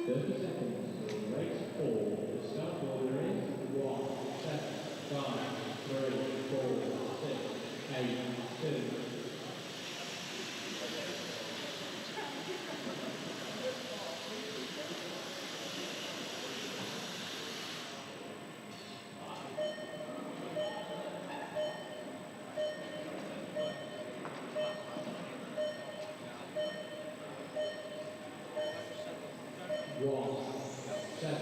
30 seconds for race 4. The start order is 1, 7, 5, 3, 4, 6, 8, 2. One, 7,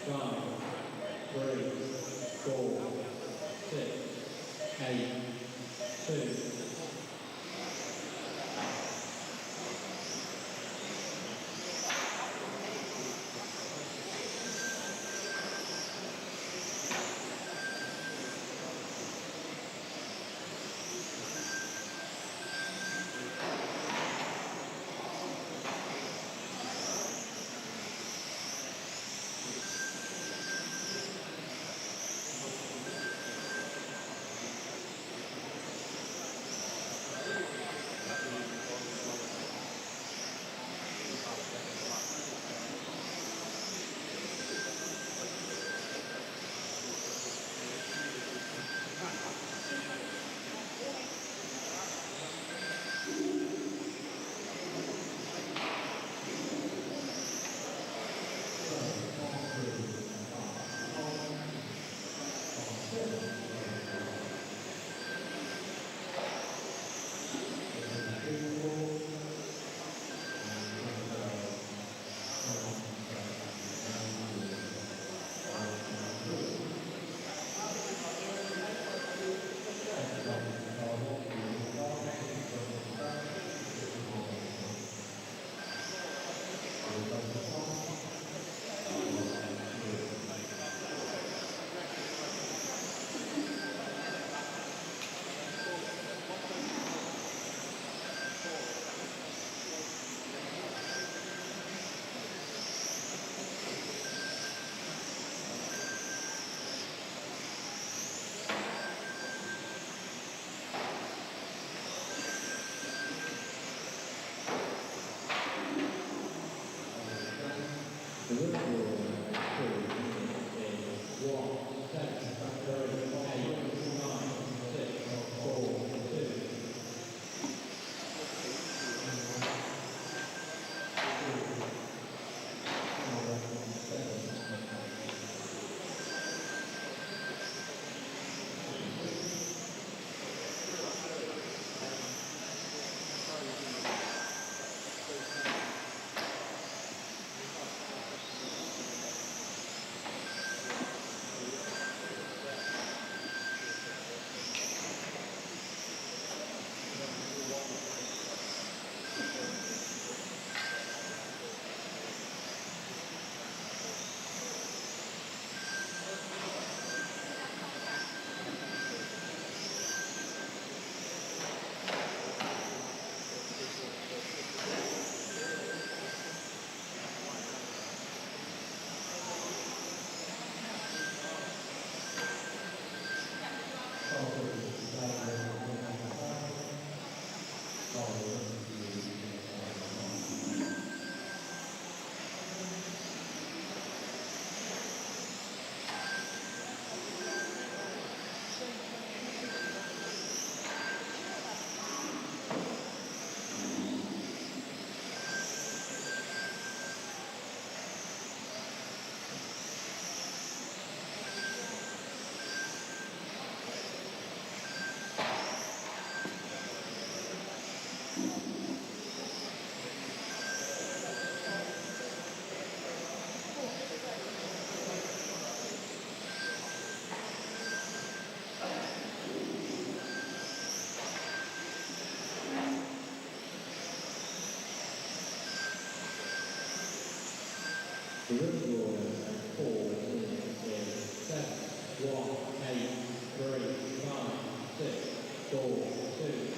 5, 3, 4, 6, 8, 2. The rule is 1, 7, 3, 8, 9, 6, 4, 2. The rule order 4 is 7, 1, 8, 3, 5, 6, 4, 2.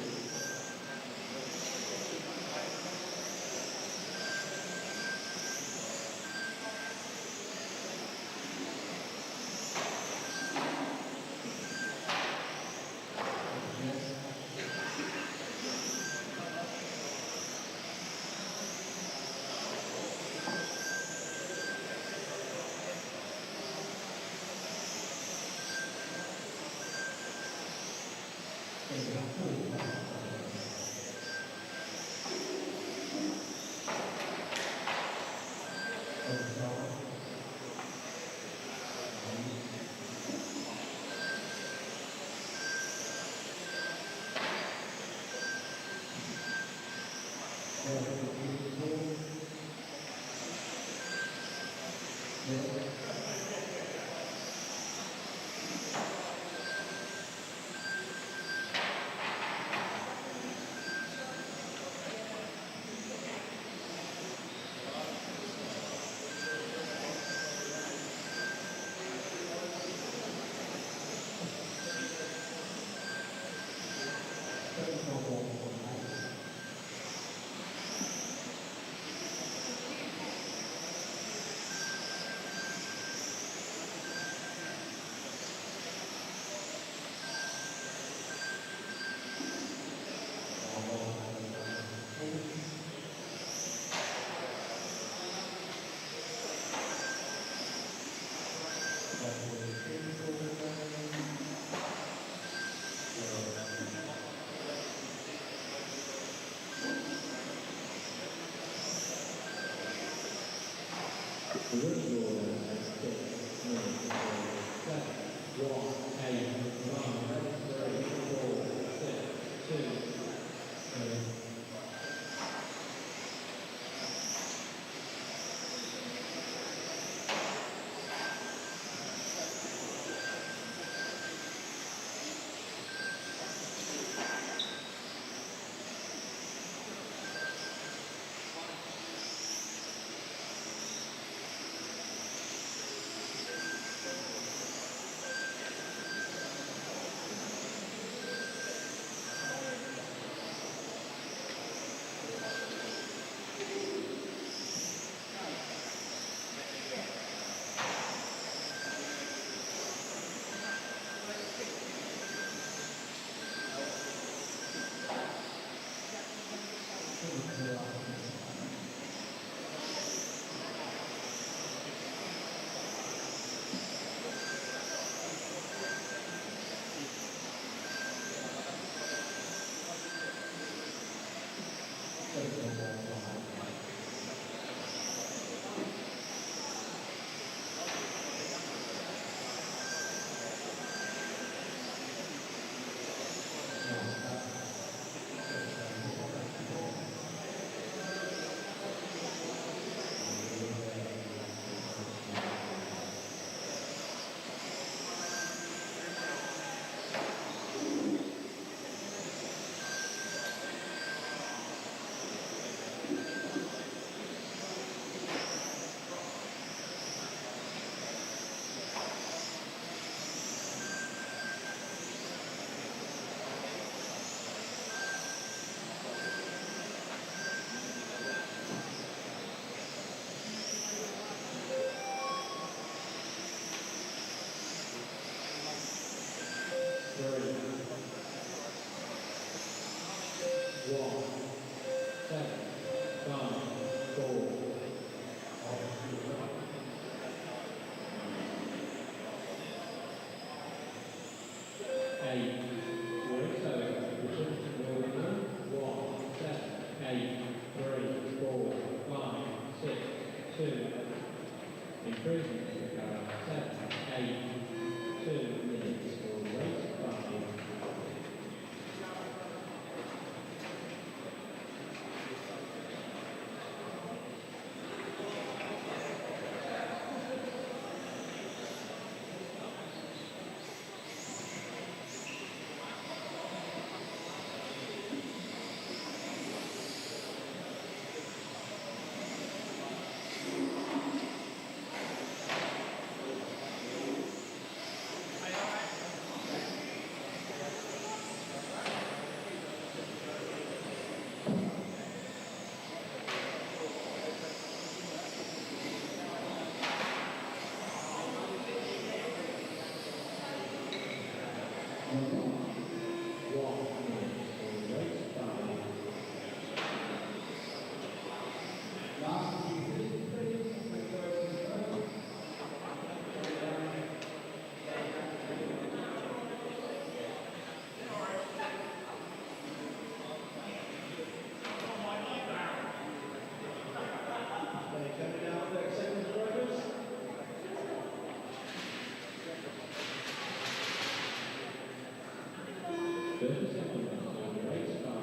30 seconds on the race 5.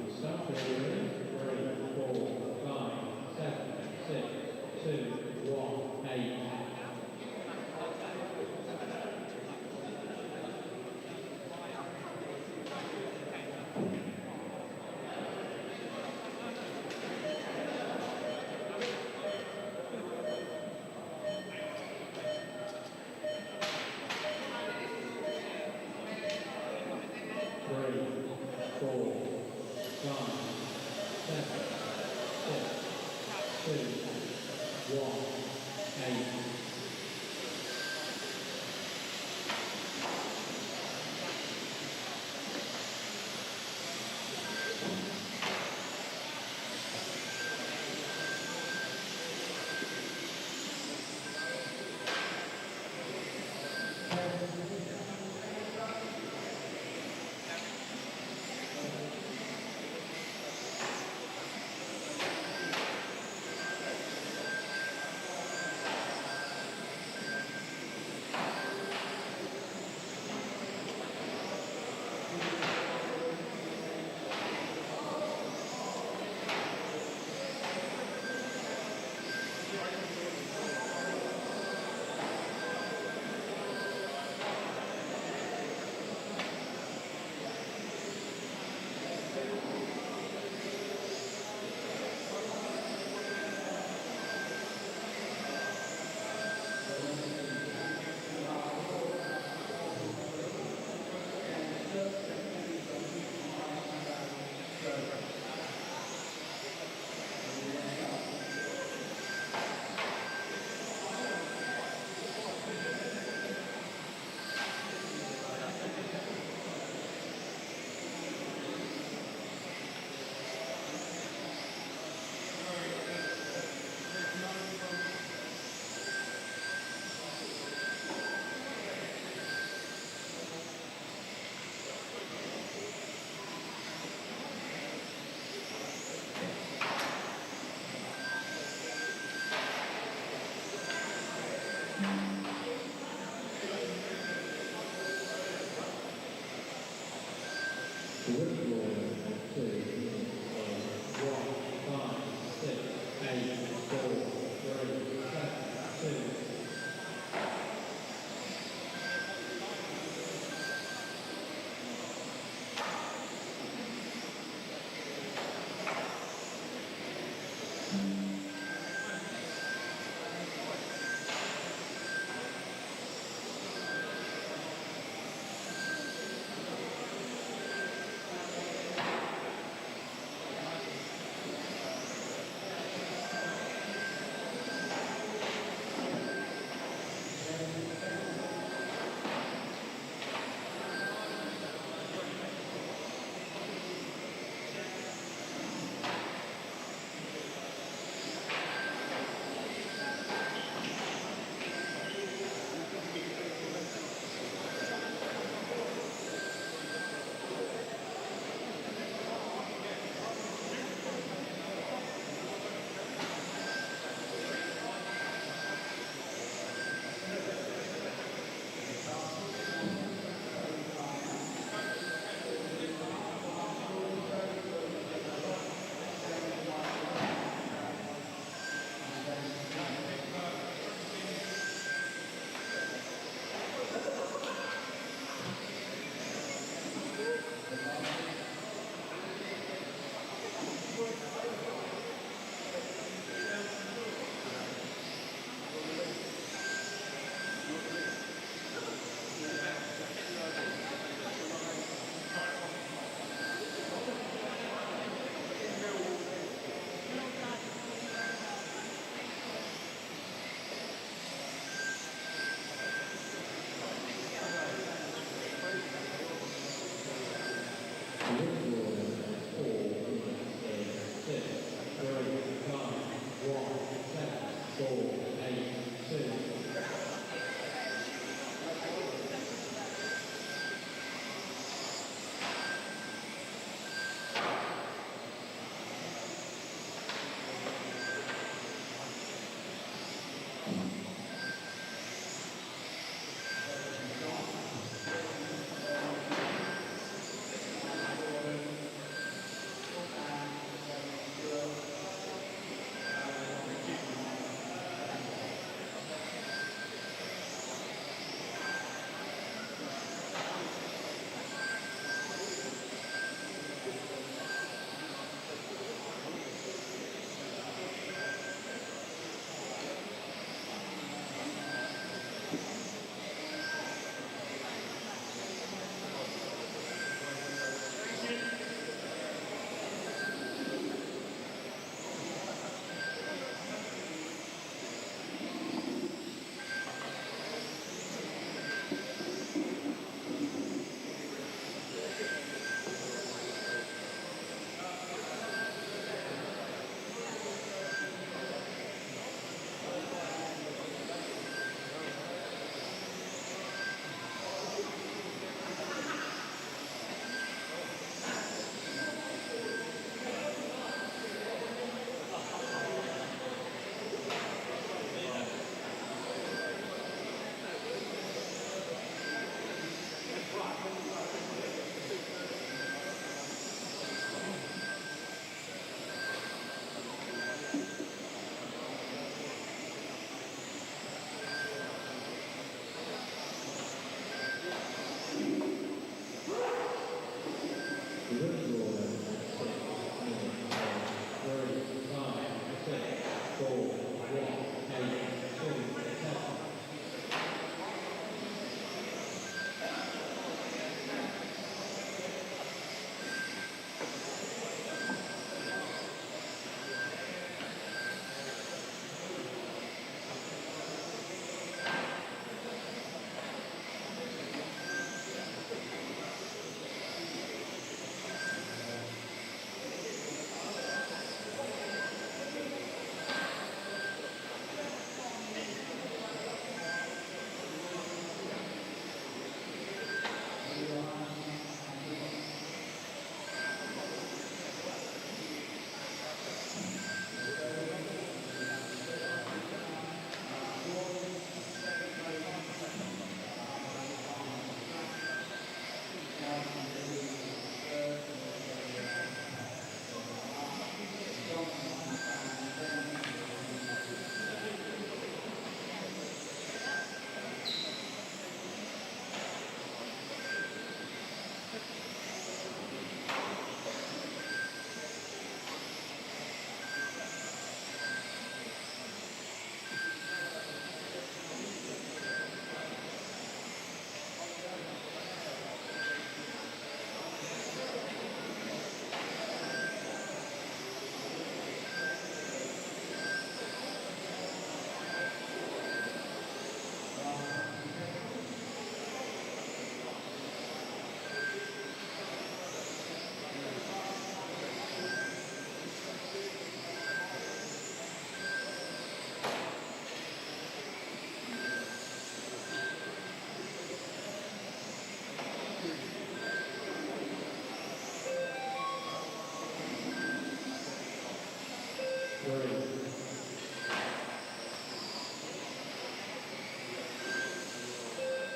The start order is 3, 4, 5, 7, 6, 2, 1, 8.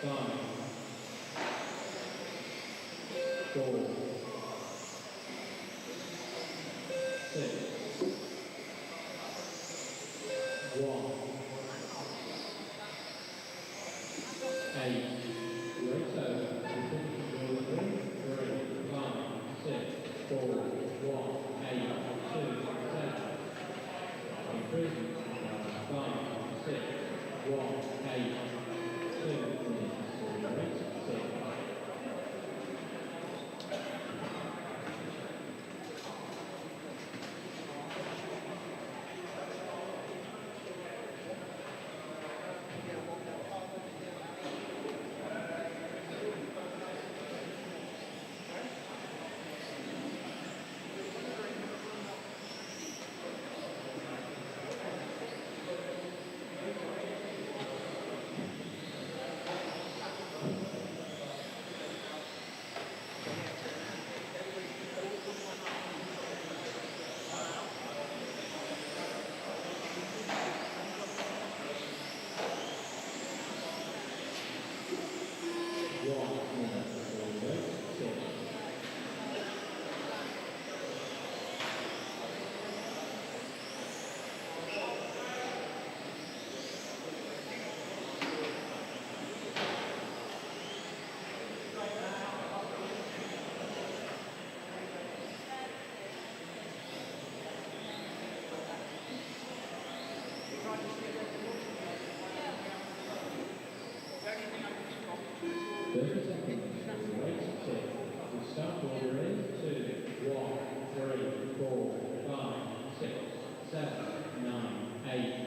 5, 4, 6, 1, 8, race over, continue to 3, 5, 6, 4, 1, 8, 2, 7, improvement, 5, 6, 1, 8, 2 minutes, race 6. Start order in 2, 1, 3, 4, 5, 6, 7, 9, 8.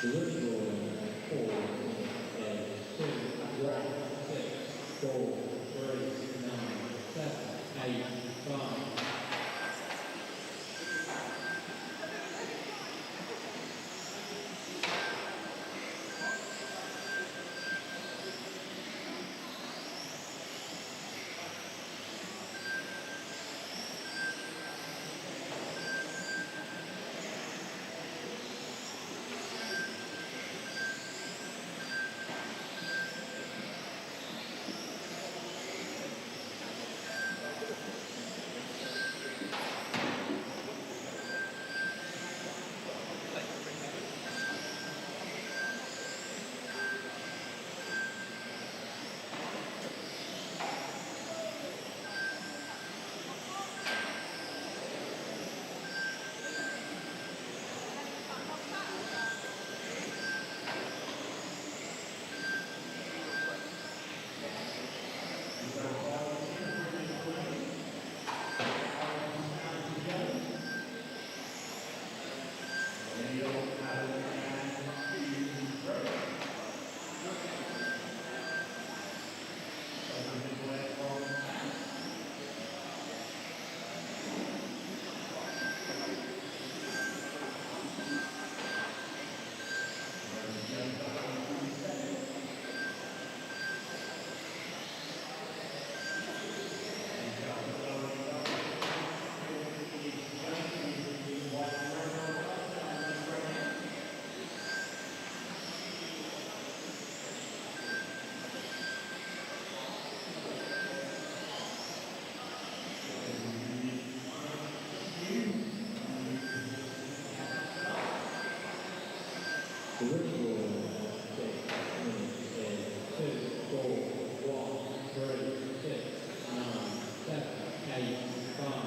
The winning score is 2, 1, 6, 4, 3, 9, 7, 8, 5. The winning score is 2, 4, 1, 3, 6, 9, 7, 8, 5.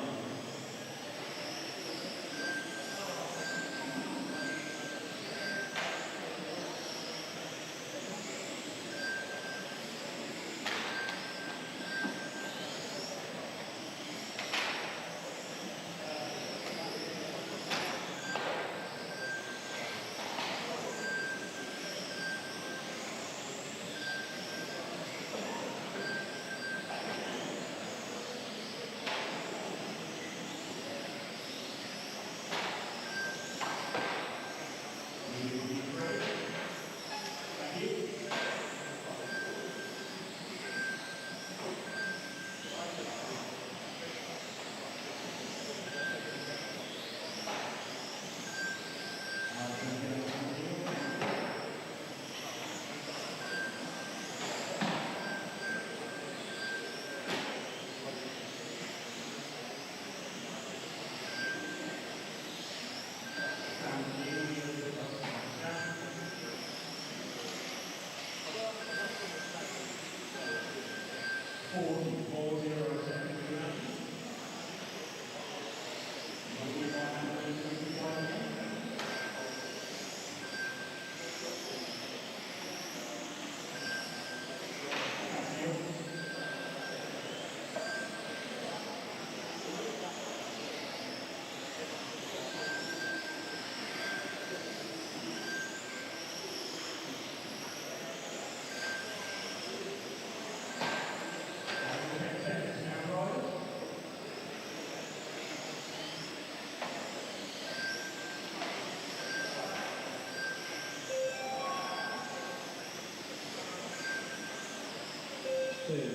Two,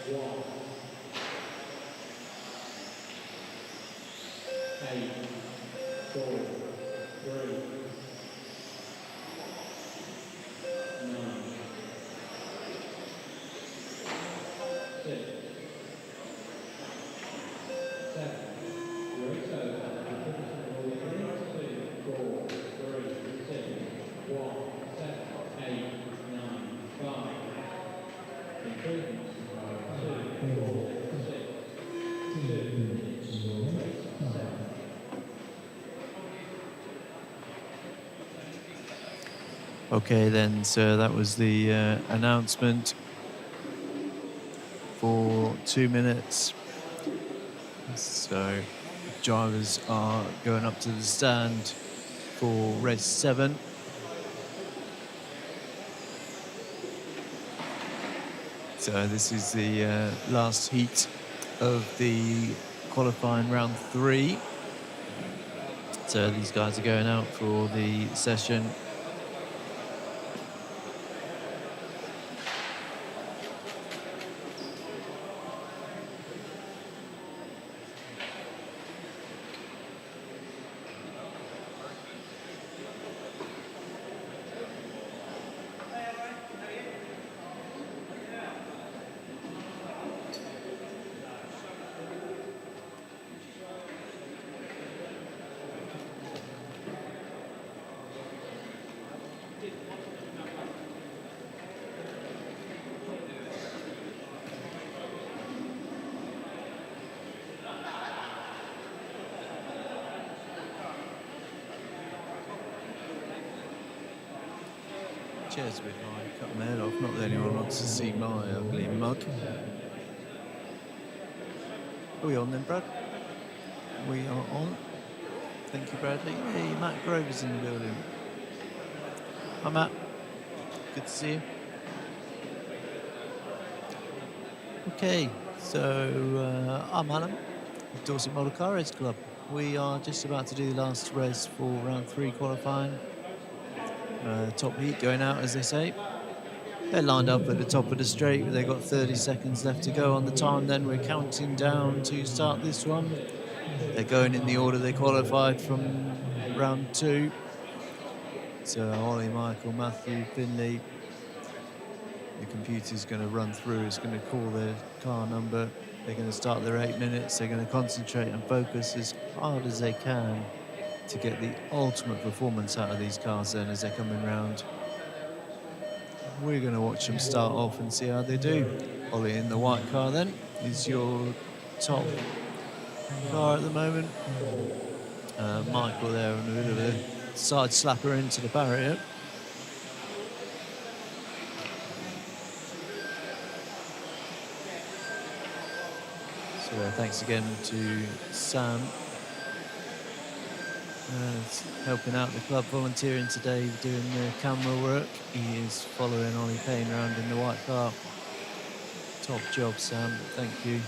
1, 8, 4, 3, 9, 6, 7. Race over. The 2, 4, 3, 6, 1, 7, 8, 9, 5. Improvements. 2, 4, 6, 2, 7. Okay then, so that was the announcement for 2 minutes. So drivers are going up to the stand for race 7. So this is the last heat of the qualifying round 3. So these guys are going out for the session. Cheers with my cut my head off. Not that anyone wants to see my ugly mug. Are we on then, Brad? We are on. Thank you, Bradley. Hey, Matt Grover's in the building. Hi, Matt. Good to see you. Okay, so I'm Alan of Dorset Model Car Race Club. We are just about to do the last race for round 3 qualifying. Top heat going out, as they say. They're lined up at the top of the straight. They've got 30 seconds left to go on the time. Then we're counting down to start this one. They're going in the order they qualified from round 2. So Ollie, Michael, Matthew, Finley. The computer's going to run through. It's going to call their car number. They're going to start their 8 minutes. They're going to concentrate and focus as hard as they can to get the ultimate performance out of these cars then as they're coming round. We're going to watch them start off and see how they do. Ollie in the white car then is your top car at the moment. Michael there on a bit of a side slapper into the barrier. So thanks again to Sam. Helping out the club, volunteering today, doing the camera work. He is following Ollie Payne around in the white car. Top job, Sam. Thank you.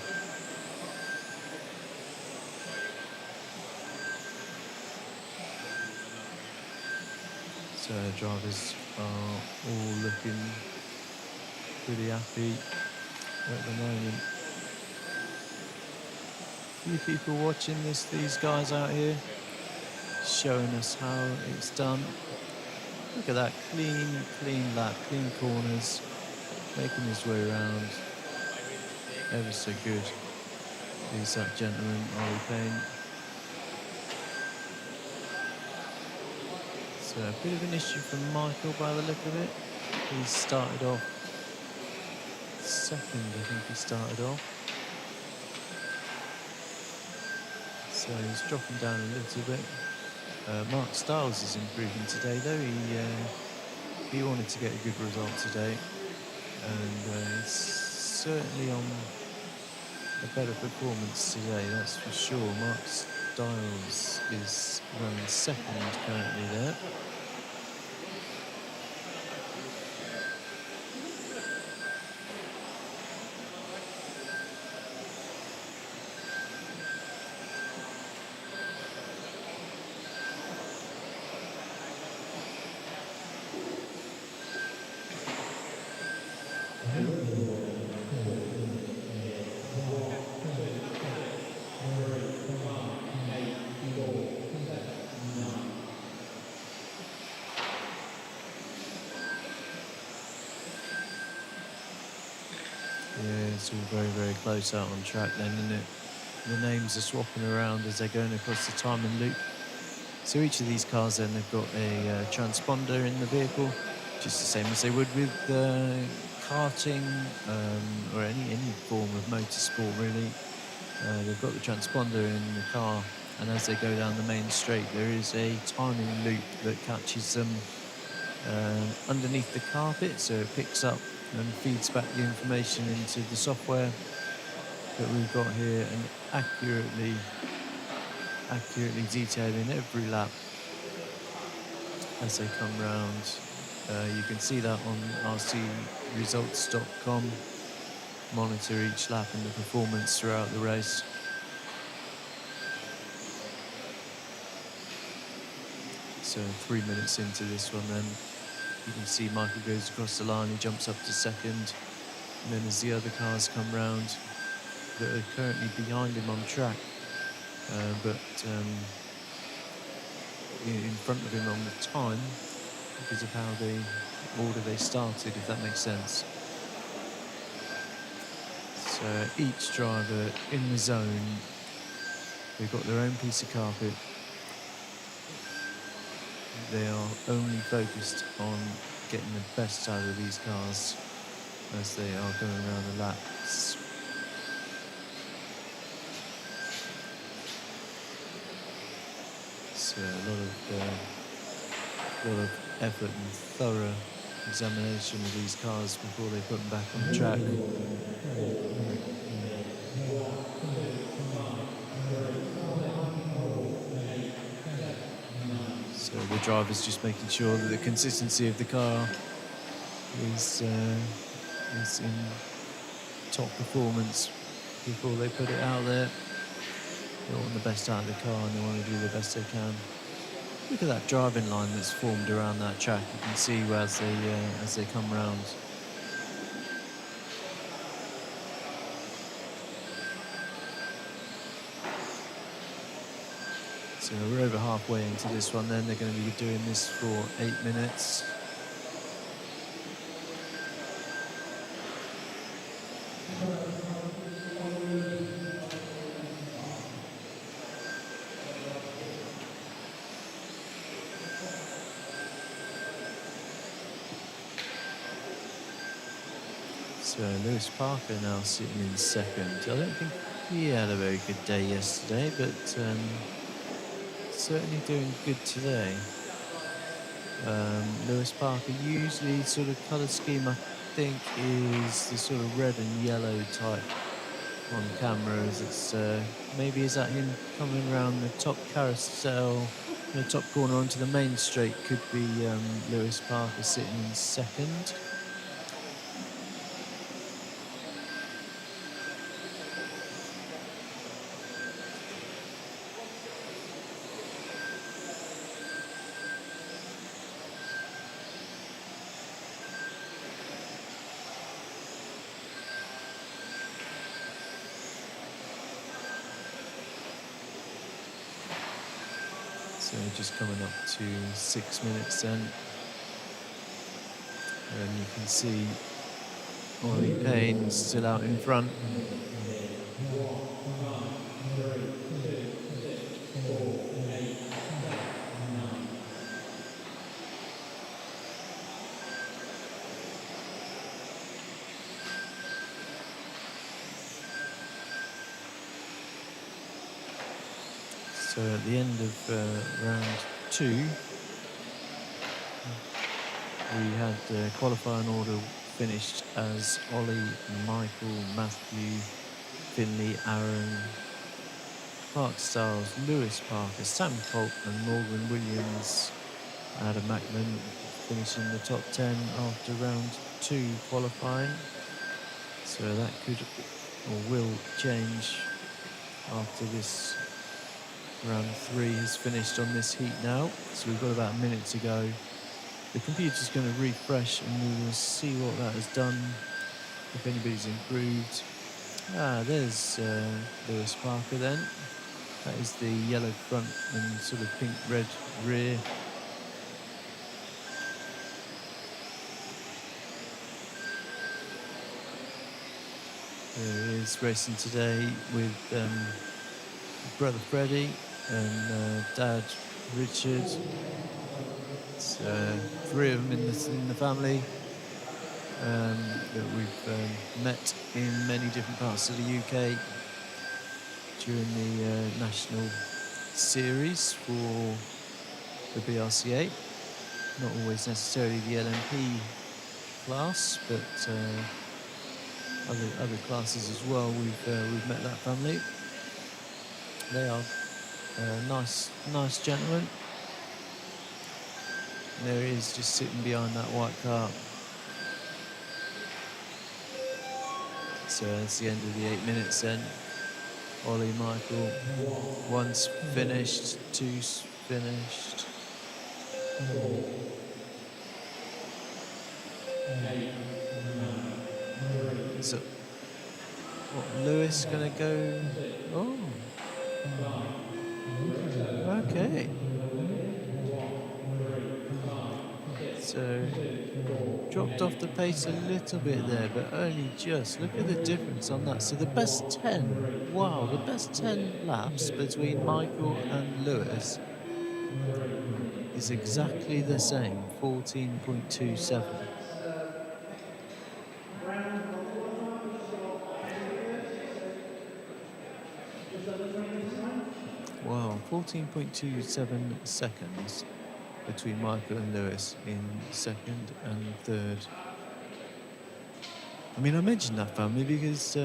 So drivers are all looking pretty happy at the moment. A few people watching these guys out here, showing us how it's done. Look at that, clean lap, clean corners, making his way around. Ever so good. He's that gentleman, Ollie Payne. So a bit of an issue for Michael by the look of it. He started off second, I think he started off. So he's dropping down a little bit. Mark Stiles is improving today though. He wanted to get a good result today, and he's certainly on a better performance today, that's for sure. Mark Stiles is running second currently there. It's all very, very close out on track then, isn't it? The names are swapping around as they're going across the timing loop. So each of these cars then, they've got a transponder in the vehicle, just the same as they would with karting or any form of motorsport really. They've got the transponder in the car, and as they go down the main straight, there is a timing loop that catches them underneath the carpet, so it picks up and feeds back the information into the software that we've got here, and accurately detailing every lap as they come round. You can see that on rcresults.com. Monitor each lap and the performance throughout the race. So 3 minutes into this one then, you can see Michael goes across the line, he jumps up to second. And then as the other cars come round that are currently behind him on track, but in front of him on the time because of how the order they started, if that makes sense. So each driver in the zone, they've got their own piece of carpet. They are only focused on getting the best out of these cars as they are going around the laps. So a lot of effort and thorough examination of these cars before they put them back on the track. So the driver's just making sure that the consistency of the car is in top performance before they put it out there. They want the best out of the car and they want to do the best they can. Look at that driving line that's formed around that track. You can see as they come round. So we're over halfway into this one then. They're going to be doing this for 8 minutes. So Lewis Parker now sitting in second. I don't think he had a very good day yesterday, but certainly doing good today. Lewis Parker, usually sort of colour scheme I think is the sort of red and yellow type on camera, as it's maybe is that him coming around the top carousel, the top corner onto the main straight, could be Lewis Parker sitting in second. So just coming up to 6 minutes then. And you can see Ollie Payne still out in front. So at the end of round 2, we had qualifying order finished as Ollie, Michael, Matthew, Finley, Aaron, Clark Stiles, Lewis Parker, Sam Colt and Morgan Williams. Adam Mackman finishing the top 10 after round 2 qualifying. So that could or will change after this round 3 has finished on this heat now. So we've got about a minute to go. The computer's going to refresh and we will see what that has done, if anybody's improved. There's Lewis Parker then. That is the yellow front and sort of pink-red rear. There he is racing today with brother Freddie and dad Richard. So 3 of them in the family that we've met in many different parts of the UK during the national series for the BRCA. Not always necessarily the LMP class, but other classes as well. We've met that family. They are nice gentlemen. And there he is, just sitting behind that white car. So that's the end of the 8 minutes then. Ollie Michael, one's finished, two's finished. So, what, Lewis gonna go? Oh, okay. So dropped off the pace a little bit there, but only just. Look at the difference on that. So the best 10, wow, the best 10 laps between Michael and Lewis is exactly the same, 14.27. Wow, 14.27 seconds between Michael and Lewis in second and third. I mean, I mentioned that family because,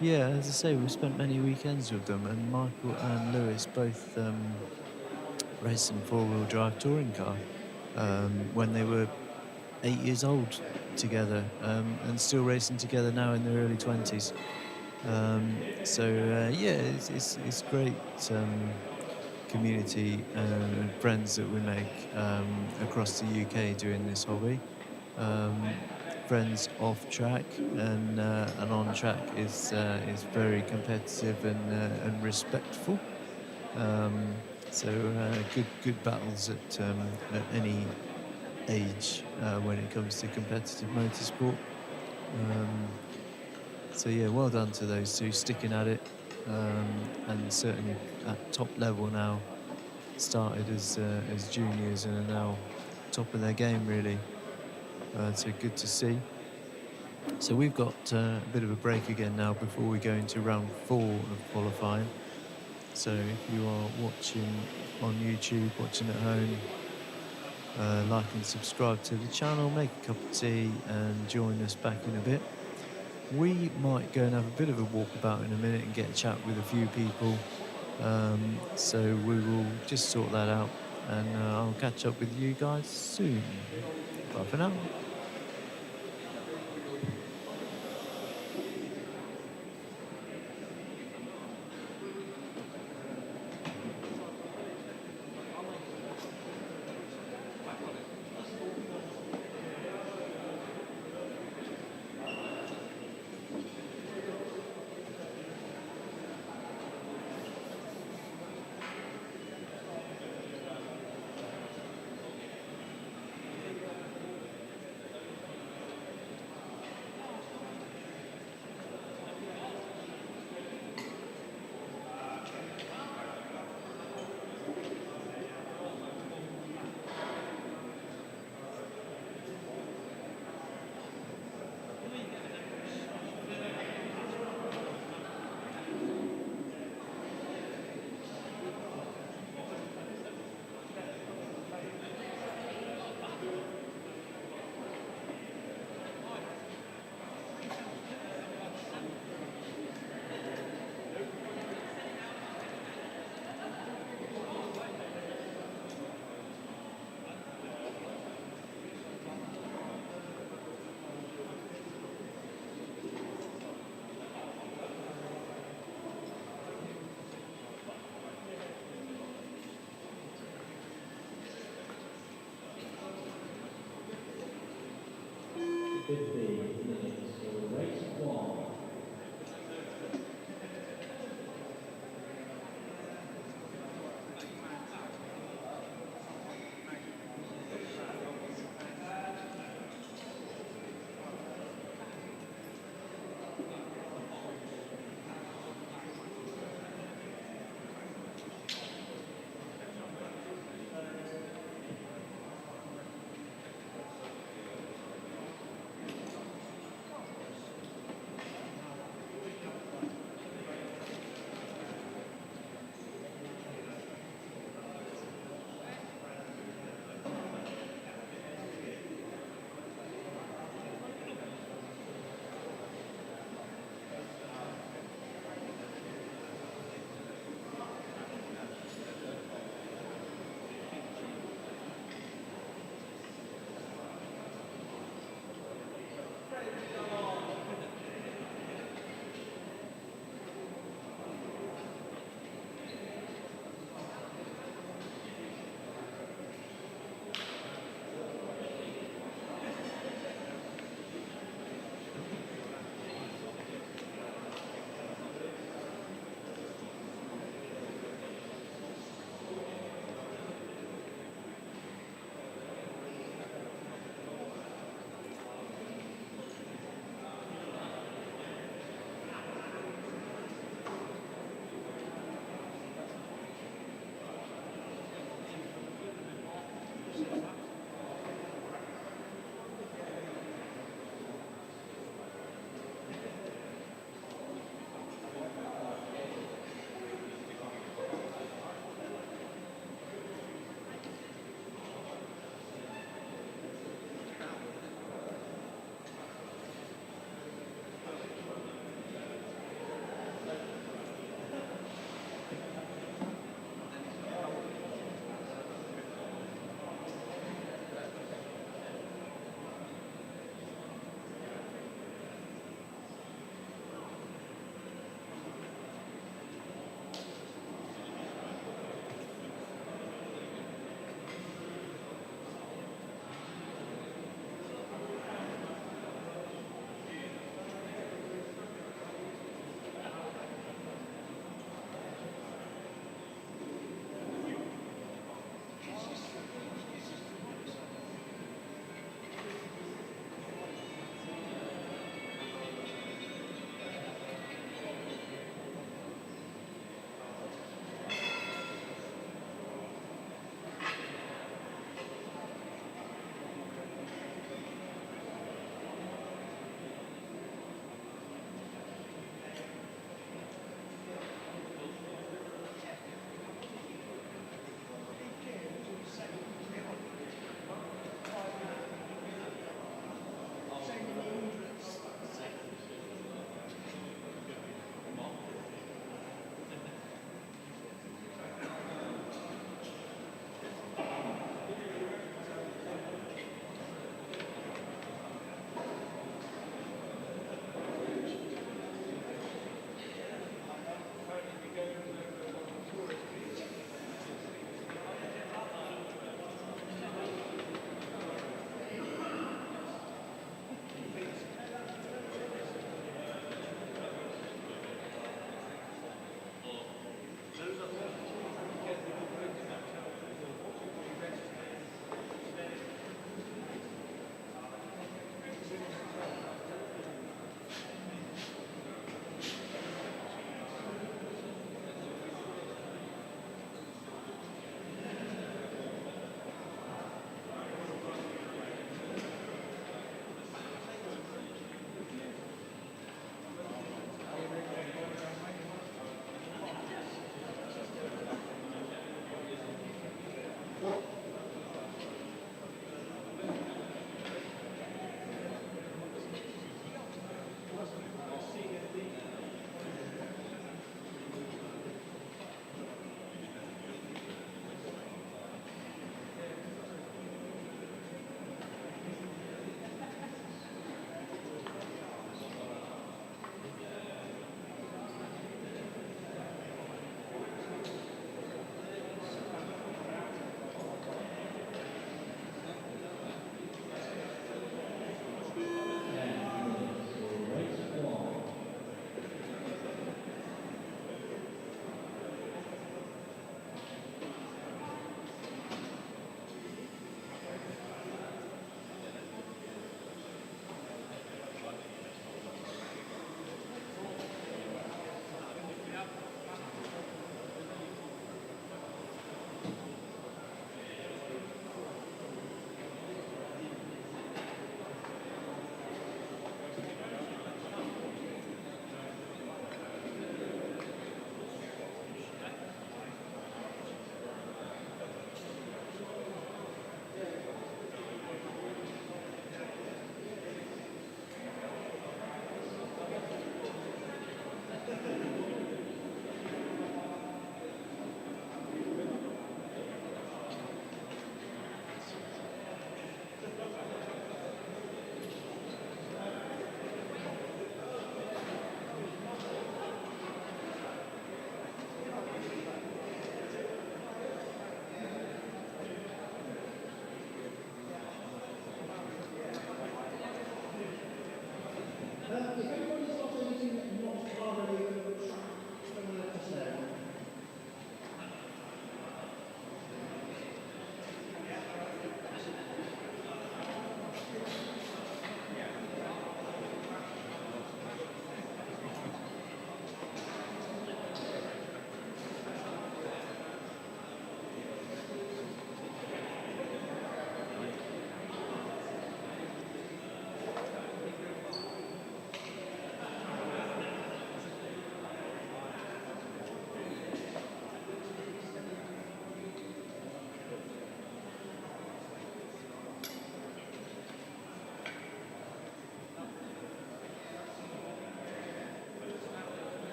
yeah, as I say, we've spent many weekends with them, and Michael and Lewis both racing four-wheel drive touring car when they were 8 years old together, and still racing together now in their early 20s. Yeah, it's great community and friends that we make across the UK doing this hobby. Friends off track and on track is very competitive and respectful. Good battles at any age when it comes to competitive motorsport. So yeah, well done to those two sticking at it, and certainly at top level now. Started as juniors and are now top of their game really. So good to see. So we've got a bit of a break again now before we go into round 4 of qualifying. So if you are watching on YouTube, watching at home, like and subscribe to the channel, make a cup of tea and join us back in a bit. We might go and have a bit of a walkabout in a minute and get a chat with a few people. So we will just sort that out, and I'll catch up with you guys soon. Bye for now.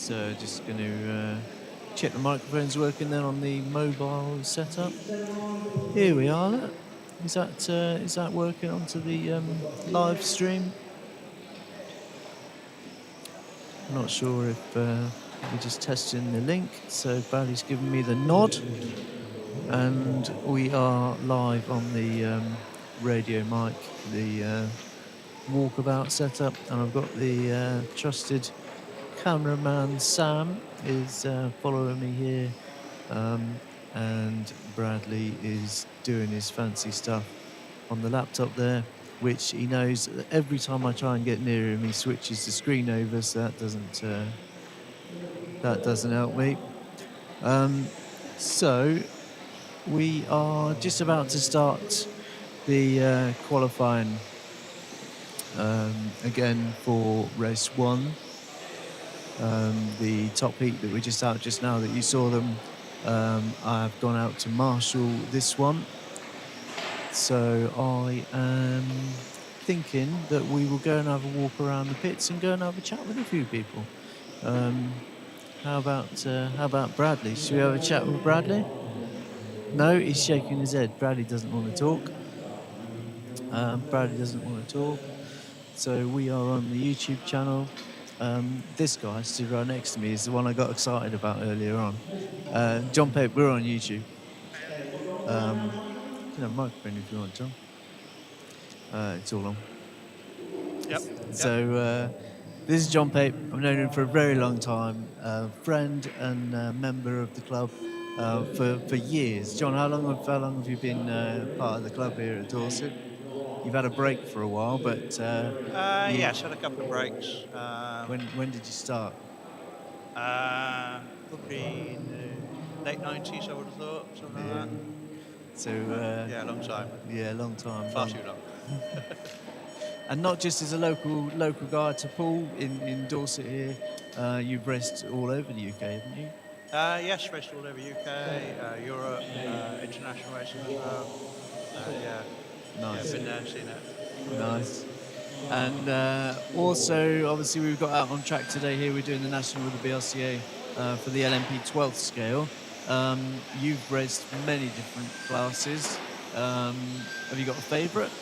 So just going to check the microphones working then on the mobile setup. Here we are. Look. Is that working onto the live stream? I'm not sure if we're just testing the link. So Bradley's given me the nod, and we are live on the radio mic, the walkabout setup, and I've got the trusted cameraman Sam is following me here, and Bradley is doing his fancy stuff on the laptop there, which he knows that every time I try and get near him, he switches the screen over, so that doesn't help me. So we are just about to start the qualifying again for race 1. The top heat that we just out just now that you saw them, I've gone out to marshal this one. So I am thinking that we will go and have a walk around the pits and go and have a chat with a few people. How about Bradley? Should we have a chat with Bradley? No, he's shaking his head. Bradley doesn't want to talk. So we are on the YouTube channel. This guy stood right next to me is the one I got excited about earlier on. John Pape, we're on YouTube. You can have a microphone if you want, John. It's all on. Yep. So this is John Pape. I've known him for a very long time. Friend and member of the club for years. John, how long have you been part of the club here at Dorset? You've had a break for a while, but yes, had a couple of breaks. When did you start? Probably in the late 90s, I would have thought, something like that. So Yeah, a long time. Yeah, long time. Far too long. And not just as a local guy to Paul in Dorset here, you've raced all over the UK, haven't you? Yes, raced all over UK, Europe, international racing as well. Yeah. Nice. Yeah, been there, seen it. Nice. And also, obviously, we've got out on track today here. We're doing the national with the BRCA for the LMP 12th scale. You've raced many different classes. Have you got a favourite?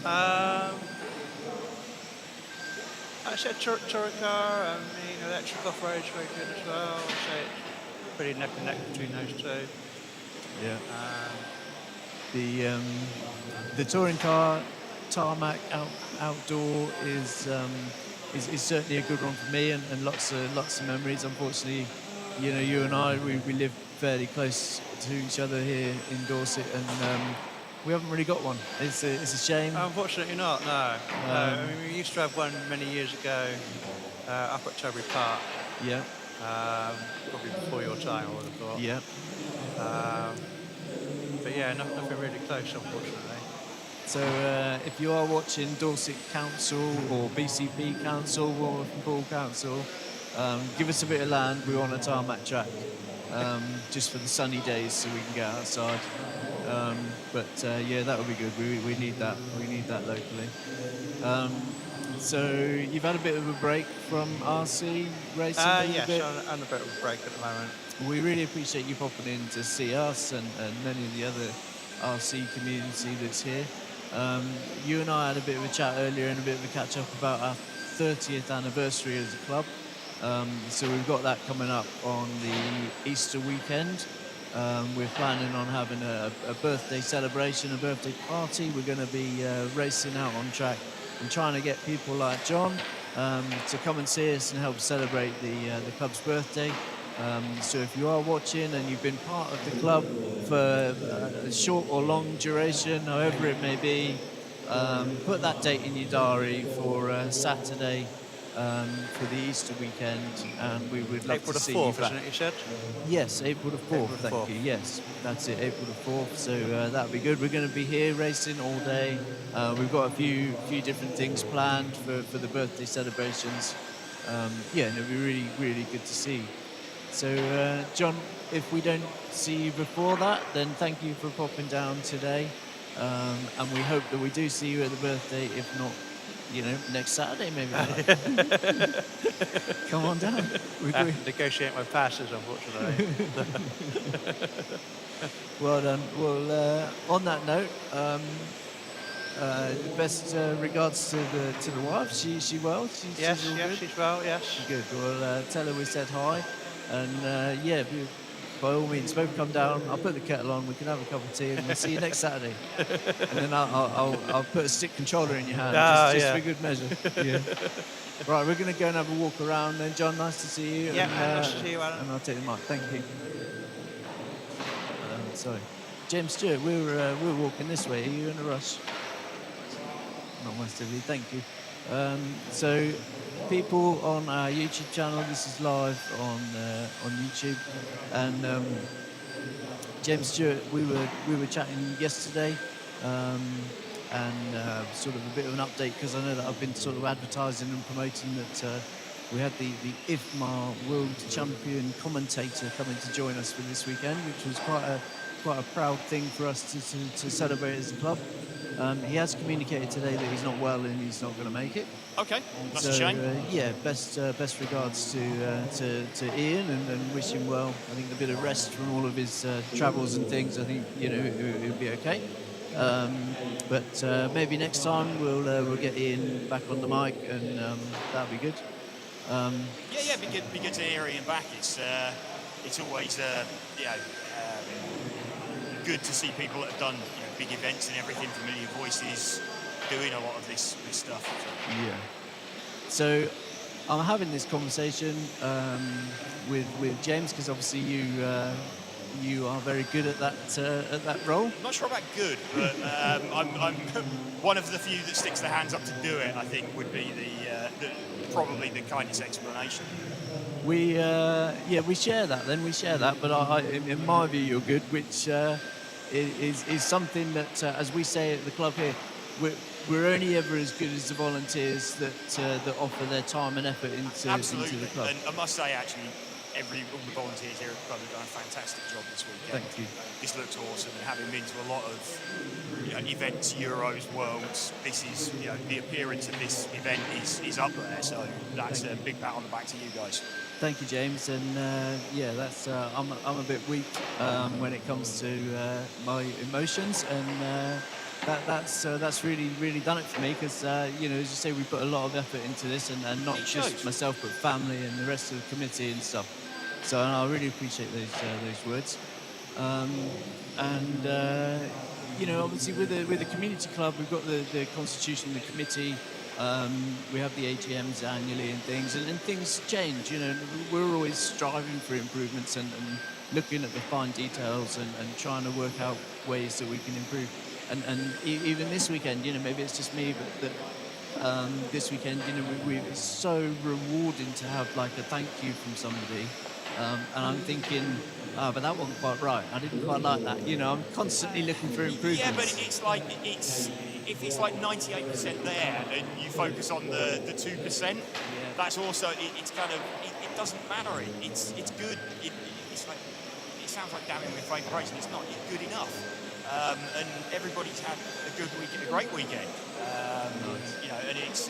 I said touring car, I mean, electric off-road's very good as well. I'd say it's pretty neck and neck between those two. Yeah. The touring car tarmac outdoor is certainly a good one for me, and lots of memories. Unfortunately, you and I we live fairly close to each other here in Dorset, and we haven't really got one. It's a shame. Unfortunately not, no. I mean, we used to have one many years ago up at Tobury Park. Yeah. Probably before your time, I would have thought. Yeah. But yeah, nothing really close, unfortunately. So if you are watching Dorset Council or BCP Council, Waltham Council, give us a bit of land. We want a tarmac track, just for the sunny days so we can get outside. But yeah, that would be good. We need that. We need that locally. So you've had a bit of a break from RC racing. Yes, I'm a bit of a break at the moment. We really appreciate you popping in to see us and many of the other RC community that's here. You and I had a bit of a chat earlier and a bit of a catch up about our 30th anniversary as a club. So we've got that coming up on the Easter weekend. We're planning on having a birthday celebration, a birthday party. We're going to be racing out on track and trying to get people like John to come and see us and help celebrate the club's birthday. So if you are watching and you've been part of the club for a short or long duration, however it may be, put that date in your diary for Saturday for the Easter weekend, and we would love April to the see 4th, you back. isn't it, you said? Yes, April the 4th, April the thank 4th. you. Yes, that's it, April the 4th. So that'll be good. We're going to be here racing all day. We've got a few different things planned for the birthday celebrations. Yeah, and it'll be really, really good to see. So, John, if we don't see you before that, then thank you for popping down today. And we hope that we do see you at the birthday. If not, next Saturday maybe. Come on down. I have to negotiate my passes, unfortunately. Well done. Well, on that note, best regards to the wife. She well. Yes, she's all yes, good. she's well, yes. Good. Well, tell her we said hi, and yeah, by all means, both come down. I'll put the kettle on. We can have a cup of tea, and we'll see you next Saturday. And then I'll put a stick controller in your hand, just for good measure. Yeah. Right, we're going to go and have a walk around. Then, John, nice to see you. Yeah, and, nice to see you, Alan. And I'll take the mic. Thank you. Sorry, James Stewart. We're walking this way. Are you in a rush? Not massively. Thank you. So, people on our YouTube channel, this is live on YouTube, and James Stewart, we were chatting yesterday, and sort of a bit of an update, because I know that I've been sort of advertising and promoting that we had the IFMA World Champion commentator coming to join us for this weekend, which was quite a proud thing for us to celebrate as a club. He has communicated today that he's not well and he's not going to make it. Okay, that's So a shame. yeah, best regards to Ian, and wish him well. I think a bit of rest from all of his travels and things. I think it'll be okay. But maybe next time we'll get Ian back on the mic, and that'll be good. Yeah, be good to hear Ian back. It's always good to see people that have done big events and everything, familiar voices, doing a lot of this stuff. Yeah. So I'm having this conversation with James, because obviously you are very good at that role. I'm not sure about good, but I'm one of the few that sticks their hands up to do it. I think would be probably the kindest explanation. We share that. Then we share that. But in my view, you're good, which is something that, as we say at the club here, we're only ever as good as the volunteers that offer their time and effort into the club. And I must say, actually, all the volunteers here at the club have done a fantastic job this weekend. Thank you. This looks awesome, and having been to a lot of events, Euros, Worlds, this is the appearance of this event is up there. So that's a big pat on the back to you guys. Thank you, James. And that's I'm a bit weak when it comes to my emotions, and that's really done it for me, because as you say, we put a lot of effort into this, and not just myself, but family and the rest of the committee and stuff. So I really appreciate those words. Obviously with the community club, we've got the constitution, the committee. We have the AGMs annually and things, and things change. We're always striving for improvements and looking at the fine details and trying to work out ways that we can improve. And even this weekend, maybe it's just me, but that this weekend, it's so rewarding to have like a thank you from somebody. And I'm thinking, but that wasn't quite right. I didn't quite like that. I'm constantly looking for improvements. Yeah, but if it's like 98% there, and you focus on the 2%, that's also it's kind of it doesn't matter. It's good. It's like, it sounds like damning with faint praise, and it's not. It's good enough. And everybody's had a good weekend, a great weekend. And it's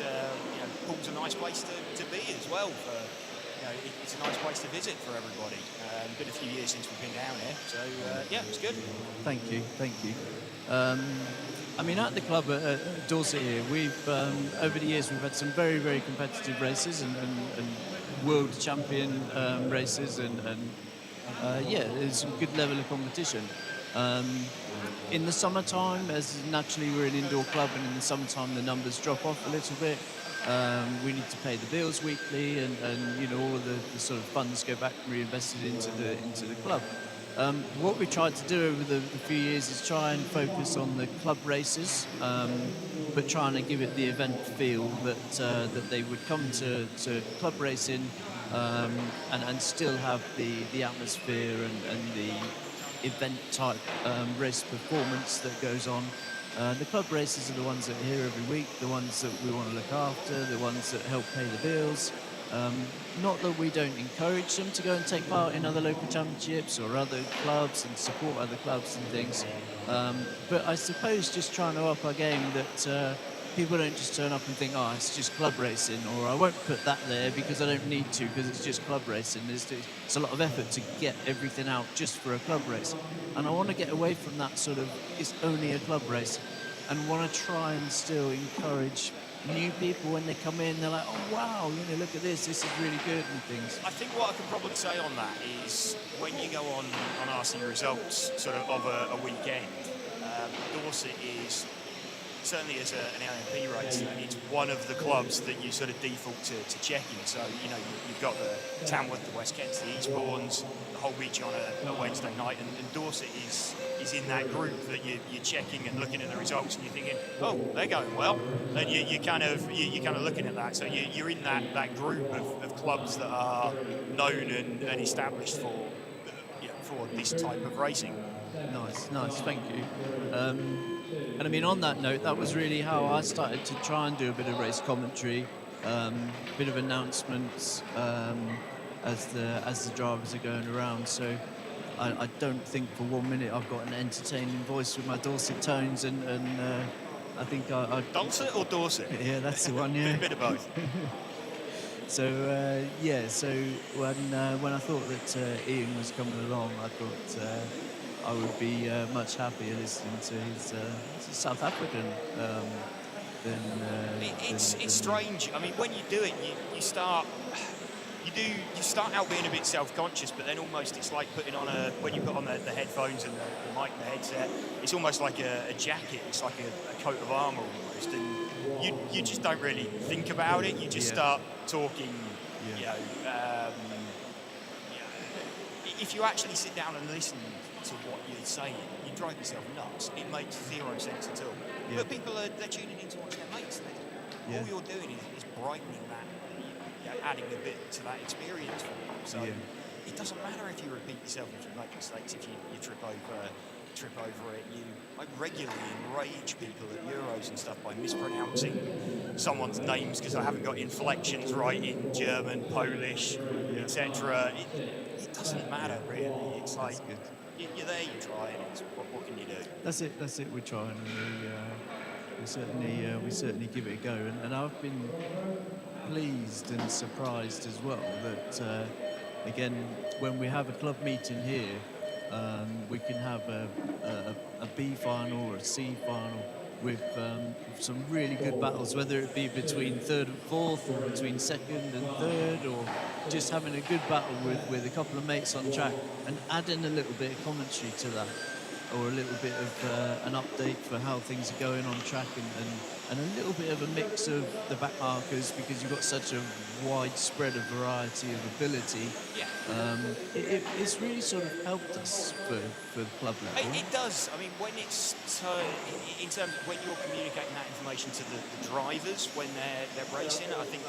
Pool's a nice place to be as well. It's a nice place to visit for everybody. Been a few years since we've been down here, so it's good. Thank you. At the club at Dorset here, we've over the years we've had some very, very competitive races and world champion races, and there's a good level of competition. In the summertime, as naturally we're an indoor club, and in the summertime the numbers drop off a little bit. We need to pay the bills weekly, and all of the sort of funds go back reinvested into the club. What we tried to do over the few years is try and focus on the club races, but trying to give it the event feel that they would come to club racing and still have the atmosphere and the event type race performance that goes on. The club races are the ones that are here every week, the ones that we want to look after, the ones that help pay the bills. Not that we don't encourage them to go and take part in other local championships or other clubs and support other clubs and things. But I suppose just trying to up our game that people don't just turn up and think, oh, it's just club racing, or I won't put that there because I don't need to because it's just club racing. It's a lot of effort to get everything out just for a club race. And I want to get away from that sort of, it's only a club race, and want to try and still encourage new people when they come in. They're like, oh, wow, look at this is really good and things. I think what I can probably say on that is when you go on RC results sort of a weekend, Dorset is, certainly as an LMP race, it's one of the clubs that you sort of default to checking. So, you've got the Tamworth, the West Kents, the Eastbournes, the whole beach on a Wednesday night, and Dorset is in that group that you're checking and looking at the results, and you're thinking, oh, they're going well, and you're kind of looking at that. So you're in that group of clubs that are known and established for this type of racing. Nice, thank you. And I mean, on that note, that was really how I started to try and do a bit of race commentary, bit of announcements as the drivers are going around. So I don't think for 1 minute I've got an entertaining voice with my Dorset tones, and I think I Dorset or Dorset? Yeah, that's the one. Yeah, a bit of both. So so when I thought that Ian was coming along, I thought I would be much happier listening to his South African. It's strange. I mean, when you do it, you start out being a bit self-conscious, but then almost it's like putting on when you put on the headphones and the mic and the headset, it's almost like a jacket. It's like a coat of armour almost, and you just don't really think about it. You just start talking. If you actually sit down and listen to what you're saying, you drive yourself nuts. It makes zero sense at all. Yeah. But people they're tuning in to watch their mates. All you're doing is brightening that, adding a bit to that experience for them. So it doesn't matter if you repeat yourself, if you make mistakes, if you trip over it. I regularly enrage people at Euros and stuff by mispronouncing someone's names because I haven't got inflections right in German, Polish, etc. It doesn't matter really. It's like you're there, you try, and what can you do? That's it. We're trying, and we certainly give it a go. And I've been pleased and surprised as well that again, when we have a club meeting here, we can have a B final or a C final with some really good battles, whether it be between third and fourth or between second and third, or just having a good battle with a couple of mates on track and adding a little bit of commentary to that, or a little bit of an update for how things are going on track, and a little bit of a mix of the back markers, because you've got such a widespread of variety of ability. It's really sort of helped us for the club level. It does. I mean, when it's in terms of when you're communicating that information to the drivers when they're racing, I think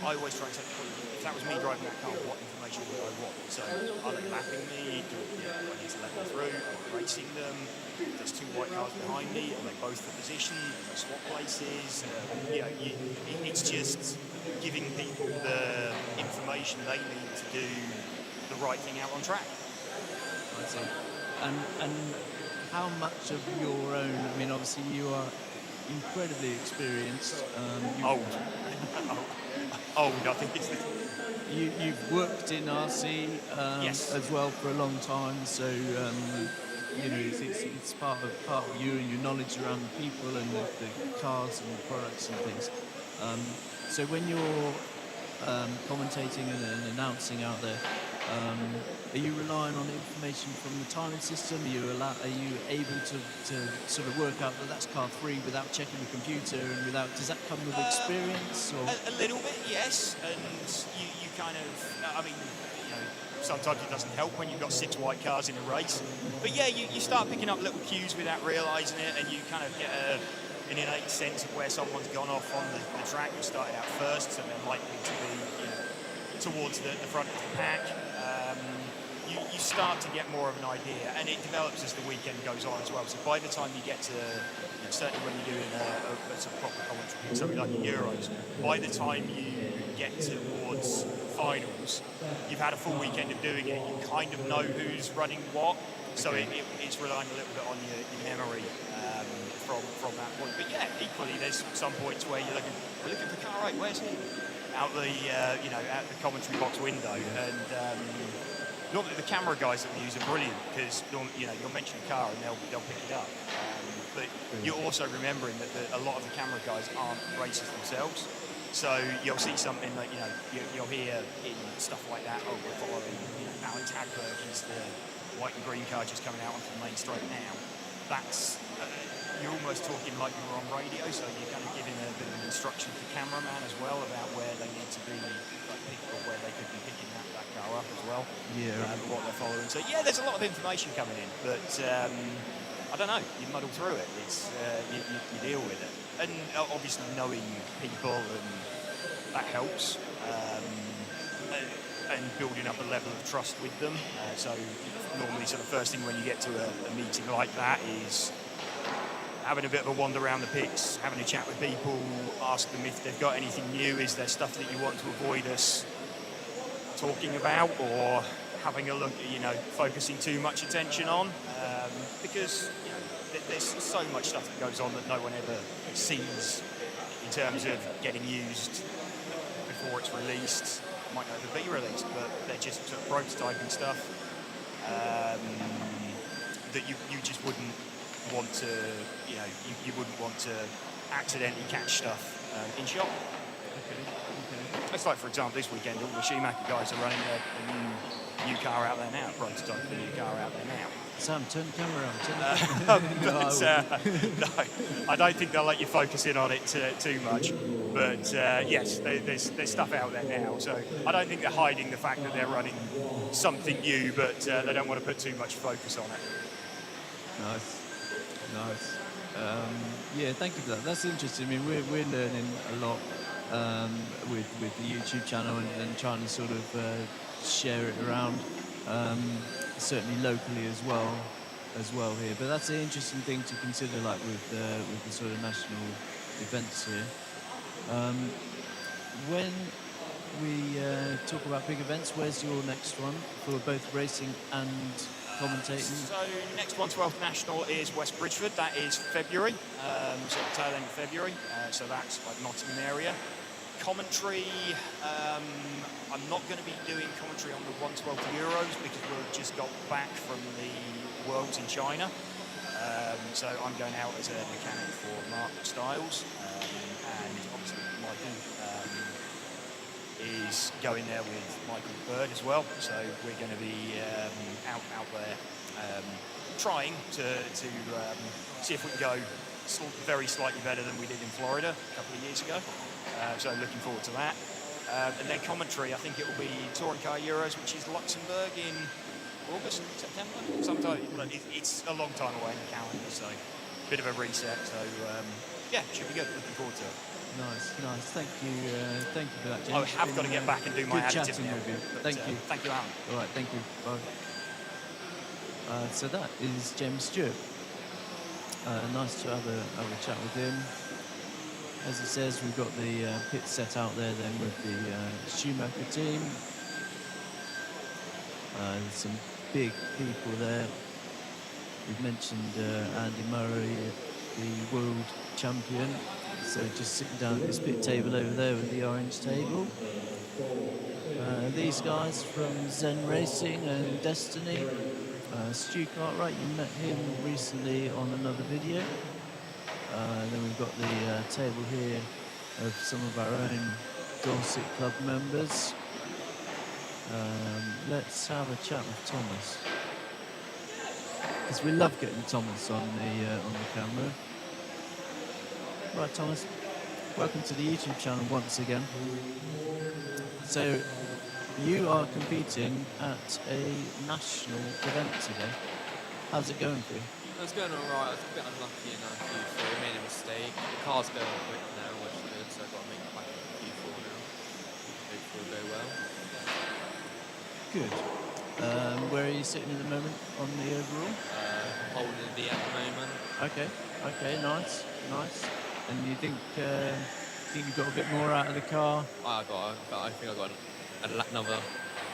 I always try and say, if that was me driving that car, what information would I want? So are they lapping me? Do I need to let them through? Am I racing them? There's two white cars behind me. Are they both for position? Do they swap places? It's just giving people the information they need to do the right thing out on track. I see. And how much of your own? I mean, obviously you are incredibly experienced. Old, I think it's. You've worked in RC yes. as well for a long time, so it's part of you and your knowledge around the people and the cars and the products and things. So when you're commentating and announcing out there, are you relying on information from the timing system? Are you able to sort of work out that that's car 3 without checking the computer, and does that come with experience? Or? A little bit, yes. And you kind of, I mean, sometimes it doesn't help when you've got 6 white cars in a race. But yeah, you start picking up little cues without realising it, and you kind of get an innate sense of where someone's gone off on the track. You started out first, so they're likely to be towards the front of the pack. You start to get more of an idea, and it develops as the weekend goes on as well. So by the time you get to, certainly when you're doing a sort of proper commentary, something like the Euros, by the time you get towards finals, you've had a full weekend of doing it. You kind of know who's running what, so it's relying a little bit on your memory from that point. But yeah, equally, there's some points where we're looking for car 8. Where's he? Out the out the commentary box window, and normally the camera guys that we use are brilliant because you'll mention a car and they'll pick it up. But you're also remembering that a lot of the camera guys aren't racers themselves. So you'll see something like, you'll hear in stuff like that, oh, we're following Alan Tagberg, he's the white and green car just coming out onto the main straight now. That's, you're almost talking like you were on radio, so you're kind of giving a bit of an instruction to the cameraman as well about where they need to be, or where they could be picking that car up as well. Yeah. What they're following. So yeah, there's a lot of information coming in, but I don't know, you muddle through it. It's you deal with it. And obviously knowing people, and that helps, and building up a level of trust with them. So normally sort of first thing when you get to a meeting like that is having a bit of a wander around the pits, having a chat with people, ask them if they've got anything new, is there stuff that you want to avoid us talking about, or having a look at, focusing too much attention on, because there's so much stuff that goes on that no one ever sees in terms of getting used before it's released. It might never be released, but they're just sort of prototyping stuff that you just wouldn't want to, you wouldn't want to accidentally catch stuff in shop. Okay. It's like, for example, this weekend, all the Schumacher guys are running a new car out there now, prototype for a new car out there now. Sam, turn the camera on. No, I don't think they'll let you focus in on it too much. But yes, there's stuff out there now. So I don't think they're hiding the fact that they're running something new, but they don't want to put too much focus on it. Nice. Yeah, thank you for that. That's interesting. I mean, we're learning a lot with the YouTube channel and trying to sort of share it around. Certainly locally as well here. But that's an interesting thing to consider, like with the sort of national events here. When we talk about big events, where's your next one for both racing and commentating? So next one, 12th National, is West Bridgeford. That is February, so the tail end of February. So that's like Nottingham area. Commentary, I'm not going to be doing commentary on the 112 Euros because we've just got back from the Worlds in China. So I'm going out as a mechanic for Mark Stiles, and obviously Michael is going there with Michael Bird as well. So we're going to be out there trying to see if we can go very slightly better than we did in Florida a couple of years ago. So looking forward to that. And then commentary, I think it will be Touring Car Euros, which is Luxembourg in August, September, sometime. It's a long time away in the calendar, so a bit of a reset. So yeah, should be good. Looking forward to it. Nice. Thank you for that, James. I have got to get back and do my additive now. With you. But, Thank you. Thank you, Alan. All right, thank you. Bye. So that is James Stewart. Nice to have a chat with him. As he says, we've got the pit set out there then with the Schumacher team. There's some big people there. We've mentioned Andy Murray, the world champion. So just sitting down at this pit table over there with the orange table. These guys from Zen Racing and Destiny. Stu Cartwright, you met him recently on another video. Then we've got the table here of some of our own Dorset Club members. Let's have a chat with Thomas, because we love getting Thomas on the camera. Right, Thomas, welcome to the YouTube channel once again. So you are competing at a national event today. How's it going for you? It was going alright. I was a bit unlucky in Q3. I made a mistake. The car's going quick now, which is good, so I've got to make it back in Q4 now. Hopefully it'll go well. Good. Where are you sitting at the moment on the overall? Holding the at the moment. Okay, nice. And you think you've got a bit more out of the car? I think I got another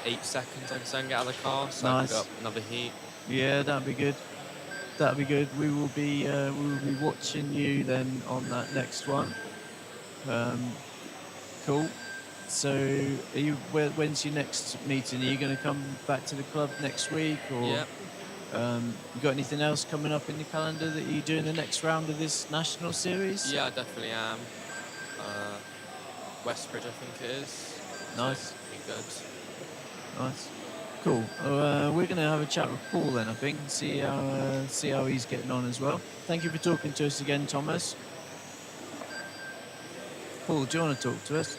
8 seconds I can get out of the car, so Nice. I can go up another heat. Yeah, that'd be good. That'll be good. We will be watching you then on that next one. Cool. So, when's your next meeting? Are you going to come back to the club next week, or Yep. you got anything else coming up in the calendar that you do in the next round of this national series? Yeah, I definitely am. Westbridge, I think it is. Nice. So, be good. Nice. Cool. We're going to have a chat with Paul then, I think, and see how he's getting on as well. Thank you for talking to us again, Thomas. Paul, do you want to talk to us?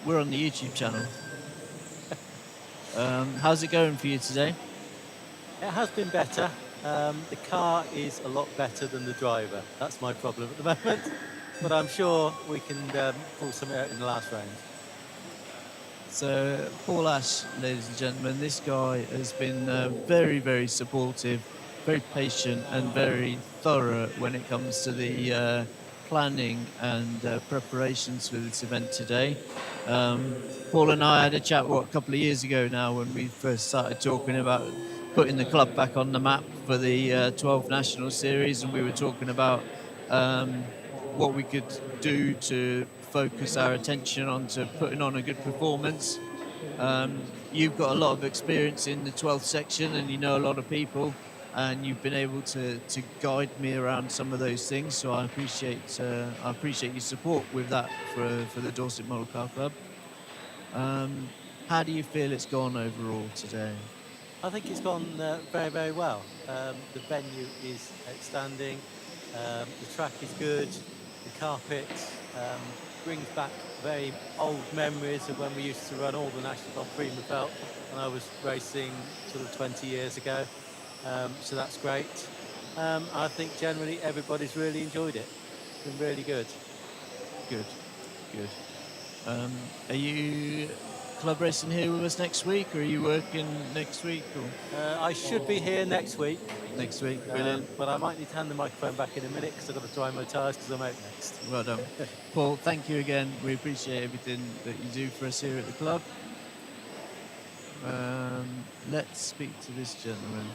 We're on the YouTube channel. How's it going for you today? It has been better. The car is a lot better than the driver. That's my problem at the moment. But I'm sure we can pull something out in the last round. So, Paul Ash, ladies and gentlemen, this guy has been very, very supportive, very patient and very thorough when it comes to the planning and preparations for this event today. Paul and I had a chat, a couple of years ago now when we first started talking about putting the club back on the map for the 12 National Series, and we were talking about what we could do to focus our attention onto putting on a good performance. You've got a lot of experience in the 12th section and you know a lot of people, and you've been able to guide me around some of those things, so I appreciate your support with that for the Dorset Model Car Club. How do you feel it's gone overall today? I think it's gone very, very well. The venue is outstanding. The track is good. The carpet brings back very old memories of when we used to run all the National Golf Prima Belt when I was racing sort of 20 years ago. So that's great. I think generally everybody's really enjoyed it. It's been really good. Good. Are you club racing here with us next week, or are you working next week? Or? I should be here next week. Next week, brilliant. But I might need to hand the microphone back in a minute because I've got to dry my tyres because I'm out next. Well done. Paul, thank you again. We appreciate everything that you do for us here at the club. Let's speak to this gentleman.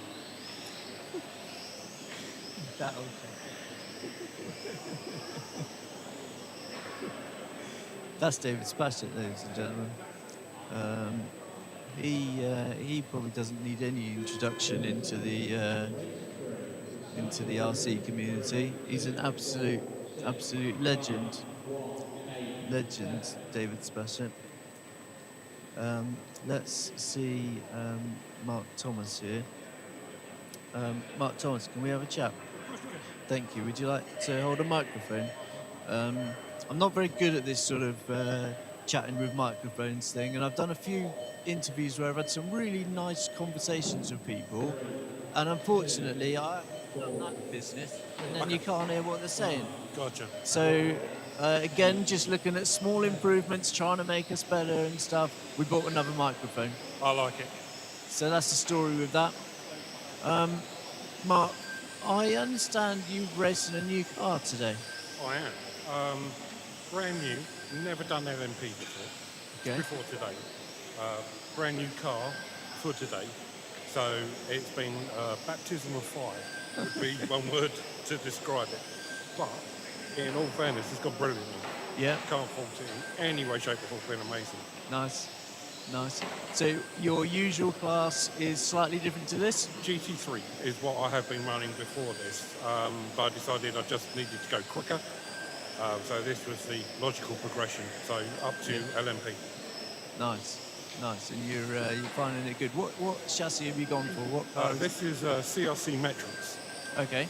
That's David Spashett, ladies and gentlemen. He probably doesn't need any introduction into the RC community. He's an absolute legend, David Spashett. Let's see Mark Thomas here. Mark Thomas, can we have a chat? Thank you. Would you like to hold a microphone? I'm not very good at this sort of chatting with microphones thing, and I've done a few interviews where I've had some really nice conversations with people, and unfortunately I haven't done that business, and then you can't hear what they're saying. Gotcha. So again, just looking at small improvements, trying to make us better and stuff, we bought another microphone. I like it. So that's the story with that. Mark, I understand you're racing a new car today. I am. Brand new, never done LMP before. Okay. Before today. Brand new car for today. So it's been baptism of fire, would be one word to describe it. But in all fairness, it's gone brilliantly. Yeah. Can't fault it in any way, shape or form. It's been amazing. Nice. So your usual class is slightly different to this? GT3 is what I have been running before this, but I decided I just needed to go quicker. So this was the logical progression. So up to LMP. Nice. And you're finding it good. What chassis have you gone for? What car? This is CRC Metrics. Okay.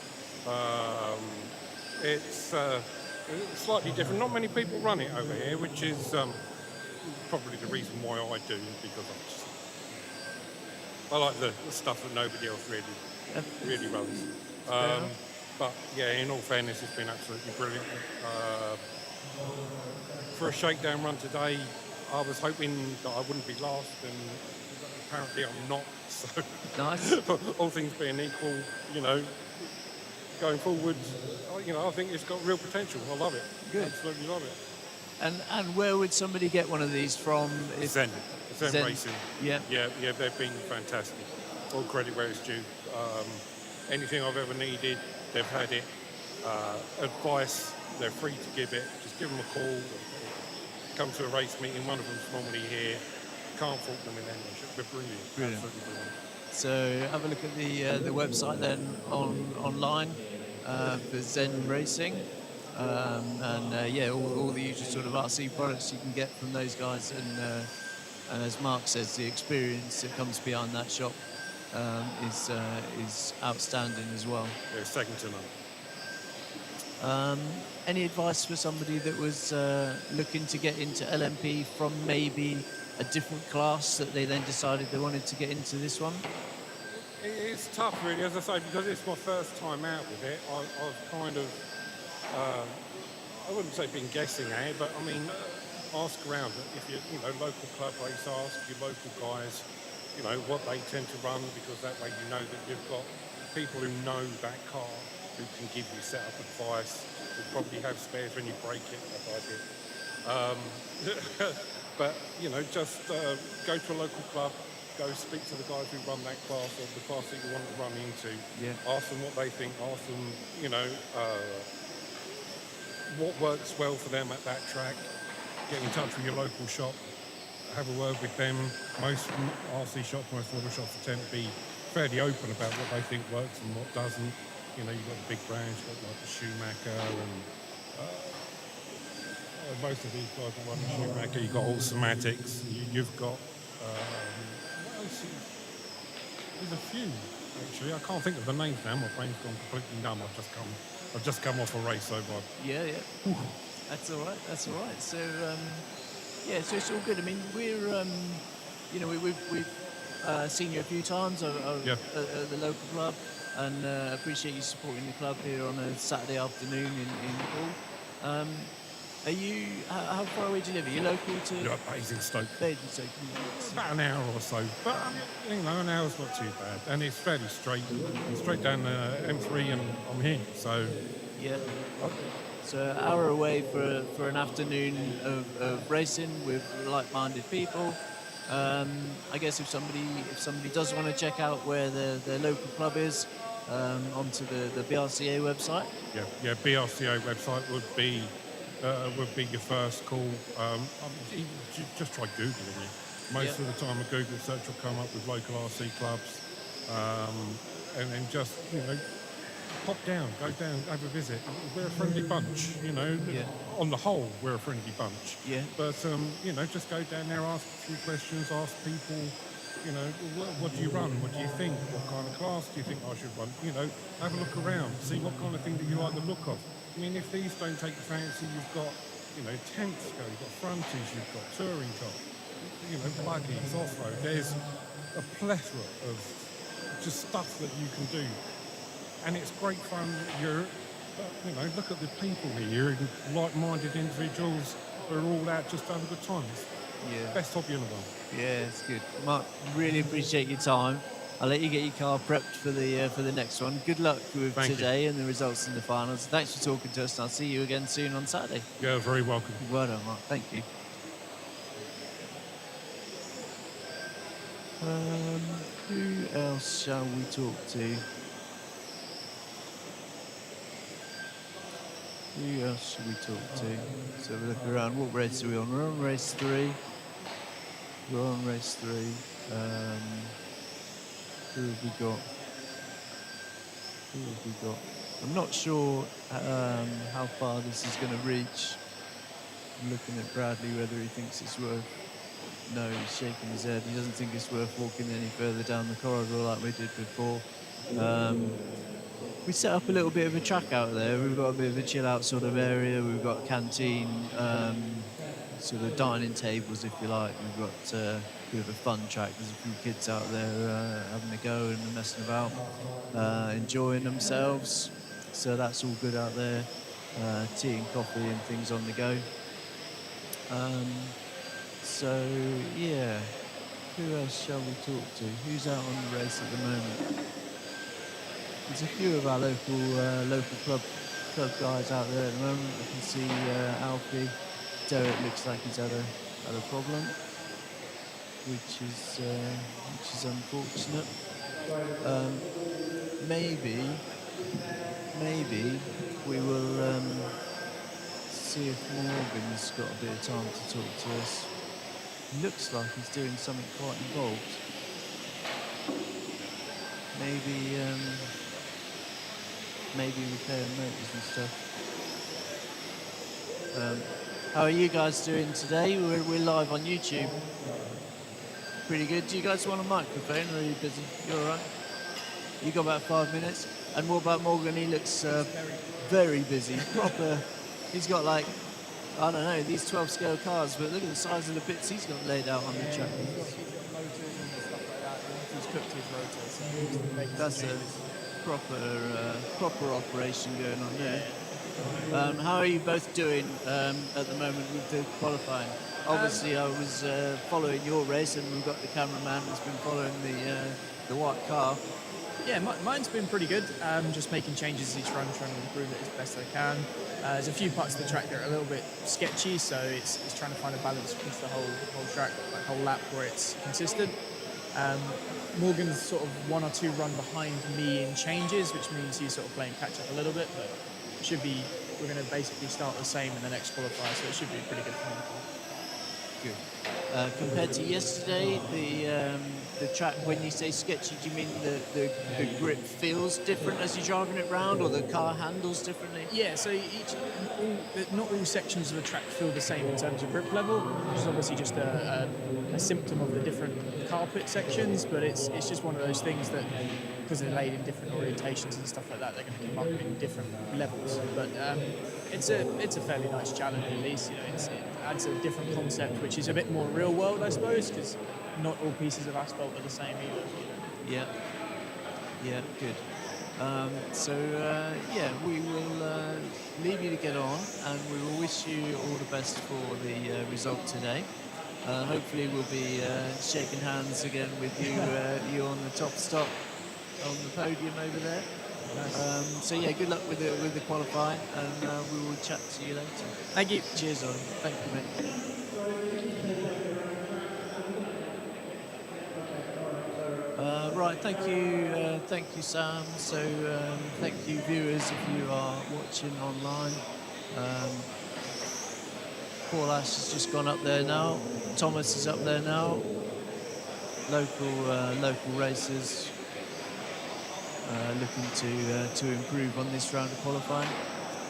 It's slightly different. Not many people run it over here, which is probably the reason why I do, because I like the stuff that nobody else really runs. But yeah, in all fairness, it's been absolutely brilliant. For a shakedown run today, I was hoping that I wouldn't be last, and apparently I'm not. So Nice. all things being equal, going forward, I think it's got real potential. I love it. Good. Absolutely love it. And where would somebody get one of these from? Zen Racing. Yeah. Yeah, they've been fantastic. All credit where it's due. anything I've ever needed, they've had it. Advice, they're free to give it. Just give them a call. Come to a race meeting. One of them's normally here. Can't fault them in any way. They're brilliant. Brilliant. Absolutely brilliant. So have a look at the website then online for Zen Racing, and yeah, all the usual sort of RC products you can get from those guys, and as Mark says, the experience that comes behind that shop is outstanding as well. Yeah, second to none. Any advice for somebody that was looking to get into LMP from maybe a different class that they then decided they wanted to get into this one? It's tough, really, as I say, because it's my first time out with it. I've kind of, I wouldn't say been guessing at it, but I mean, ask around. If you local club race, ask your local guys, what they tend to run, because that way you know that you've got people who know that car who can give you setup advice, who probably have spares when you break it, like I did. But, just go to a local club, go speak to the guys who run that class or the class that you want to run into. Yeah. Ask them what they think, ask them, what works well for them at that track. Get in touch with your local shop, have a word with them. Most RC shops, most motor shops tend to be fairly open about what they think works and what doesn't. You've got the big brands, you've got like the Schumacher and most of these guys that run the Schumacher. You've got Automatics, you've got, what else? There's a few, actually. I can't think of the names now. My brain's gone completely numb. I've just come off a race, so Yeah. That's all right. So, yeah, so it's all good. I mean, we're, we've seen you a few times at the local club, and appreciate you supporting the club here on a Saturday afternoon in Hull. Are you? How far away do you live? Are you local to? Yeah, Basingstoke. Basingstoke. About an hour or so, but an hour's not too bad, and it's fairly straight down the M3, and I'm here. So yeah. So an hour away for an afternoon of racing with like-minded people. I guess if somebody does want to check out where their local club is, onto the BRCA website. Yeah, BRCA website would be your first call. Just try Googling it. Most of the time, a Google search will come up with local RC clubs, and then just pop down, go down, have a visit. We're a friendly bunch, On the whole, we're a friendly bunch. Yeah. But just go down there, ask a few questions, ask people. What do you run? What do you think? What kind of class do you think I should run? Have a look around, see what kind of thing that you like the look of. I mean, if these don't take your fancy, you've got, tents go, you've got frontage, you've got touring cars, buggies, off-road. There's a plethora of just stuff that you can do. And it's great fun. Look at the people here, like-minded individuals who are all out just having a good time. Yeah. Best hobby in the world. Yeah, it's good. Mark, really appreciate your time. I'll let you get your car prepped for the next one. Good luck with today and the results in the finals. Thanks for talking to us, and I'll see you again soon on Saturday. Yeah, very welcome. Well done, Mark. Thank you. Who else shall we talk to? Who else should we talk to? Let's have a look around. What race are we on? We're on race 3. We're on race 3. Who have we got? I'm not sure how far this is going to reach. I'm looking at Bradley, whether he thinks it's worth... No, he's shaking his head. He doesn't think it's worth walking any further down the corridor like we did before. We set up a little bit of a track out there. We've got a bit of a chill out sort of area. We've got a canteen, sort of dining tables, if you like. We've got a bit of a fun track. There's a few kids out there having a go and messing about, enjoying themselves. So that's all good out there. Tea and coffee and things on the go. So yeah, who else shall we talk to? Who's out on the race at the moment? There's a few of our local club guys out there at the moment. I can see Alfie. Derek looks like he's had a problem, which is unfortunate. maybe we will see if Morgan's got a bit of time to talk to us. Looks like he's doing something quite involved. Maybe repairing motors and stuff. How are you guys doing today? We're live on YouTube. Pretty good. Do you guys want a microphone, or are you busy? You all right? You got about 5 minutes. And what about Morgan? He looks very busy. Proper. He's got like, I don't know, these 12 scale cars, but look at the size of the bits he's got laid out on the track. He's cooked his rotor, so he's making That's some a changes. proper operation going on there. How are you both doing at the moment with the qualifying? Obviously, I was following your race, and we've got the cameraman who's been following the white car. Yeah, mine's been pretty good. Just making changes each run, trying to improve it as best I can. There's a few parts of the track that are a little bit sketchy, so it's trying to find a balance across the whole track, like whole lap, where it's consistent. Morgan's sort of 1 or 2 run behind me in changes, which means he's sort of playing catch up a little bit, but we're going to basically start the same in the next qualifier, so it should be pretty good for him. Good. Compared to yesterday, the track, when you say sketchy, do you mean the grip feels different as you're driving it round, or the car handles differently? Yeah, so not all sections of the track feel the same in terms of grip level, which is obviously just a symptom of the different carpet sections, but it's just one of those things that, because they're laid in different orientations and stuff like that, they're going to come up in different levels. But it's a fairly nice challenge, at least. You know, it adds a different concept, which is a bit more real world, I suppose, because not all pieces of asphalt are the same either. You know? Yeah, good. We will leave you to get on, and we will wish you all the best for the result today. Hopefully we'll be shaking hands again with you on the top stop on the podium over there. Good luck with the qualifying, and we will chat to you later. Thank you. Cheers, Ollie. Thank you, mate. Right, thank you, Sam. So, thank you, viewers, if you are watching online. Paul Ash has just gone up there now. Thomas is up there now. Local racers looking to improve on this round of qualifying.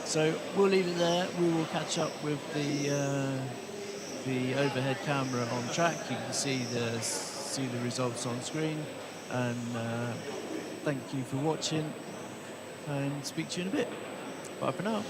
So we'll leave it there. We will catch up with the overhead camera on track. You can see the results on screen. And thank you for watching, and speak to you in a bit. Bye for now.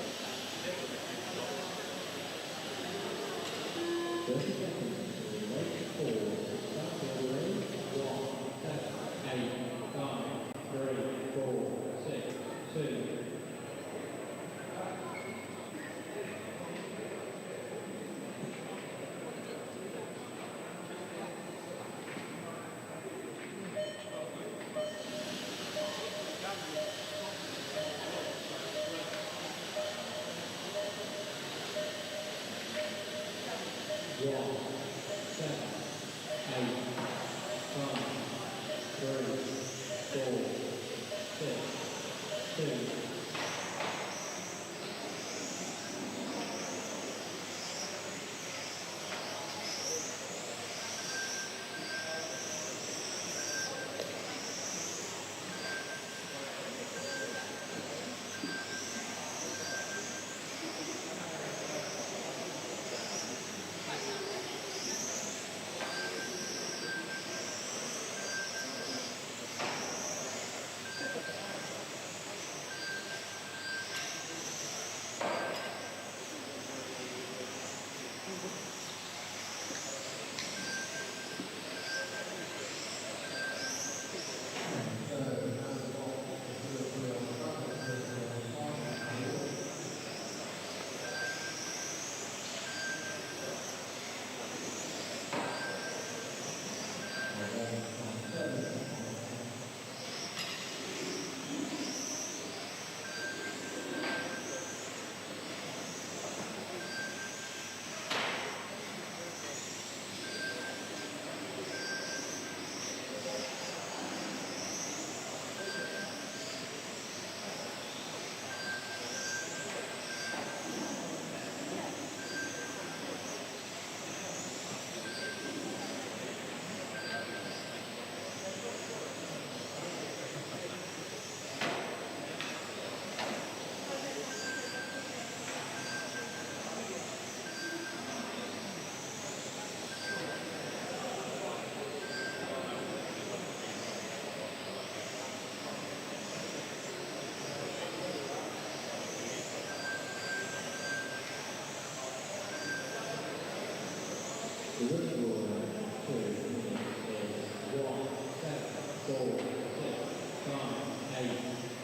The winning order for 2 minutes is 1, 7, 4, 6, 5, 8,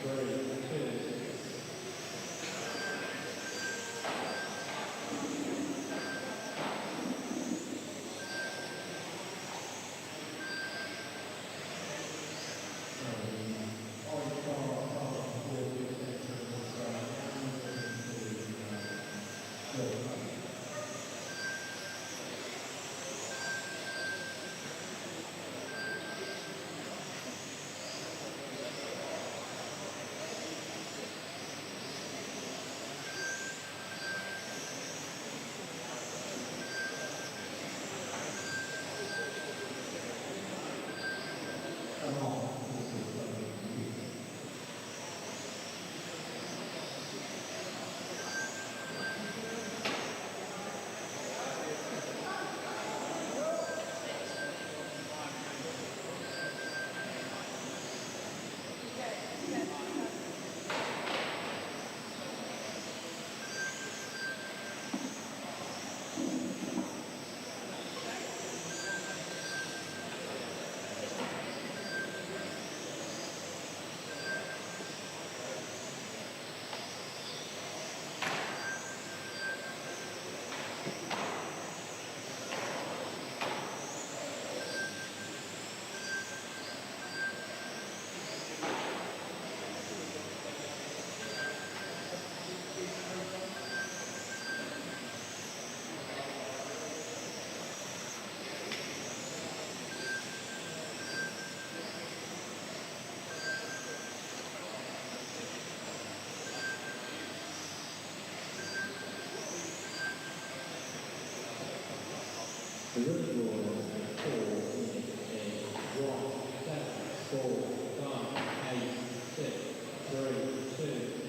3, 2. The winning order for 4 minutes is 1, 7, 4, 5, 8, 6, 3, 2.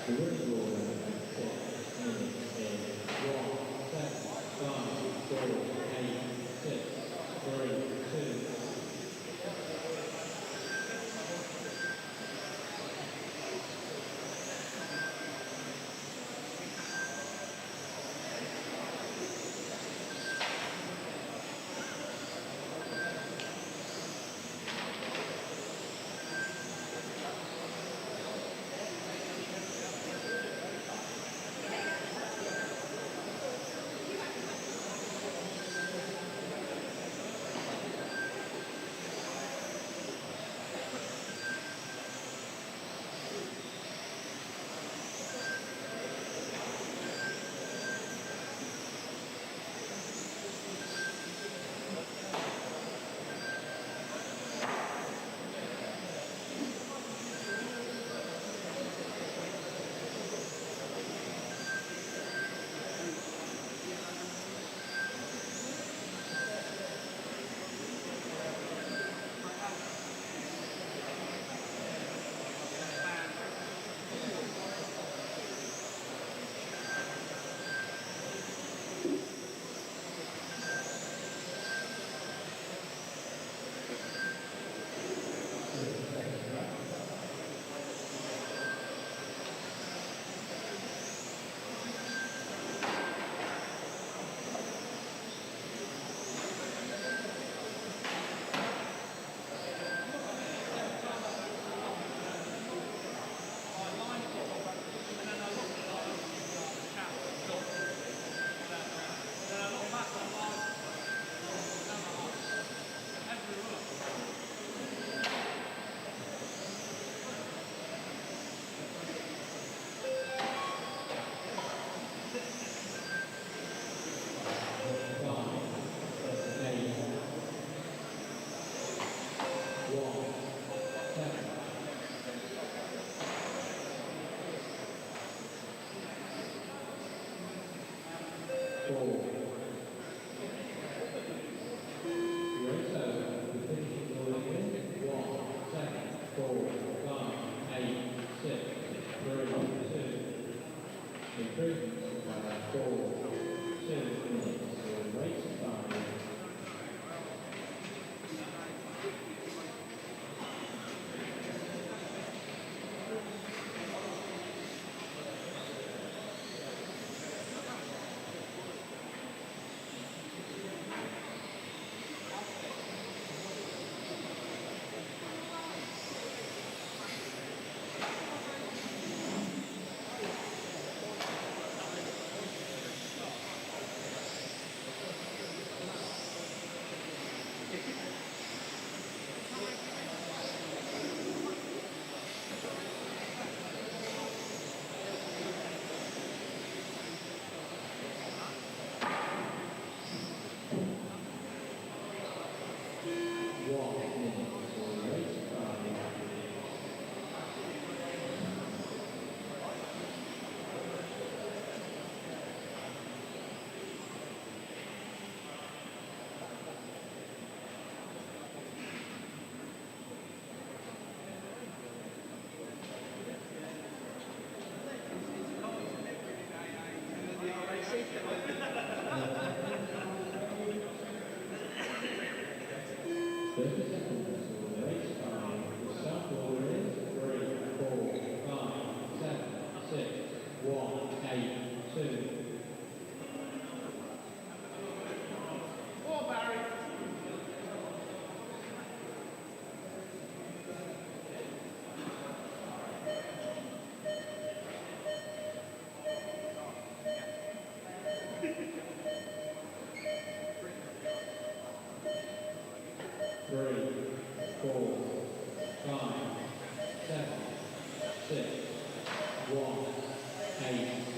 The winning order for 6 minutes is 1, 7, 5, 4, 8, 6, 3, 2. 6, 1, 8, 2.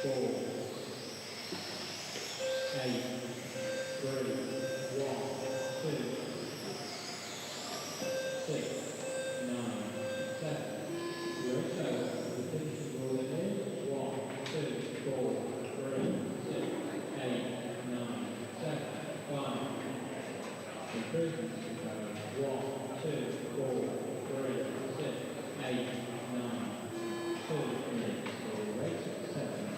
4, 8, 3, 1, 2, 6, 9, 7. You're so we finish the ball in 1, 2, 4, 3, 6, 8, 9, 7, 5. Improvements to go 1, 2, 4, 3, 6, 8, 9, 2 minutes for rate 7.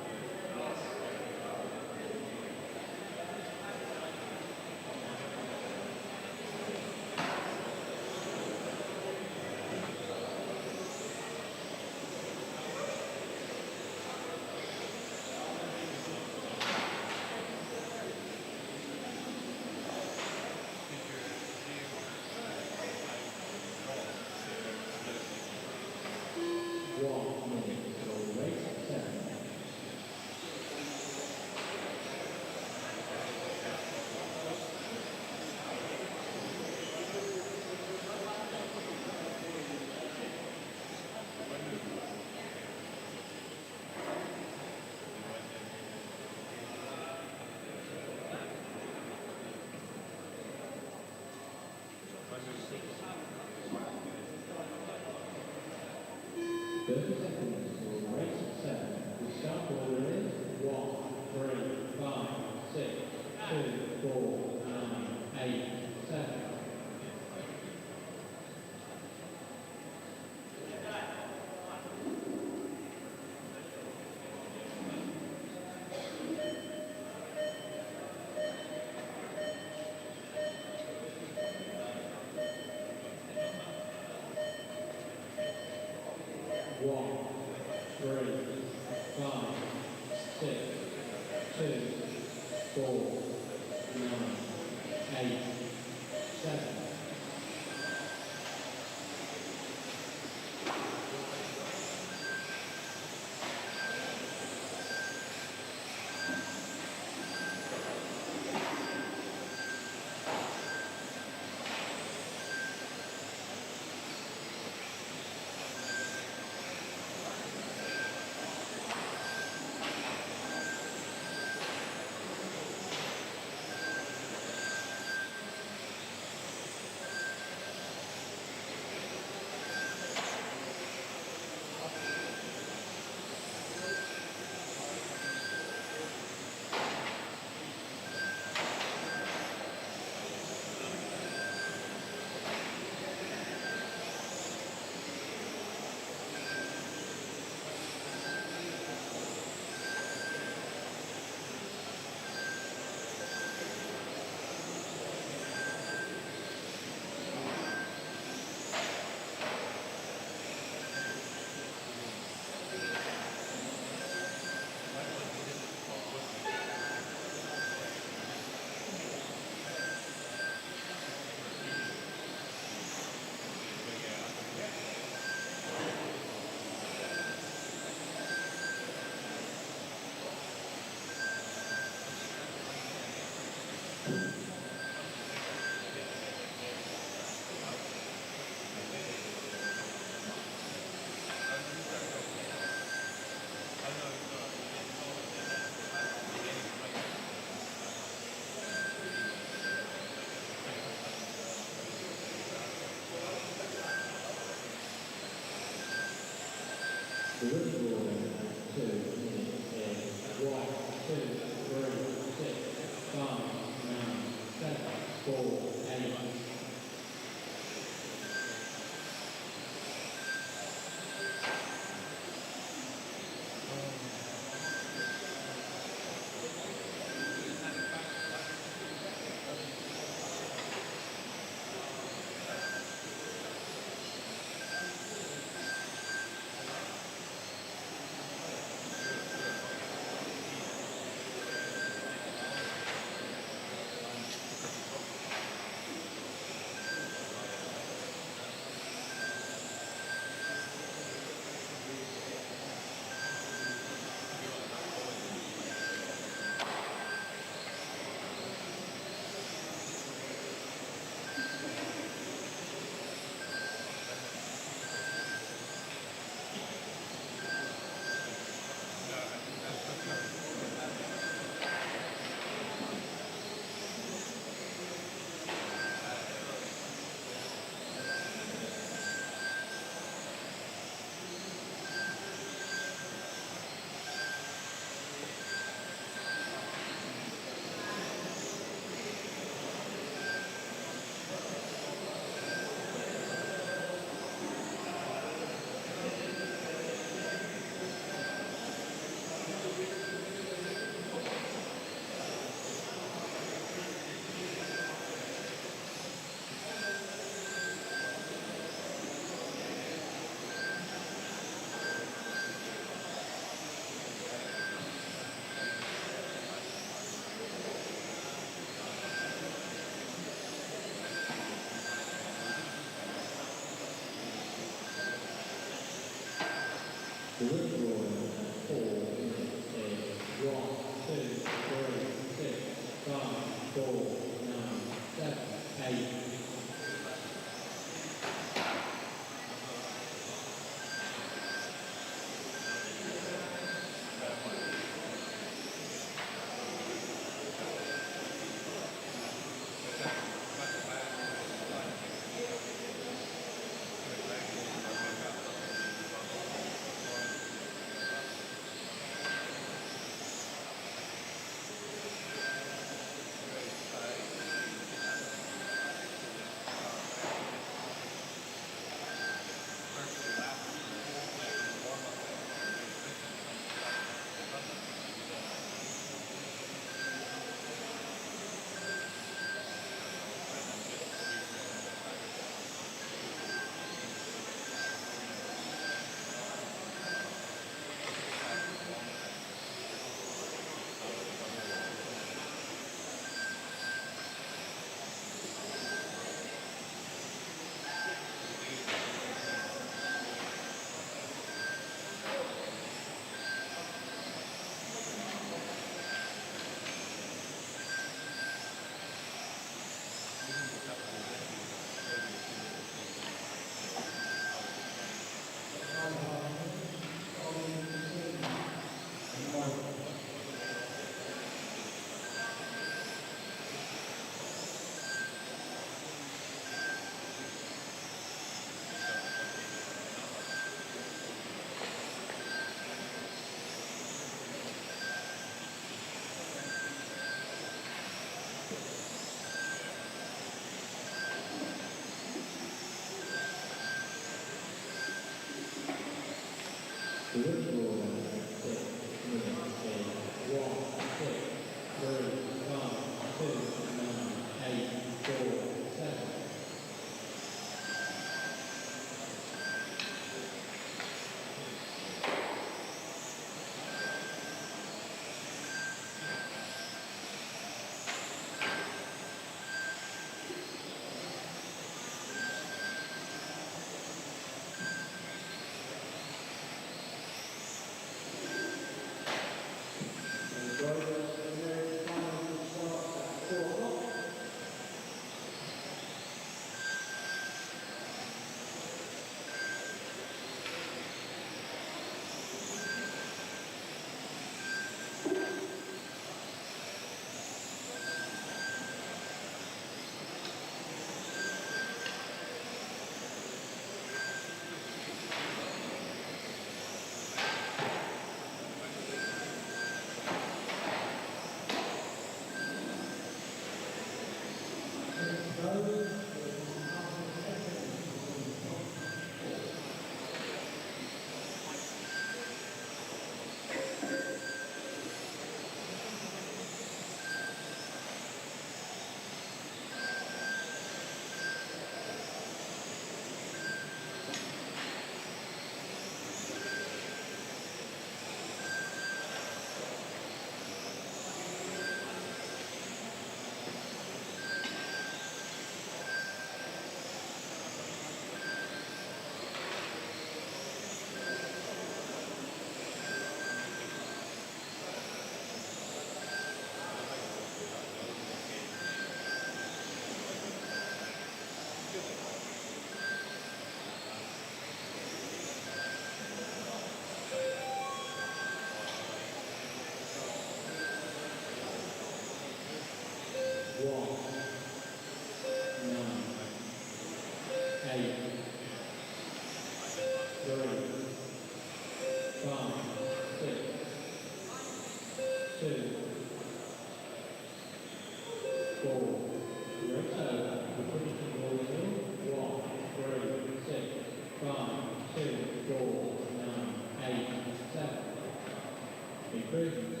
improvements.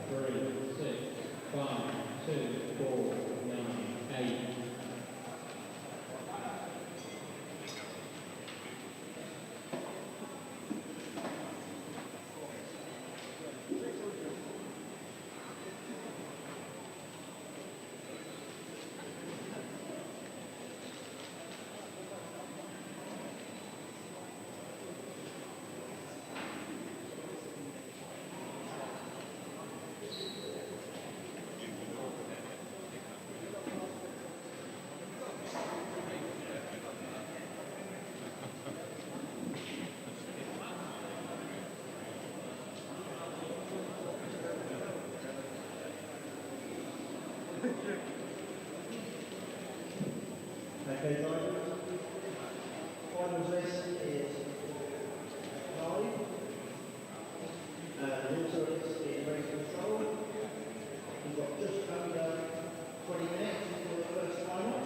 3, 6, 5, 2, 4, 9, 8. Okay, drivers. Final list is live. And also is race control. We've got just under 20 minutes until the first final.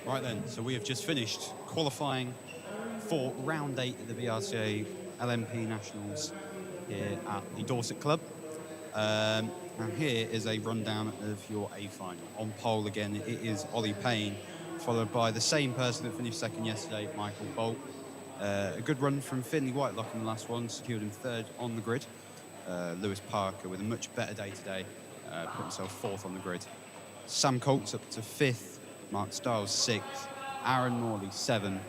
Right then, so we have just finished qualifying for round 8 of the BRCA LMP Nationals here at the Dorset Club. Now here is a rundown of your A final. On pole again, it is Ollie Payne, followed by the same person that finished second yesterday, Michael Bolt. A good run from Finley Whitelock in the last one, secured him third on the grid. Lewis Parker with a much better day today, put himself fourth on the grid. Sam Colt's up to fifth, Mark Stiles sixth, Aaron Morley 7,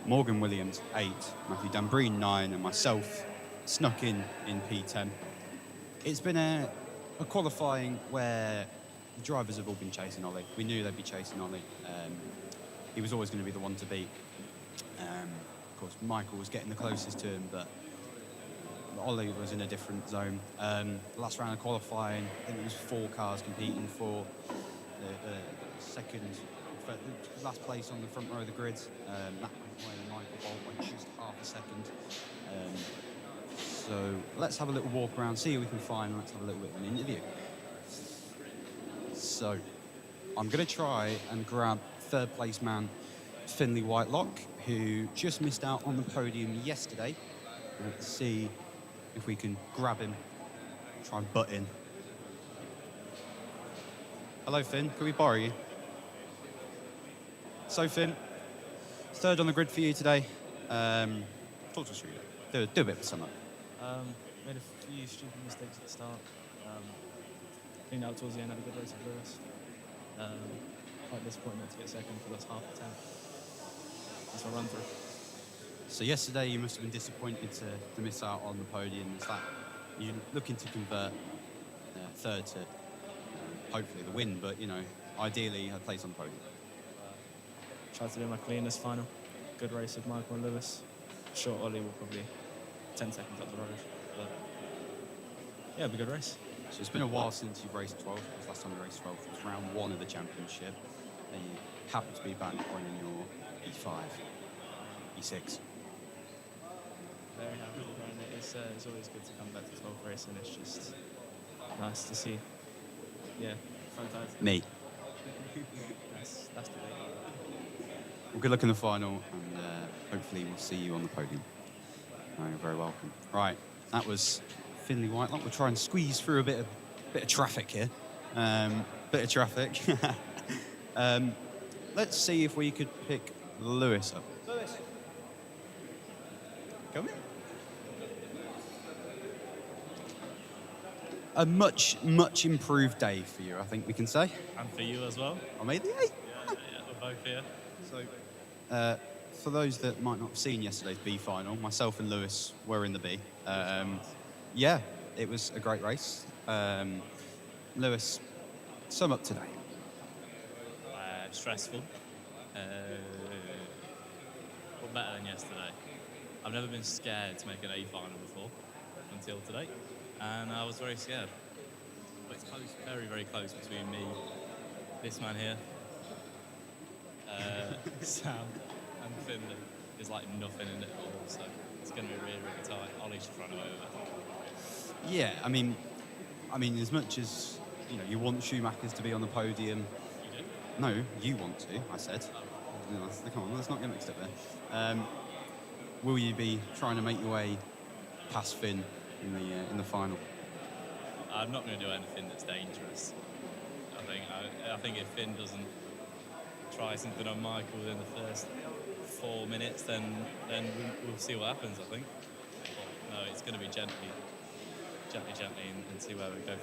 Morgan Williams 8, Matthew Dambreen 9, and myself snuck in P10. It's been a qualifying where the drivers have all been chasing Ollie. We knew they'd be chasing Ollie. He was always going to be the one to beat. Of course, Michael was getting the closest to him, but Ollie was in a different zone. Last round of qualifying, I think it was 4 cars competing for the last place on the front row of the grid. That was where Michael Bolt went just half a second. So let's have a little walk around, see who we can find, and let's have a little bit of an interview. So I'm going to try and grab third place man Finley Whitelock, who just missed out on the podium yesterday. Let's see if we can grab him, try and butt in. Hello, Finn. Can we borrow you? So, Finn, third on the grid for you today. Talk to us through it. Do a bit of a sum up. Made a few stupid mistakes at the start. Cleaned out towards the end, had a good race with Lewis. Quite disappointed not to get second for those half attempt. That's my run through. So yesterday you must have been disappointed to miss out on the podium. Is that you're looking to convert third to hopefully the win, but you know, ideally a place on the podium? Tried to do my cleanest final. Good race with Michael and Lewis. Short Ollie will probably 10 seconds up the road. But yeah, it'll be a good race. So it's been a while since you've raced 12. Because last time you raced 12 was round 1 of the championship. And you happen to be back running your E5, E6. Very happy to run it. It's always good to come back to 12 racing. It's just nice to see. Yeah, front tires. Me. That's the thing. Well, good luck in the final, and hopefully we'll see you on the podium. You're very welcome. Right, that was Finley Whitelock. We'll try and squeeze through a bit of traffic here. Bit of traffic. Let's see if we could pick Lewis up. Lewis. Come in. A much improved day for you, I think we can say. And for you as well. I made the 8. Yeah, we're both here. So, for those that might not have seen yesterday's B final, myself and Lewis were in the B. Yeah, it was a great race. Lewis, sum up today. Stressful, but better than yesterday. I've never been scared to make an A final before until today, and I was very scared. But it's close, very, very close between me, this man here, Sam, and Finley. There's like nothing in it at all, so it's going to be really, really tight. Ollie's just run away with it. Yeah, I mean, as much as you want Schumacher's to be on the podium. You do? No, you want to. I said. Come on, let's not get mixed up there. Will you be trying to make your way past Finn in the final? I'm not going to do anything that's dangerous. I think if Finn doesn't try something on Michael within the first 4 minutes, then we'll see what happens, I think. But, no, it's going to be gently and see where we go.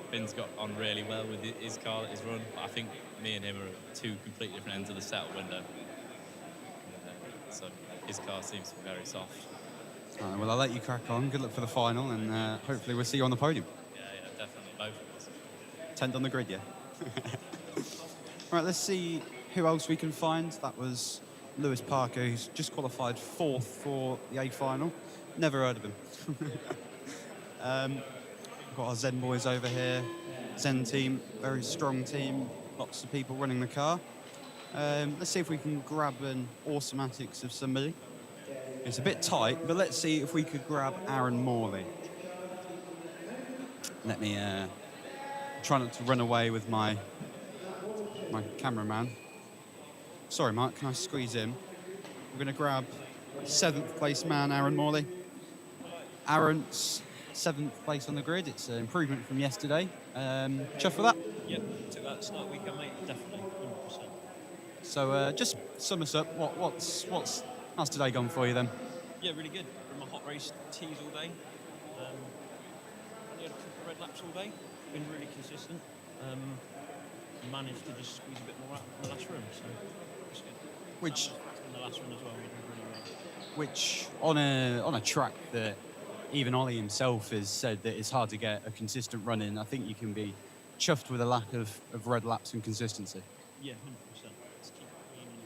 Finn's got on really well with his car, his run. But I think me and him are at 2 completely different ends of the setup window. So his car seems to be very soft. Well, I'll let you crack on. Good luck for the final, and hopefully we'll see you on the podium. Yeah, definitely, both of us. 10th on the grid, yeah. Right, let's see who else we can find. That was Lewis Parker, who's just qualified 4th for the A final. Never heard of him. We've got our Zen boys over here. Zen team, very strong team. Lots of people running the car. Let's see if we can grab an automatics of somebody. It's a bit tight, but let's see if we could grab Aaron Morley. Let me try not to run away with my cameraman. Sorry, Mark, can I squeeze in? We're going to grab 7th place man, Aaron Morley. Aaron's 7th place on the grid. It's an improvement from yesterday. Chuff for that? Yeah, took that start weekend, mate. Definitely, 100%. So just sum us up. How's today gone for you then? Yeah, really good. Run my hot race tees all day. Only had a couple of red laps all day. Been really consistent. Managed to just squeeze a bit more out of the last room, so it's good. Which in the last run as well. We did really well. which on a track that even Ollie himself has said that it's hard to get a consistent run in, I think you can be chuffed with a lack of red laps and consistency. Yeah, 100%. Let's keep it clean and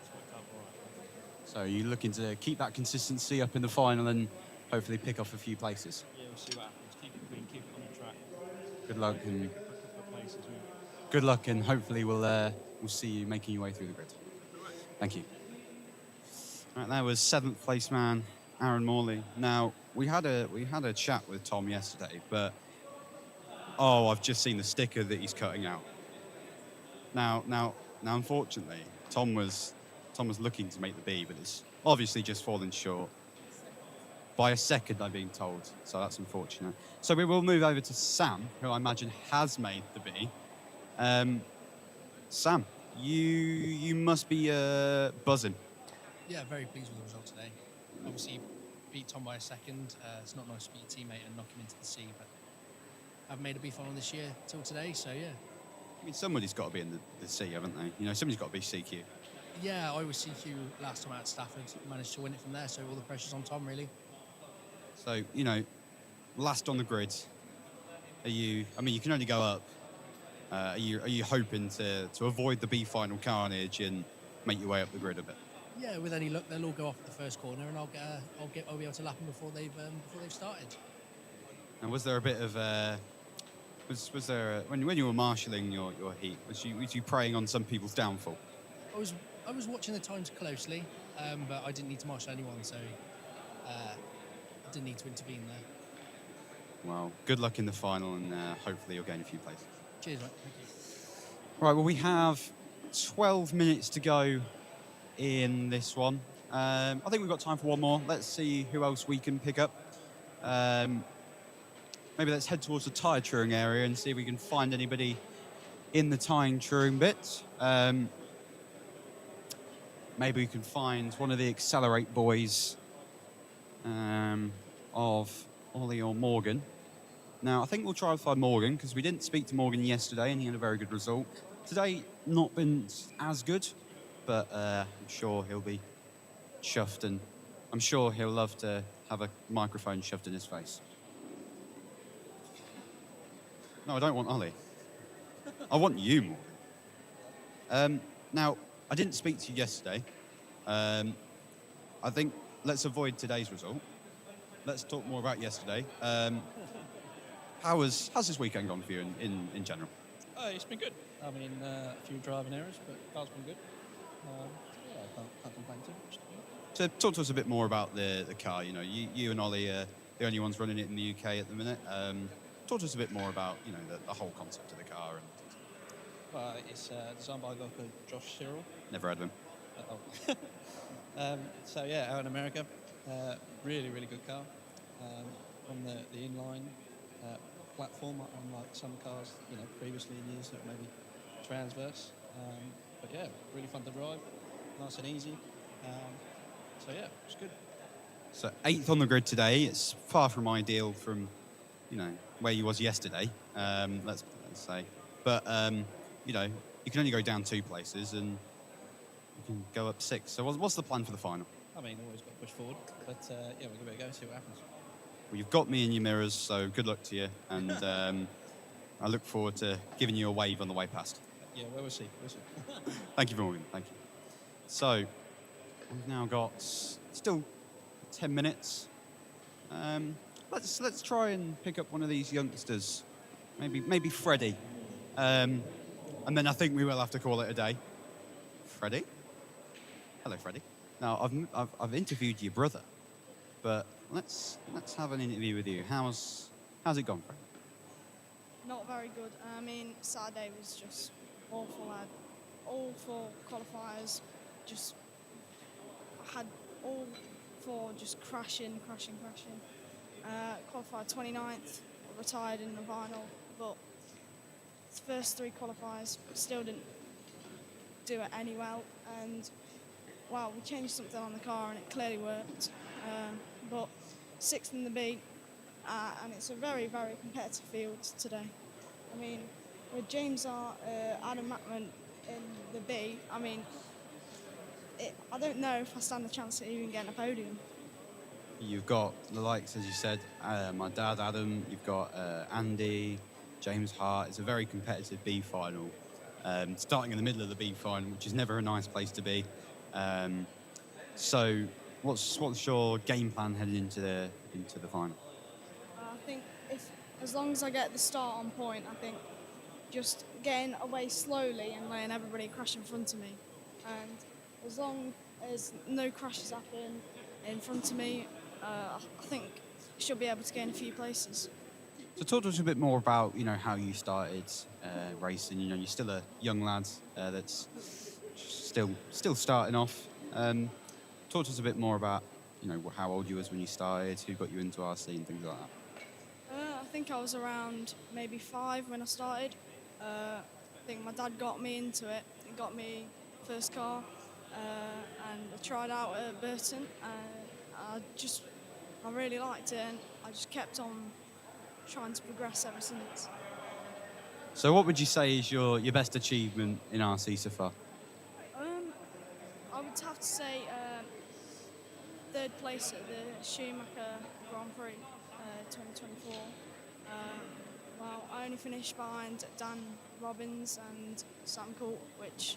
it's worked out all right. So you're looking to keep that consistency up in the final and hopefully pick off a few places. Yeah, we'll see what happens. Keep it clean, keep it on the track. Good luck and A couple of places. good luck, and hopefully we'll see you making your way through the grid. Thank you. Right, that was 7th place man Aaron Morley. Now we had a chat with Tom yesterday, but I've just seen the sticker that he's cutting out. Now, unfortunately, Tom was looking to make the B, but it's obviously just fallen short by a second, I'm being told. So that's unfortunate. So we will move over to Sam, who I imagine has made the B. Sam, you must be buzzing. Yeah, very pleased with the result today. Obviously, beat Tom by a second. It's not nice to beat your teammate and knock him into the sea, but I've made a B final this year till today, so yeah. I mean, somebody's got to be in the C, haven't they? You know, somebody's got to be CQ. Yeah, I was CQ last time out at Stafford, managed to win it from there, so all the pressure's on Tom, really. So, you know, last on the grid, you can only go up. Are you hoping to avoid the B final carnage and make your way up the grid a bit? Yeah, with any luck, they'll all go off at the first corner, and I'll be able to lap them before they've started. And was there a bit of was there when you were marshalling your heat, was you preying on some people's downfall? I was watching the times closely, but I didn't need to marshal anyone, so I didn't need to intervene there. Well, good luck in the final, and hopefully you'll gain a few places. Cheers, mate. Thank you. Right, well, we have 12 minutes to go in this one. I think we've got time for one more. Let's see who else we can pick up. Maybe let's head towards the tyre touring area and see if we can find anybody in the tying touring bit. Maybe we can find one of the Accelerate boys of Ollie or Morgan. Now, I think we'll try to find Morgan because we didn't speak to Morgan yesterday and he had a very good result. Today, not been as good, but I'm sure he'll be chuffed, and I'm sure he'll love to have a microphone shoved in his face. No, I don't want Ollie. I want you, Morgan. Now, I didn't speak to you yesterday. I think let's avoid today's result. Let's talk more about yesterday. How's this weekend gone for you in general? It's been good. I mean, a few driving errors, but the car's been good. Yeah, I can't complain too much. So talk to us a bit more about the car. You know, you and Ollie are the only ones running it in the UK at the minute. Talk to us a bit more about, you know, the whole concept of the car. It's designed by a guy called Josh Cyril. Never heard of him. So yeah, out in America, really, really good car. On the inline platform, unlike some cars, you know, previously used that maybe transverse. But yeah, really fun to drive, nice and easy. So yeah, it's good. So 8th on the grid today. It's far from ideal from, you know, where you was yesterday. Let's say, but you know, you can only go down 2 places and you can go up 6. So what's the plan for the final? I mean, always got to push forward, but yeah, we'll give it a go, see what happens. Well, you've got me in your mirrors, so good luck to you, and I look forward to giving you a wave on the way past. Yeah, well, we'll see. Thank you, Morgan. Thank you. So we've now got still 10 minutes. Let's try and pick up one of these youngsters, maybe Freddie, and then I think we will have to call it a day. Freddie, hello, Freddie. Now I've interviewed your brother, but let's have an interview with you. How's it gone, Freddie? Not very good. I mean, Saturday was just awful. I had all 4 qualifiers, I had all 4 just crashing. Qualified 29th, retired in the final, but the first 3 qualifiers still didn't do it any well. And well, we changed something on the car and it clearly worked. But 6th in the B, and it's a very, very competitive field today. I mean, with James R, Adam Mackman in the B, I mean, I don't know if I stand a chance of even getting a podium. You've got the likes, as you said, my dad, Adam. You've got Andy, James Hart. It's a very competitive B final, starting in the middle of the B final, which is never a nice place to be. So, what's your game plan heading into the final? I think as long as I get the start on point, I think just getting away slowly and letting everybody crash in front of me, and as long as no crashes happen in front of me, I think I should be able to gain a few places. So talk to us a bit more about, how you started racing. You're still a young lad that's still starting off. Talk to us a bit more about, how old you was when you started, who got you into RC and things like that. I think I was around maybe 5 when I started. I think my dad got me into it. He got me first car, and I tried out at Burton. I really liked it, and I just kept on trying to progress ever since. So what would you say is your best achievement in RC so far? I would have to say 3rd place at the Schumacher Grand Prix 2024. Well, I only finished behind Dan Robbins and Sam Court, which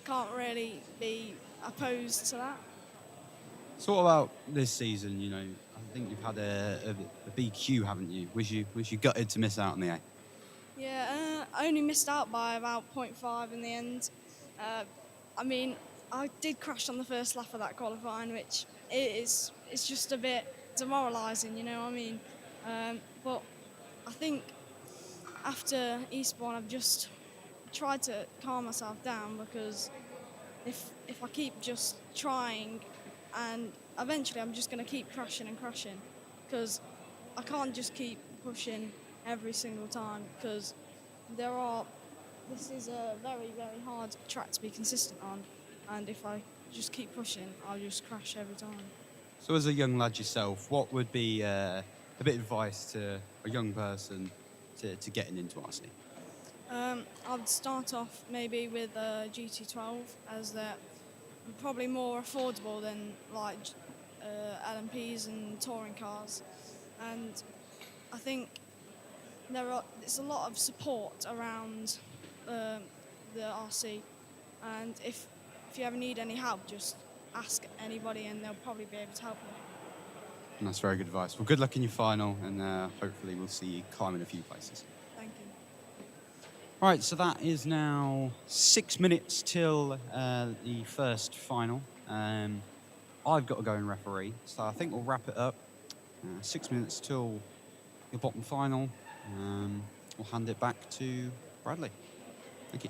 can't really be opposed to that. So what about this season? I think you've had a BQ, haven't you? Was you gutted to miss out on the A? Yeah, I only missed out by about 0.5 in the end. I did crash on the first lap of that qualifying, which it's just a bit demoralising, you know what I mean? But I think after Eastbourne, I've just tried to calm myself down, because if I keep just trying, and eventually I'm just going to keep crashing and crashing, because I can't just keep pushing every single time, because this is a very, very hard track to be consistent on, and if I just keep pushing, I'll just crash every time. So as a young lad yourself, what would be a bit of advice to a young person to getting into RC? I'd start off maybe with a GT12, as they're probably more affordable than like LMPs and touring cars, and I think there's a lot of support around the RC, and if you ever need any help, just ask anybody and they'll probably be able to help you. And that's very good advice. Well, good luck in your final, and hopefully we'll see you climbing a few places. Thank you. Right, so that is now 6 minutes till the first final. I've got to go and referee, so I think we'll wrap it up. 6 minutes till your bottom final. We'll hand it back to Bradley. Thank you.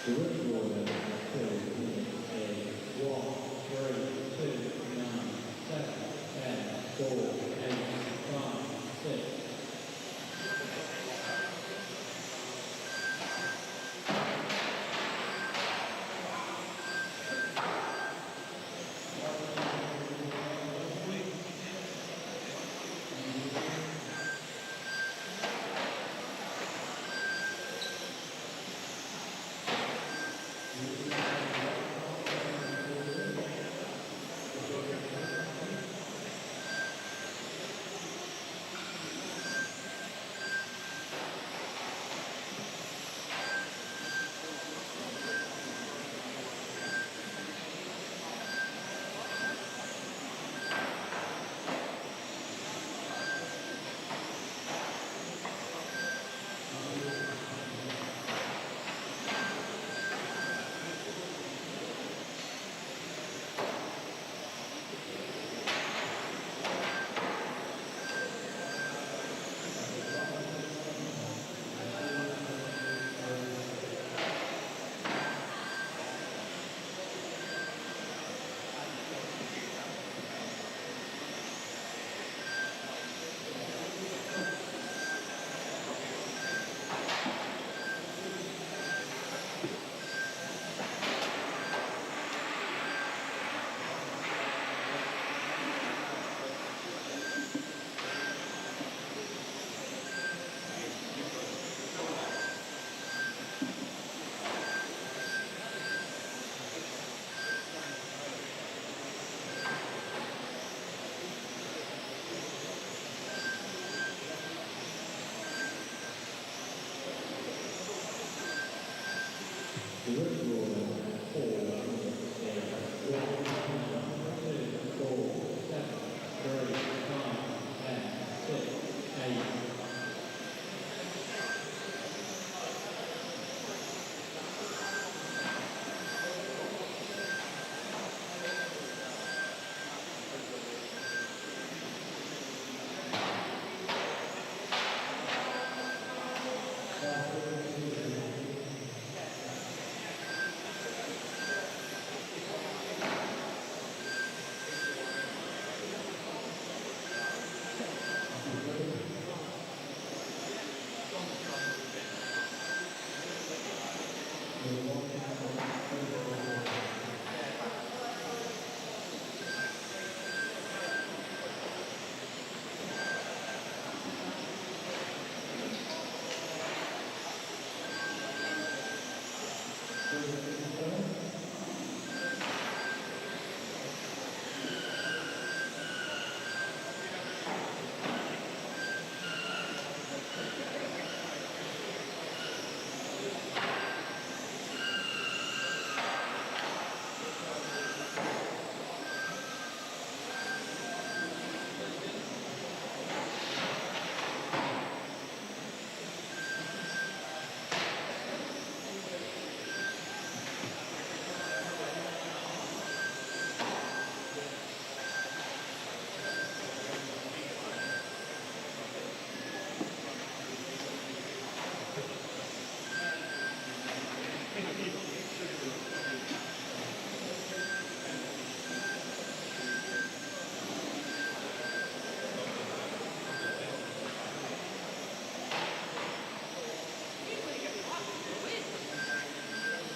The rookie order is 1, 3, 2, 9, 7, 10, 4, 8, 5, 6. The rookie order is 1, 2, 4, 7, 3, 5, 10, 6, 8.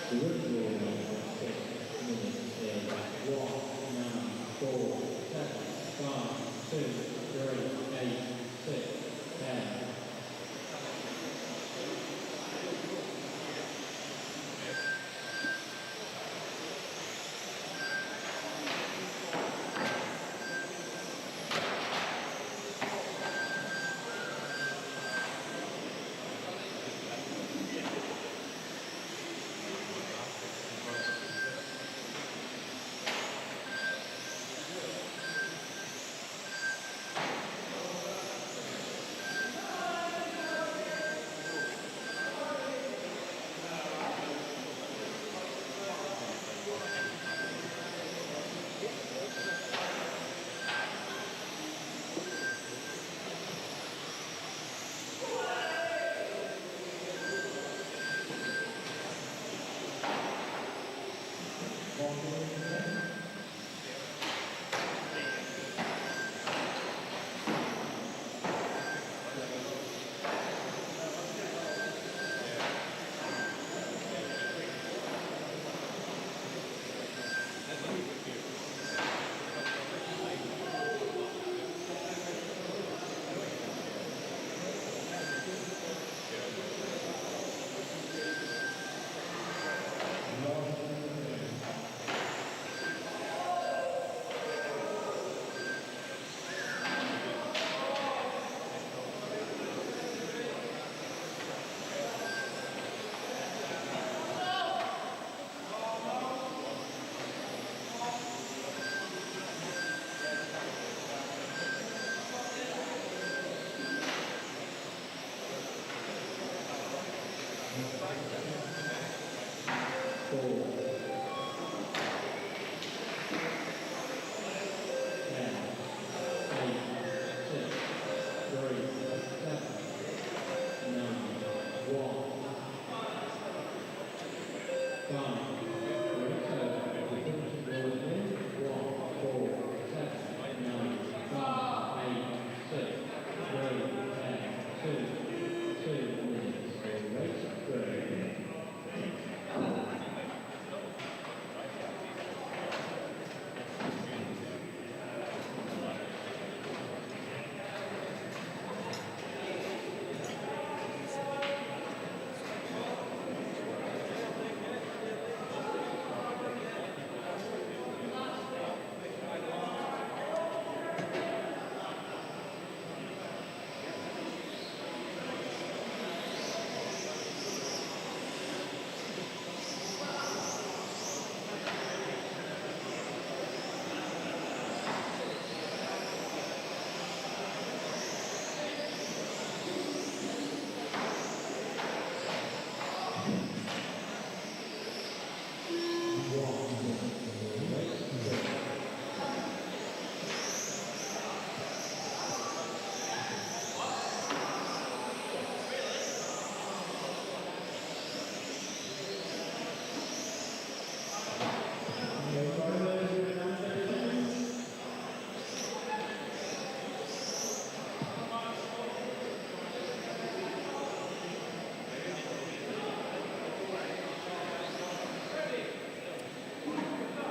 The rookie order is 5, 2, 3, 8, 6, 10.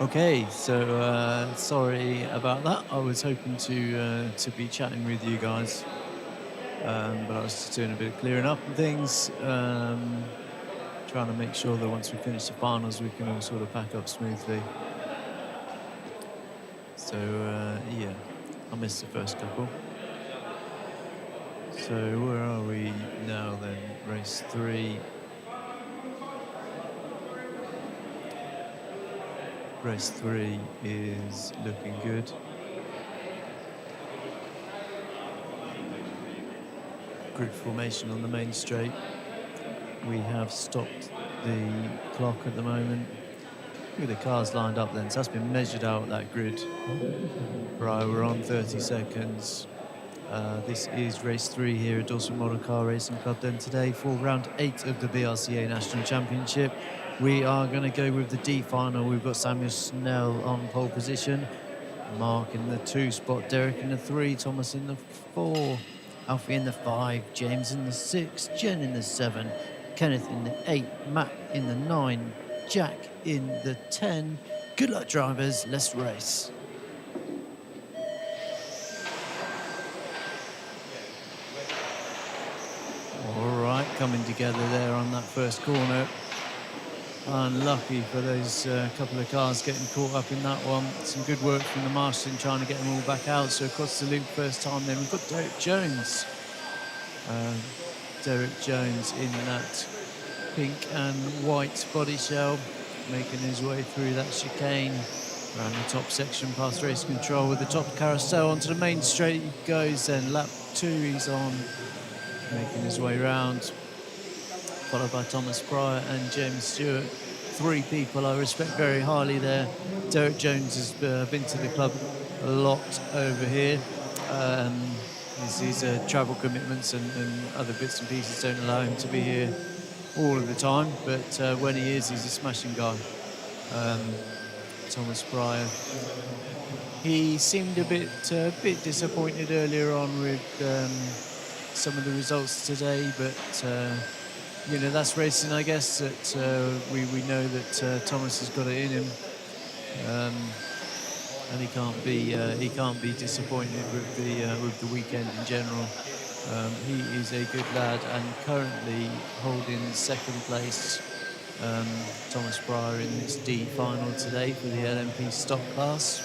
Okay, so sorry about that. I was hoping to be chatting with you guys, but I was just doing a bit of clearing up and things, trying to make sure that once we finish the finals, we can all sort of pack up smoothly. So yeah, I missed the first couple. So where are we now then? Race 3. Race 3 is looking good. Grid formation on the main straight. We have stopped the clock at the moment. Look at the cars lined up then. So that's been measured out, that grid. Right, we're on 30 seconds. This is race 3 here at Dorset Model Car Racing Club then today for round 8 of the BRCA National Championship. We are going to go with the D final. We've got Samuel Snell on pole position, Mark in the 2 spot, Derek in the 3, Thomas in the 4, Alfie in the 5, James in the 6, Jen in the 7, Kenneth in the 8, Matt in the 9, Jack in the 10. Good luck, drivers. Let's race. coming together there on that first corner. Unlucky for those couple of cars getting caught up in that one. Some good work from the marshal in trying to get them all back out. So across the loop first time then we've got Derek Jones. Derek Jones in that pink and white body shell, making his way through that chicane around the top section past race control with the top carousel onto the main straight he goes. Then lap 2 he's on, making his way round, followed by Thomas Pryor and James Stewart. 3 people I respect very highly there. Derek Jones has been to the club a lot over here. His travel commitments and other bits and pieces don't allow him to be here all of the time, but when he is, he's a smashing guy. Thomas Pryor. He seemed a bit disappointed earlier on with some of the results today, but you know, that's racing, I guess. That we know that Thomas has got it in him, and he can't be disappointed with the weekend in general. He is a good lad and currently holding second place. Thomas Pryor in this D final today for the LMP stock class.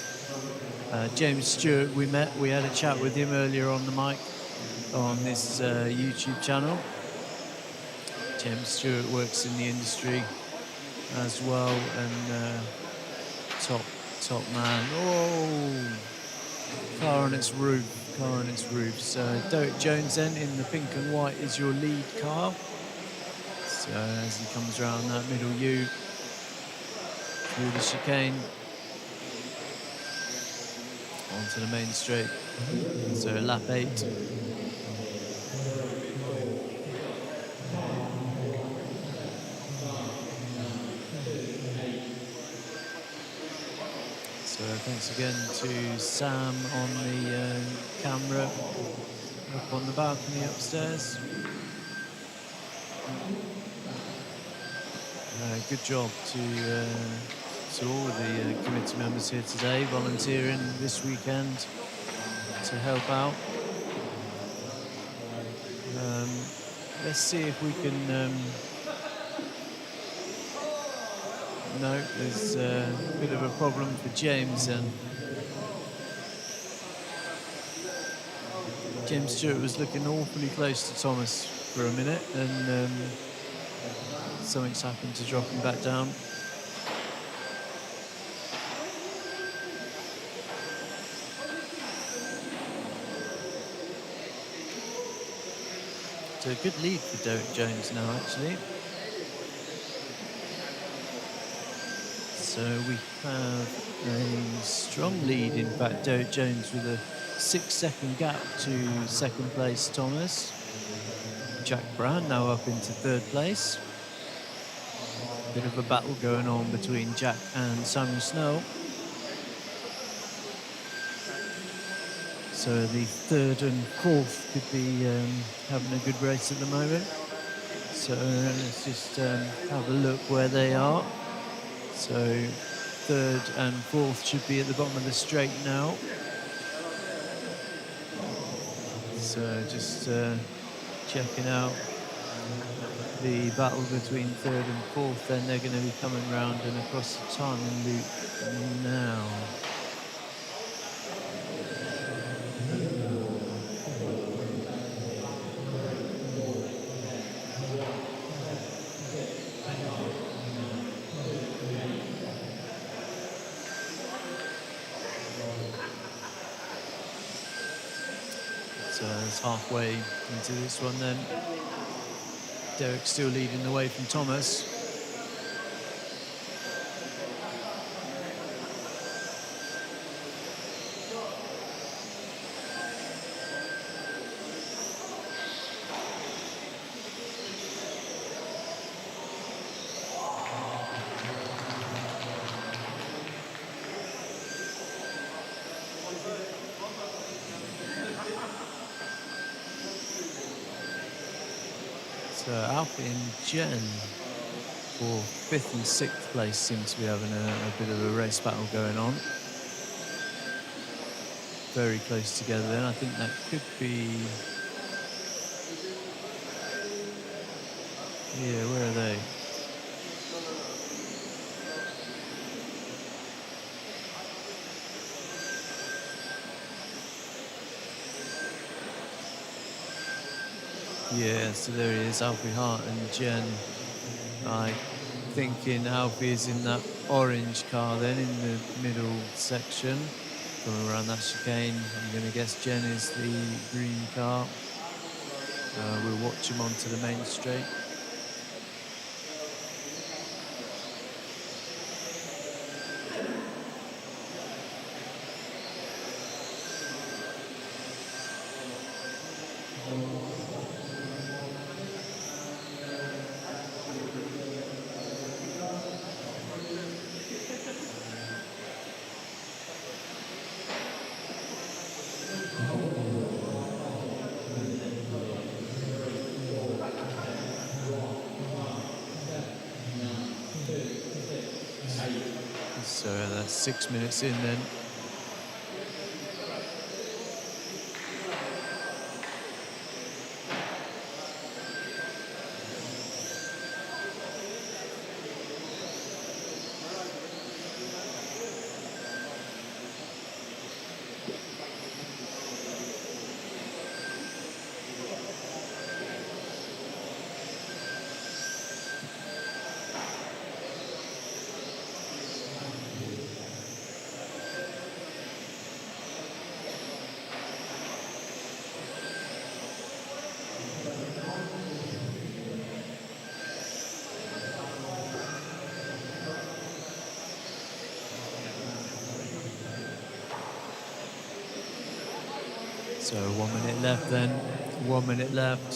James Stewart, we had a chat with him earlier on the mic on this YouTube channel. James Stewart works in the industry as well, and top man. Oh, car on its roof. So Derek Jones then in the pink and white is your lead car. So as he comes around that middle U through the chicane onto the main straight. So lap 8. So thanks again to Sam on the camera up on the balcony upstairs. Good job to all of the committee members here today, volunteering this weekend to help out. Let's see if we can... no, there's a bit of a problem for James then. James Stewart was looking awfully close to Thomas for a minute, and something's happened to drop him back down. So a good lead for Derek Jones now, actually. So we have a strong lead, in fact. Derek Jones with a 6-second gap to second place Thomas. Jack Brown now up into third place. Bit of a battle going on between Jack and Samuel Snell. So the third and fourth could be having a good race at the moment. So let's just have a look where they are. So third and fourth should be at the bottom of the straight now. So just checking out the battle between third and fourth, then they're going to be coming round and across the timing loop now. So it's halfway into this one then. Derek still leading the way from Thomas. So Alpine Jen for 5th and 6th place seem to be having a bit of a race battle going on. Very close together then. I think that could be Yeah, where are they? Yeah, so there he is, Alfie Hart and Jen. I thinking Alfie is in that orange car then in the middle section. Coming around that chicane, I'm going to guess Jen is the green car. We'll watch him onto the main straight. So that's 6 minutes in then. So 1 minute left then, 1 minute left.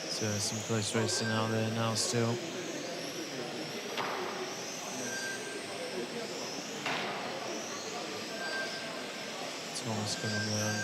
So some close racing out there now still. Thomas coming round.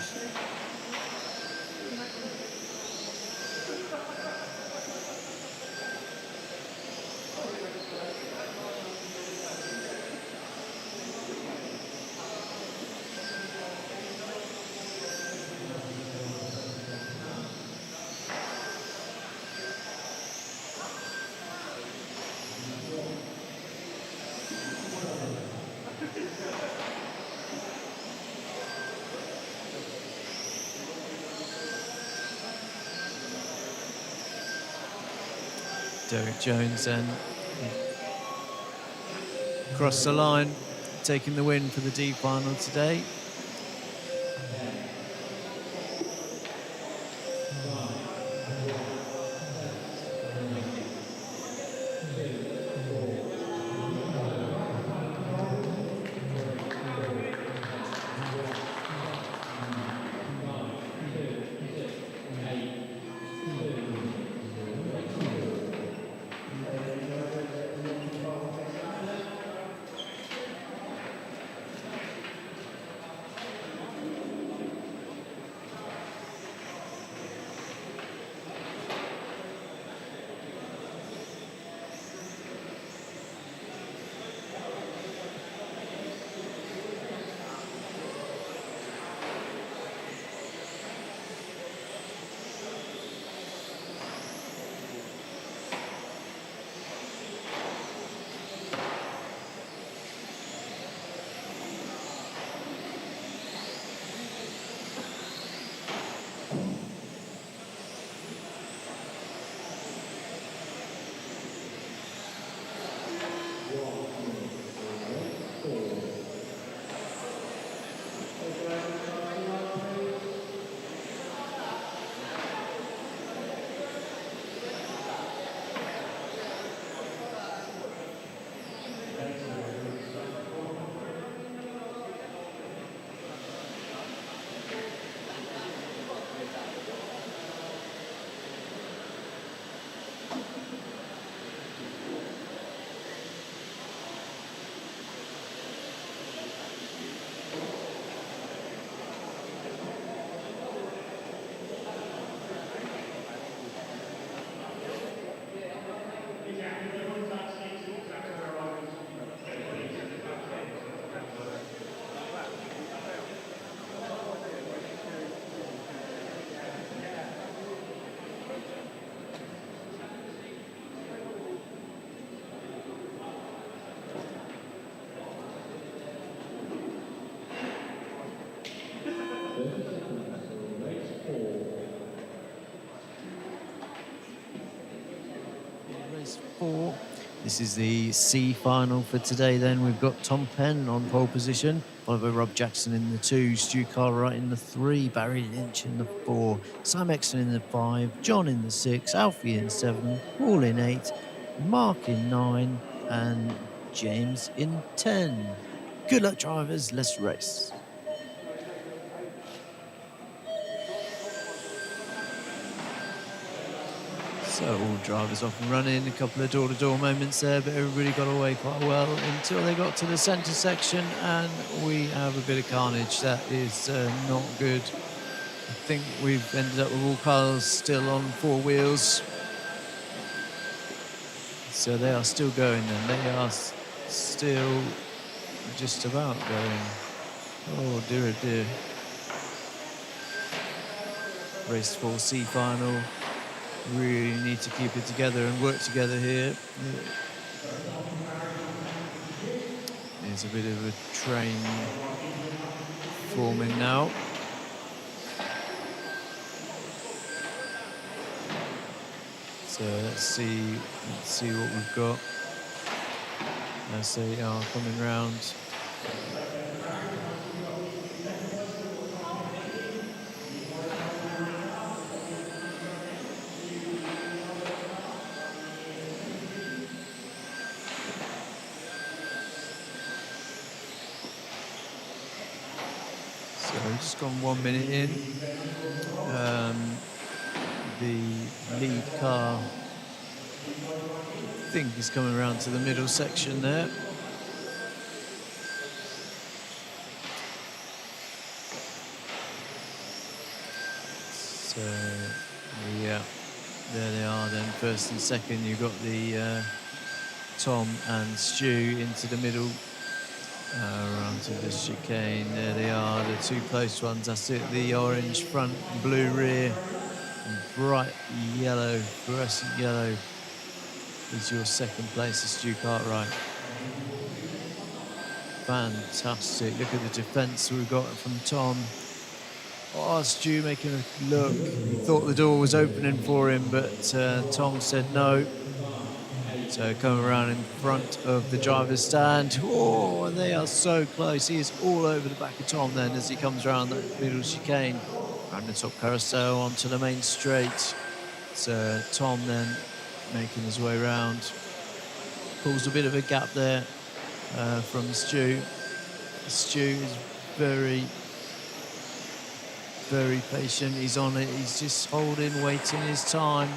Derek Jones then across the line, taking the win for the D final today. 4. This is the C final for today then. We've got Tom Penn on pole position, followed by Rob Jackson in the 2, Stu Cartwright in the 3, Barry Lynch in the 4, Sam Exton in the 5, John in the 6, Alfie in 7, Paul in 8, Mark in 9, and James in 10. Good luck, drivers. Let's race. So all drivers off and running, a couple of door-to-door moments there, but everybody got away quite well until they got to the centre section, and we have a bit of carnage. That is not good. I think we've ended up with all cars still on 4 wheels. So they are still going, and they are still just about going. Oh dear, oh dear. Race 4C final. Really need to keep it together and work together here. There's a bit of a train forming now. So let's see what we've got as they are coming round. So we've just gone 1 minute in. The lead car, I think, is coming around to the middle section there. So, yeah, there they are then, first and second. You've got the Tom and Stu into the middle, around to the chicane. There they are, the 2 close ones. That's it, the orange front, blue rear, and bright yellow, fluorescent yellow is your second place, is Stu Cartwright. Fantastic. Look at the defence we've got from Tom. Oh, Stu making a look. He thought the door was opening for him, but Tom said no. So coming around in front of the driver's stand. Oh, and they are so close. He is all over the back of Tom then as he comes around that middle chicane. Around the top carousel onto the main straight. So Tom then making his way round. Pulls a bit of a gap there from Stu. Stu is very patient. He's on it. He's just holding, waiting his time.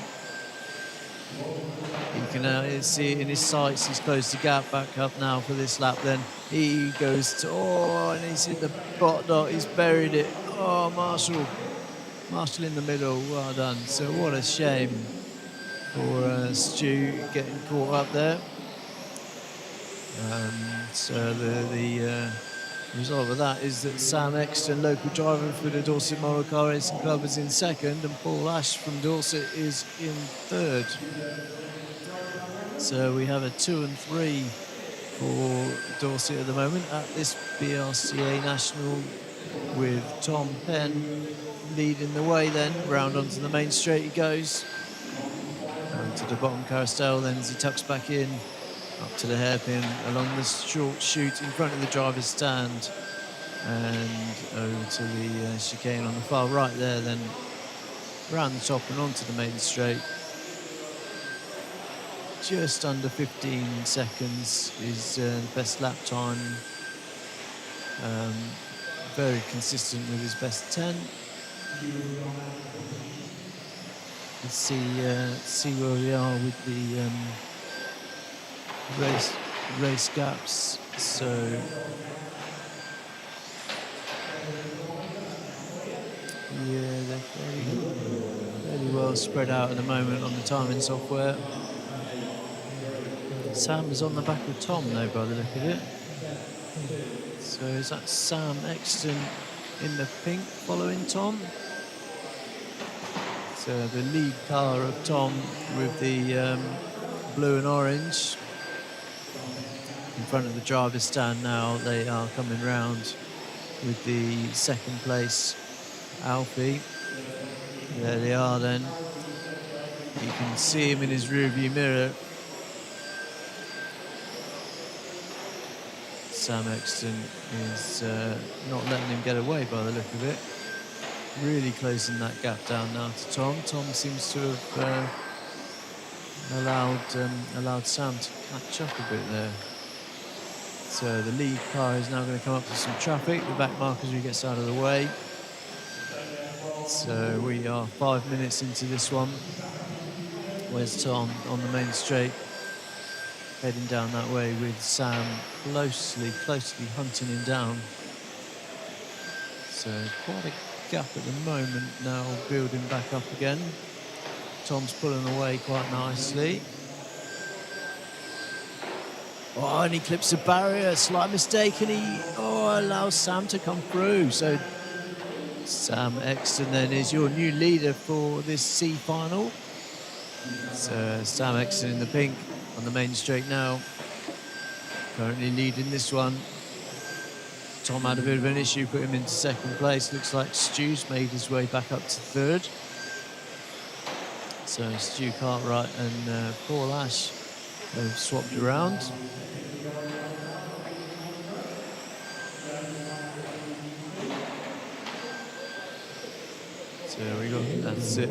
You can see it in his sights. He's closed the gap back up now for this lap. Then he goes to, and he's hit the bot dot. He's buried it. Oh, Marshall in the middle. Well done. So what a shame for Stu getting caught up there. So the result of that is that Sam Exton, local driver for the Dorset Motor Car Racing Club, is in second, and Paul Ash from Dorset is in third. So we have a 2 and 3 for Dorset at the moment at this BRCA National, with Tom Penn leading the way then. Round onto the main straight he goes. Round to the bottom carousel then as he tucks back in. Up to the hairpin along the short chute in front of the driver's stand, and over to the chicane on the far right there, then round the top and onto the main straight. Just under 15 seconds is the best lap time. Very consistent with his best 10. Let's see where we are with the race gaps. So yeah, they're fairly well spread out at the moment on the timing software. Sam is on the back of Tom though, by the look of it. So is that Sam Exton in the pink following Tom? So the lead car of Tom with the blue and orange in front of the driver's stand now. They are coming round with the second place Alfie. There they are then. You can see him in his rearview mirror Sam Exton is not letting him get away by the look of it. Really closing that gap down now to Tom. Tom seems to have allowed Sam to catch up a bit there. So the lead car is now going to come up to some traffic. The back marker as he gets out of the way. So we are 5 minutes into this one. Where's Tom on the main straight? Heading down that way with Sam closely hunting him down. So quite a gap at the moment now, building back up again. Tom's pulling away quite nicely. Oh, and he clips the barrier, slight mistake, and he allows Sam to come through. So Sam Exton then is your new leader for this C final. So Sam Exton in the pink on the main straight now, currently leading this one. Tom had a bit of an issue, put him into second place. Looks like Stu's made his way back up to third. So Stu Cartwright and Paul Ash have swapped around. So we got, that's it.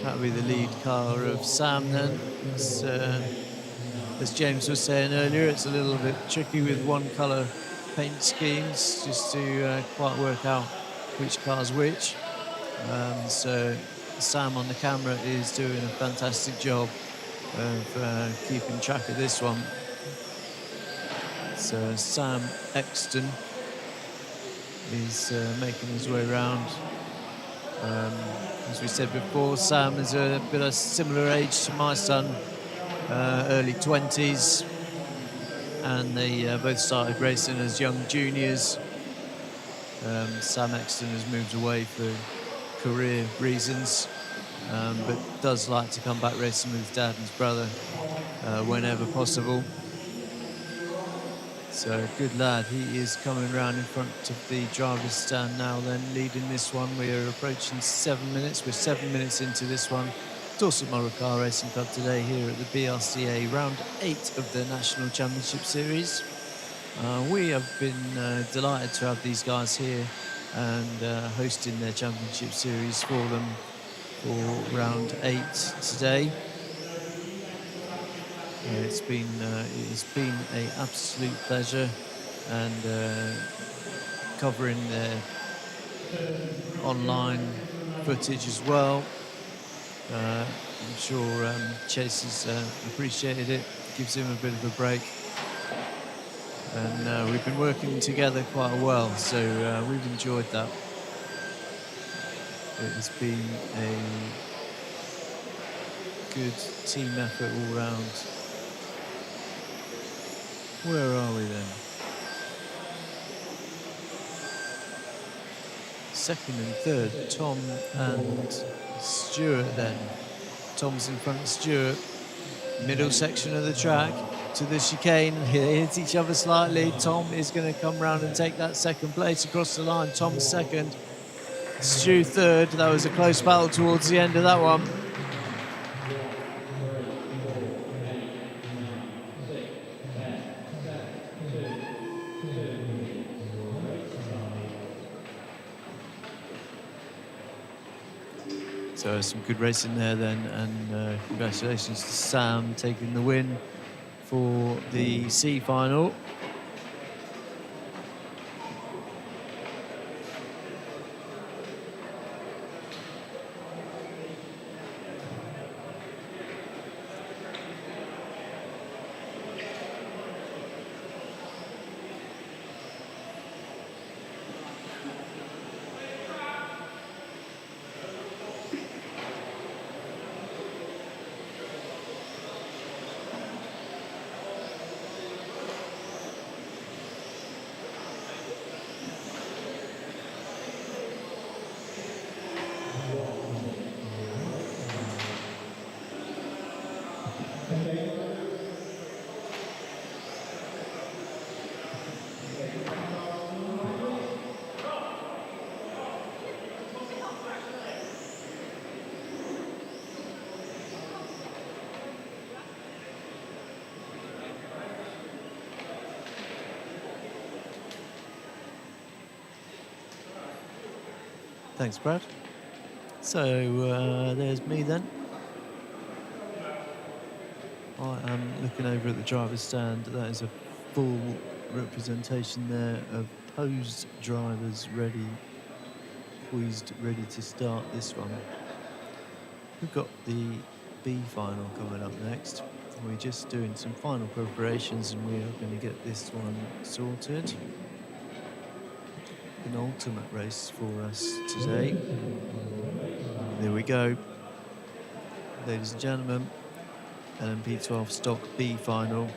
That'll be the lead car of Sam then. It's, as James was saying earlier, it's a little bit tricky with one colour paint schemes just to quite work out which car's which. So Sam on the camera is doing a fantastic job of keeping track of this one. So Sam Exton is making his way around. As we said before, Sam is a bit of similar age to my son, early 20s, and they both started racing as young juniors. Sam Exton has moved away for career reasons, but does like to come back racing with his dad and his brother whenever possible. So good lad, he is coming round in front of the driver's stand now then, leading this one. We are approaching 7 minutes. We're 7 minutes into this one. Dorset Model Car Racing Club today here at the BRCA round 8 of the National Championship Series. We have been delighted to have these guys here and hosting their championship series for them for round 8 today. It's been an absolute pleasure, and covering their online footage as well. I'm sure Chase has appreciated it. Gives him a bit of a break, and we've been working together quite well, so we've enjoyed that. It has been a good team effort all round. Where are we then? Second and third, Tom and Stuart then. Tom's in front of Stuart. Middle section of the track to the chicane. They hit each other slightly. Tom is going to come round and take that second place across the line. Tom's second, Stu third. That was a close battle towards the end of that one. So some good racing there then, and congratulations to Sam taking the win for the C final. Thanks, Brad. So there's me then. I am looking over at the driver's stand. That is a full representation there of posed drivers poised, ready to start this one. We've got the B final coming up next. We're just doing some final preparations and we are going to get this one sorted. An ultimate race for us today. There we go. Ladies and gentlemen, LMP 12 Stock B final.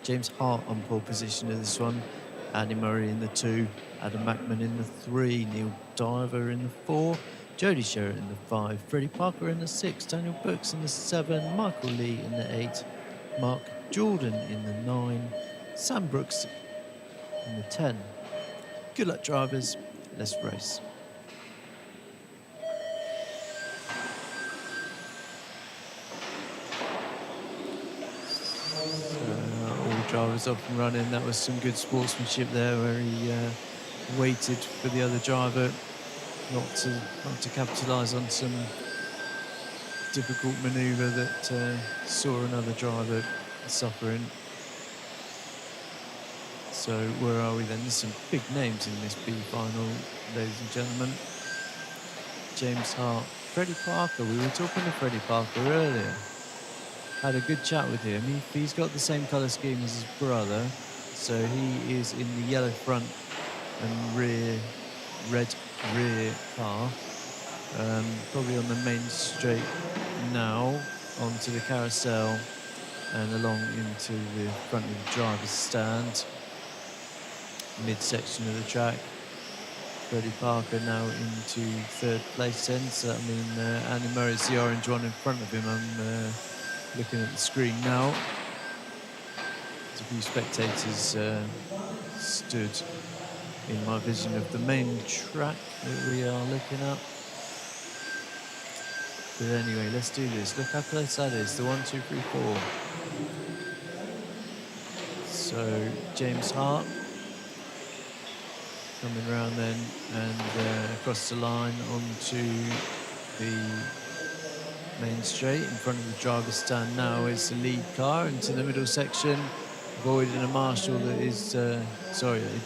James Hart on pole position in this one. Andy Murray in the 2. Adam Mackman in the 3. Neil Diver in the 4. Jody Sherritt in the 5. Freddie Parker in the 6. Daniel Brooks in the 7. Michael Lee in the 8. Mark Jordan in the 9. Sam Brooks in the 10. Good luck, drivers. Let's race. All drivers up and running. That was some good sportsmanship there, where he waited for the other driver not to capitalise on some difficult manoeuvre that saw another driver suffering. So where are we then? There's some big names in this B final, ladies and gentlemen. James Hart, Freddie Parker. We were talking to Freddie Parker earlier. Had a good chat with him. He's got the same colour scheme as his brother, so he is in the yellow front and red rear car. Probably on the main straight now, onto the carousel and along into the front of the driver's stand. Midsection of the track. Freddie Parker now into 3rd place then, so that means Andy Murray's the orange one in front of him. I'm looking at the screen now. There's a few spectators stood in my vision of the main track that we are looking at. But anyway, let's do this. Look how close that is, the 1, 2, 3, 4. So James Hart coming around then and across the line onto the main straight. In front of the driver's stand now is the lead car into the middle section, avoiding a marshal that is, a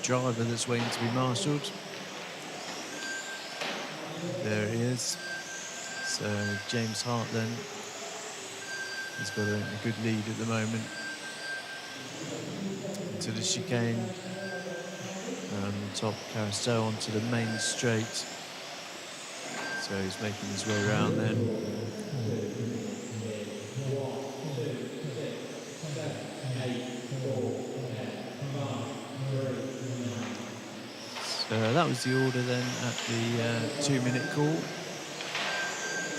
driver that's waiting to be marshalled. There he is. So James Hart then, he's got a good lead at the moment. Into the chicane. Top carousel onto the main straight. So he's making his way around then. So that was the order then at the 2-minute call.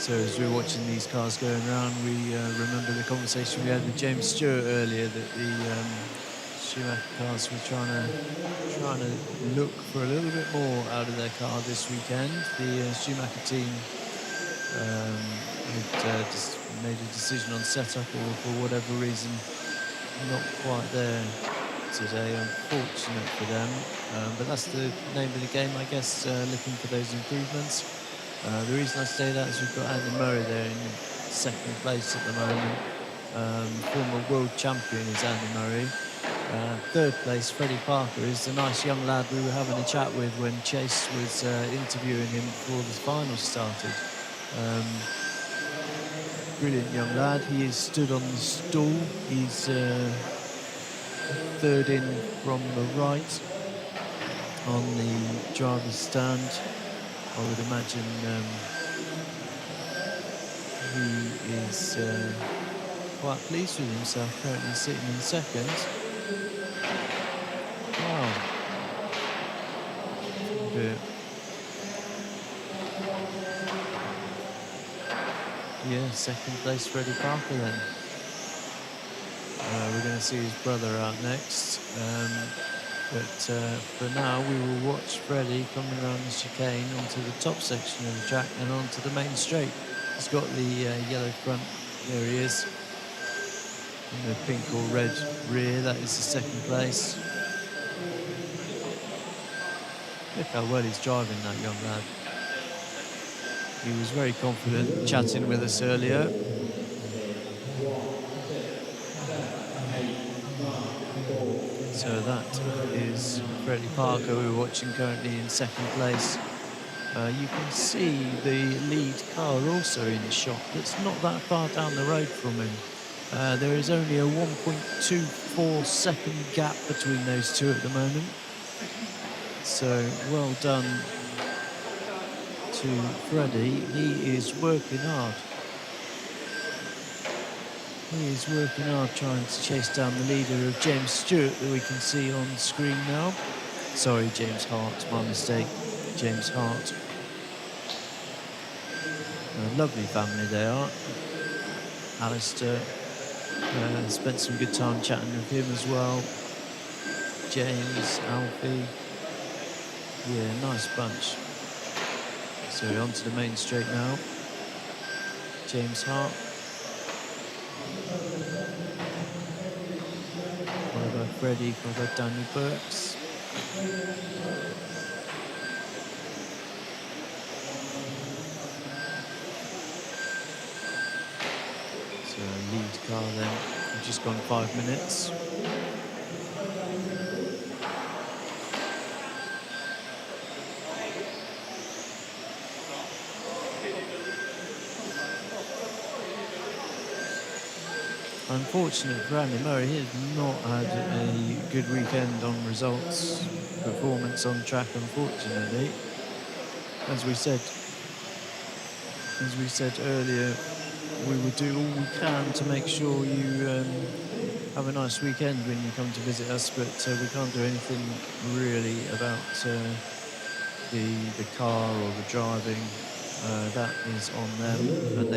So as we were watching these cars going around, we remember the conversation we had with James Stewart earlier, that the Schumacher cars were trying to look for a little bit more out of their car this weekend. The Schumacher team had just made a decision on setup, or for whatever reason not quite there today, unfortunate for them. But that's the name of the game, I guess, looking for those improvements. The reason I say that is we've got Andy Murray there in 2nd place at the moment. Former world champion is Andy Murray. 3rd place, Freddie Parker, is the nice young lad we were having a chat with when Chase was interviewing him before the final started. Brilliant young lad. He is stood on the stall. He's 3rd in from the right on the driver's stand. I would imagine he is quite pleased with himself, currently sitting in 2nd. Wow. Yeah, 2nd place Freddie Parker then. We're going to see his brother out next. But for now, we will watch Freddie coming around the chicane onto the top section of the track and onto the main straight. He's got the yellow front. There he is. And the pink or red rear. That is the 2nd place. Look how well he's driving, that young lad. He was very confident chatting with us earlier. So that is Freddie Parker, who we're watching currently in second place. You can see the lead car also in shot. That's not that far down the road from him. There is only a 1.24 second gap between those two at the moment. So well done to Freddie. He is working hard. He is working hard trying to chase down the leader of James Stewart that we can see on screen now. Sorry, James Hart, my mistake. James Hart. A lovely family they are. Alistair spent some good time chatting with him as well. James, Alfie. Yeah, nice bunch. So onto the main straight now. James Hart. Followed by Freddie, followed by Daniel Burks. So lead car then, we've just gone 5 minutes. Unfortunate for Andy Murray, he has not had a good weekend on results, performance on track, unfortunately. As we said earlier, we will do all we can to make sure you have a nice weekend when you come to visit us, but we can't do anything really about the car or the driving. That is on them, and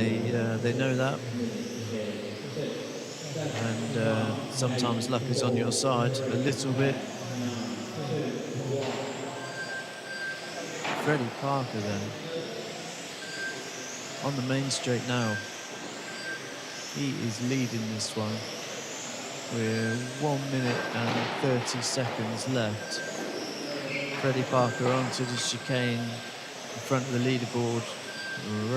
they know that. And sometimes luck is on your side a little bit. Freddie Parker then on the main straight now. He is leading this one with 1 minute and 30 seconds left. Freddie Parker onto the chicane in front of the leaderboard,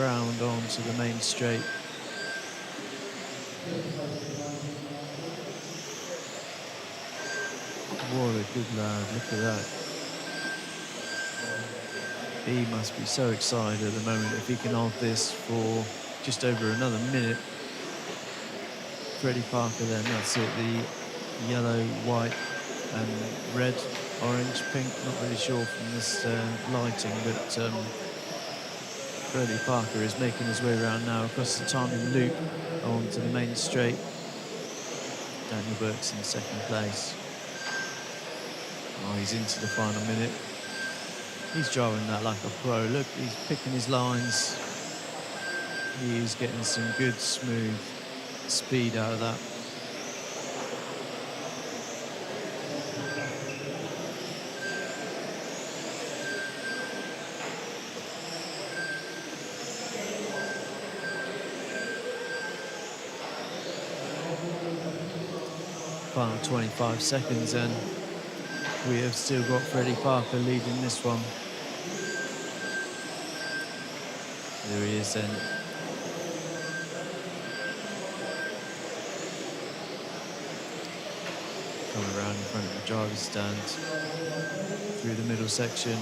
round onto the main straight. What a good lad, look at that. He must be so excited at the moment if he can hold this for just over another minute. Freddie Parker then, that's it, the yellow, white and red, orange, pink, not really sure from this lighting, but Freddie Parker is making his way around now across the timing loop onto the main straight. Daniel Burks in second place. Oh, he's into the final minute. He's driving that like a pro. Look, he's picking his lines. He's getting some good, smooth speed out of that. Final 25 seconds and we have still got Freddie Parker leading this one. There he is then. Coming around in front of the driver's stand, through the middle section,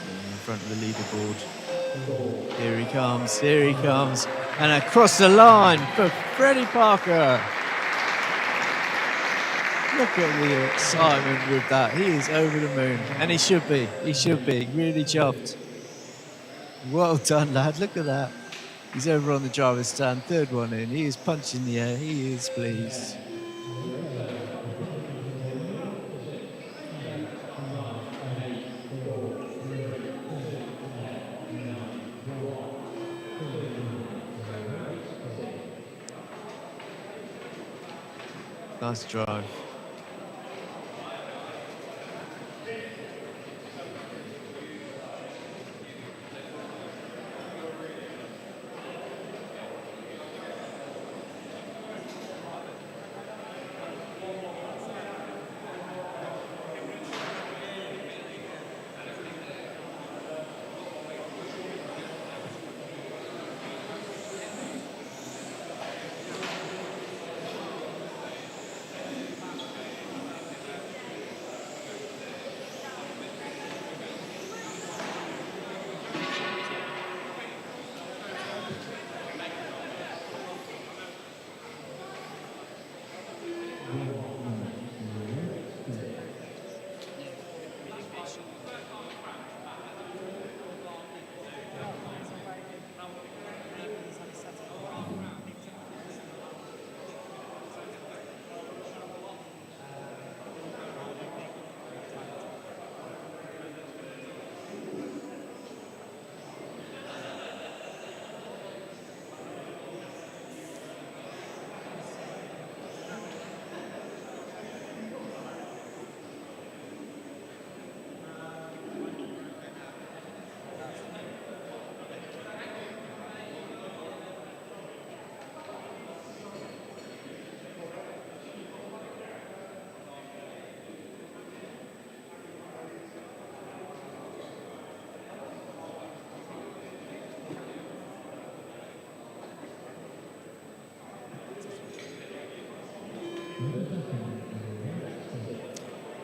and in front of the leaderboard. Here he comes, and across the line for Freddie Parker. Look at the excitement with that. He is over the moon, and he should be really chuffed. Well done, lad, look at that. He's over on the driver's stand, third one in. He is punching the air, he is pleased. Nice drive.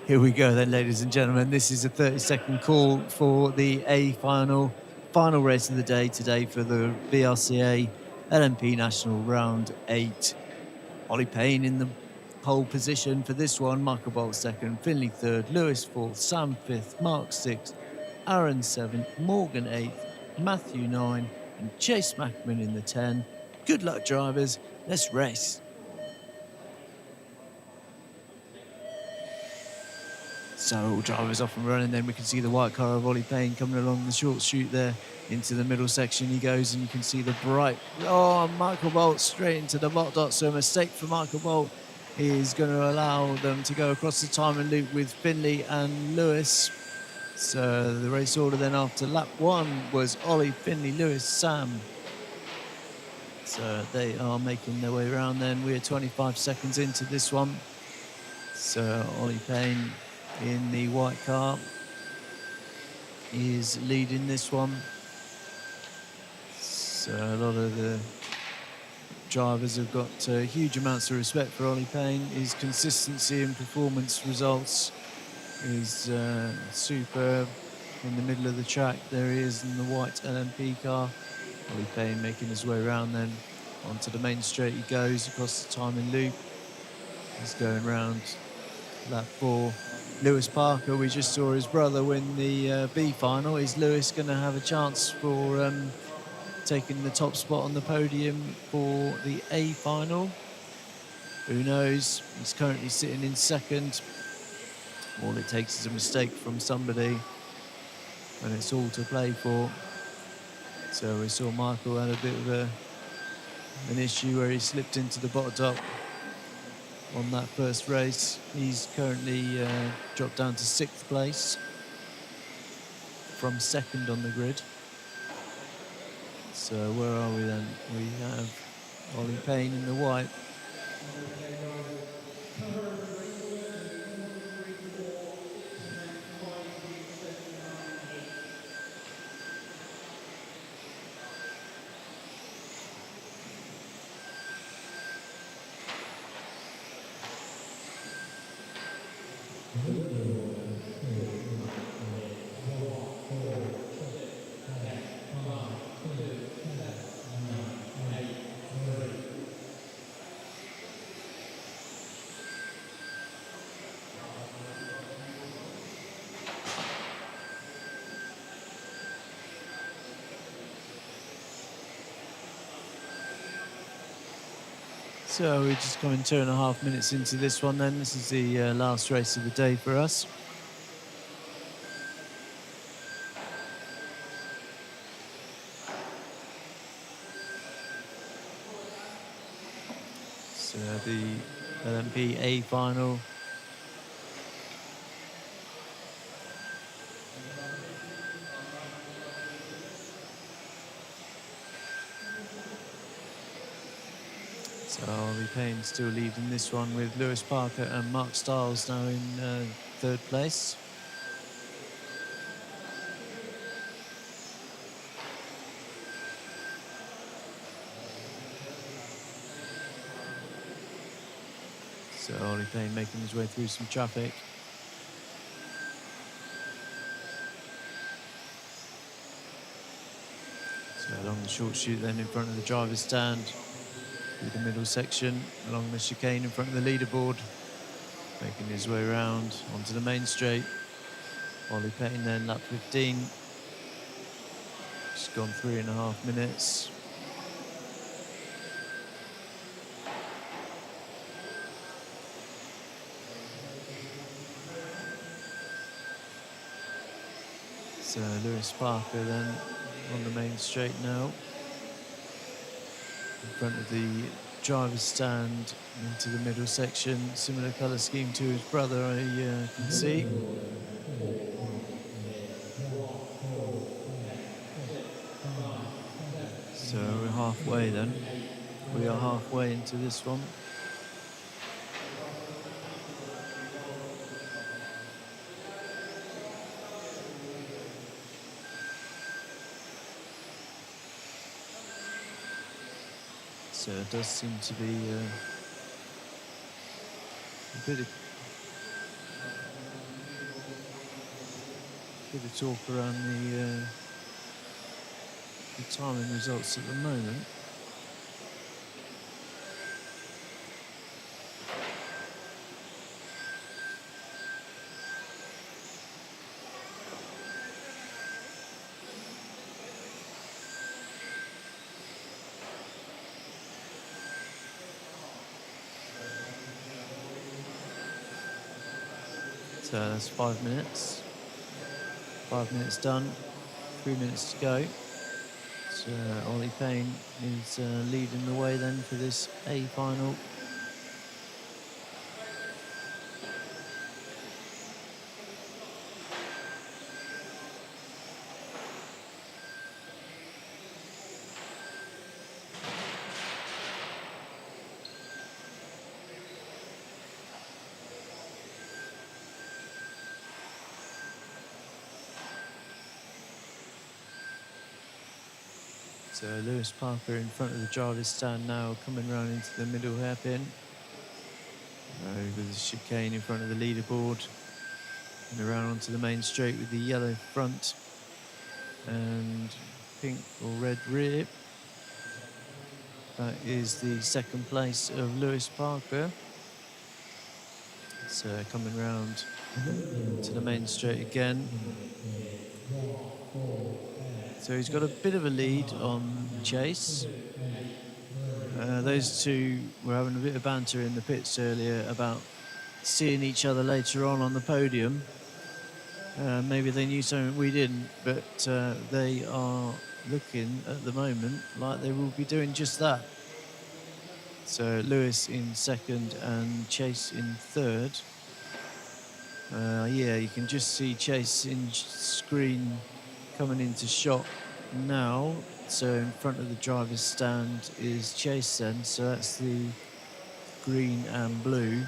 Here we go then, ladies and gentlemen. This is a 30-second call for the A final race of the day today for the BRCA LMP National Round 8. Ollie Payne in the pole position for this one. Michael Bolt second, Finley third, Lewis fourth, Sam fifth, Mark sixth, Aaron seventh, Morgan eighth, Matthew 9, and Chase Mackman in the 10. Good luck, drivers. Let's race. So drivers off and running, then we can see the white car of Ollie Payne coming along the short chute there into the middle section. He goes, and you can see the bright, Michael Bolt straight into the bot dot. So a mistake for Michael Bolt is going to allow them to go across the timing loop with Finley and Lewis. So the race order then after lap 1 was Ollie, Finley, Lewis, Sam. So they are making their way around then. We're 25 seconds into this one. So Ollie Payne in the white car is leading this one. So a lot of the drivers have got huge amounts of respect for Ollie Payne. His consistency and performance results is superb. In the middle of the track, there he is in the white LMP car. Ollie Payne making his way around then onto the main straight. He goes across the timing loop. He's going round lap 4. Lewis Parker, we just saw his brother win the B final. Is Lewis going to have a chance for taking the top spot on the podium for the A final? Who knows? He's currently sitting in second. All it takes is a mistake from somebody, and it's all to play for. So we saw Michael had a bit of an issue where he slipped into the bottom top on that first race. He's currently dropped down to 6th place from second on the grid. So where are we then? We have Ollie Payne in the white. So we're just coming 2.5 minutes into this one then. This is the last race of the day for us. So the LMP A final. So Ollie Payne still leading this one with Lewis Parker and Mark Stiles now in 3rd place. So Ollie Payne making his way through some traffic. So along the short chute then in front of the driver's stand. Through the middle section, along the chicane in front of the leaderboard, making his way around onto the main straight. Ollie Payne then lap 15. Just gone 3.5 minutes. So Lewis Parker then on the main straight now. In front of the driver's stand into the middle section. Similar colour scheme to his brother, I can see. So we're halfway then. We are halfway into this one. So it does seem to be a bit of bit of talk around the timing results at the moment. So that's 5 minutes. 5 minutes done. 3 minutes to go. So Ollie Payne is leading the way then for this A final. So Lewis Parker in front of the driver's stand now, coming round into the middle hairpin. Over the chicane in front of the leaderboard. And around onto the main straight with the yellow front and pink or red rear. That is the second place of Lewis Parker. So coming round to the main straight again. So he's got a bit of a lead on Chase. Those two were having a bit of banter in the pits earlier about seeing each other later on the podium. Maybe they knew something we didn't, but they are looking at the moment like they will be doing just that. So Lewis in second and Chase in third. Yeah, you can just see Chase in screen coming into shot now. So in front of the driver's stand is Chase then. So that's the green and blue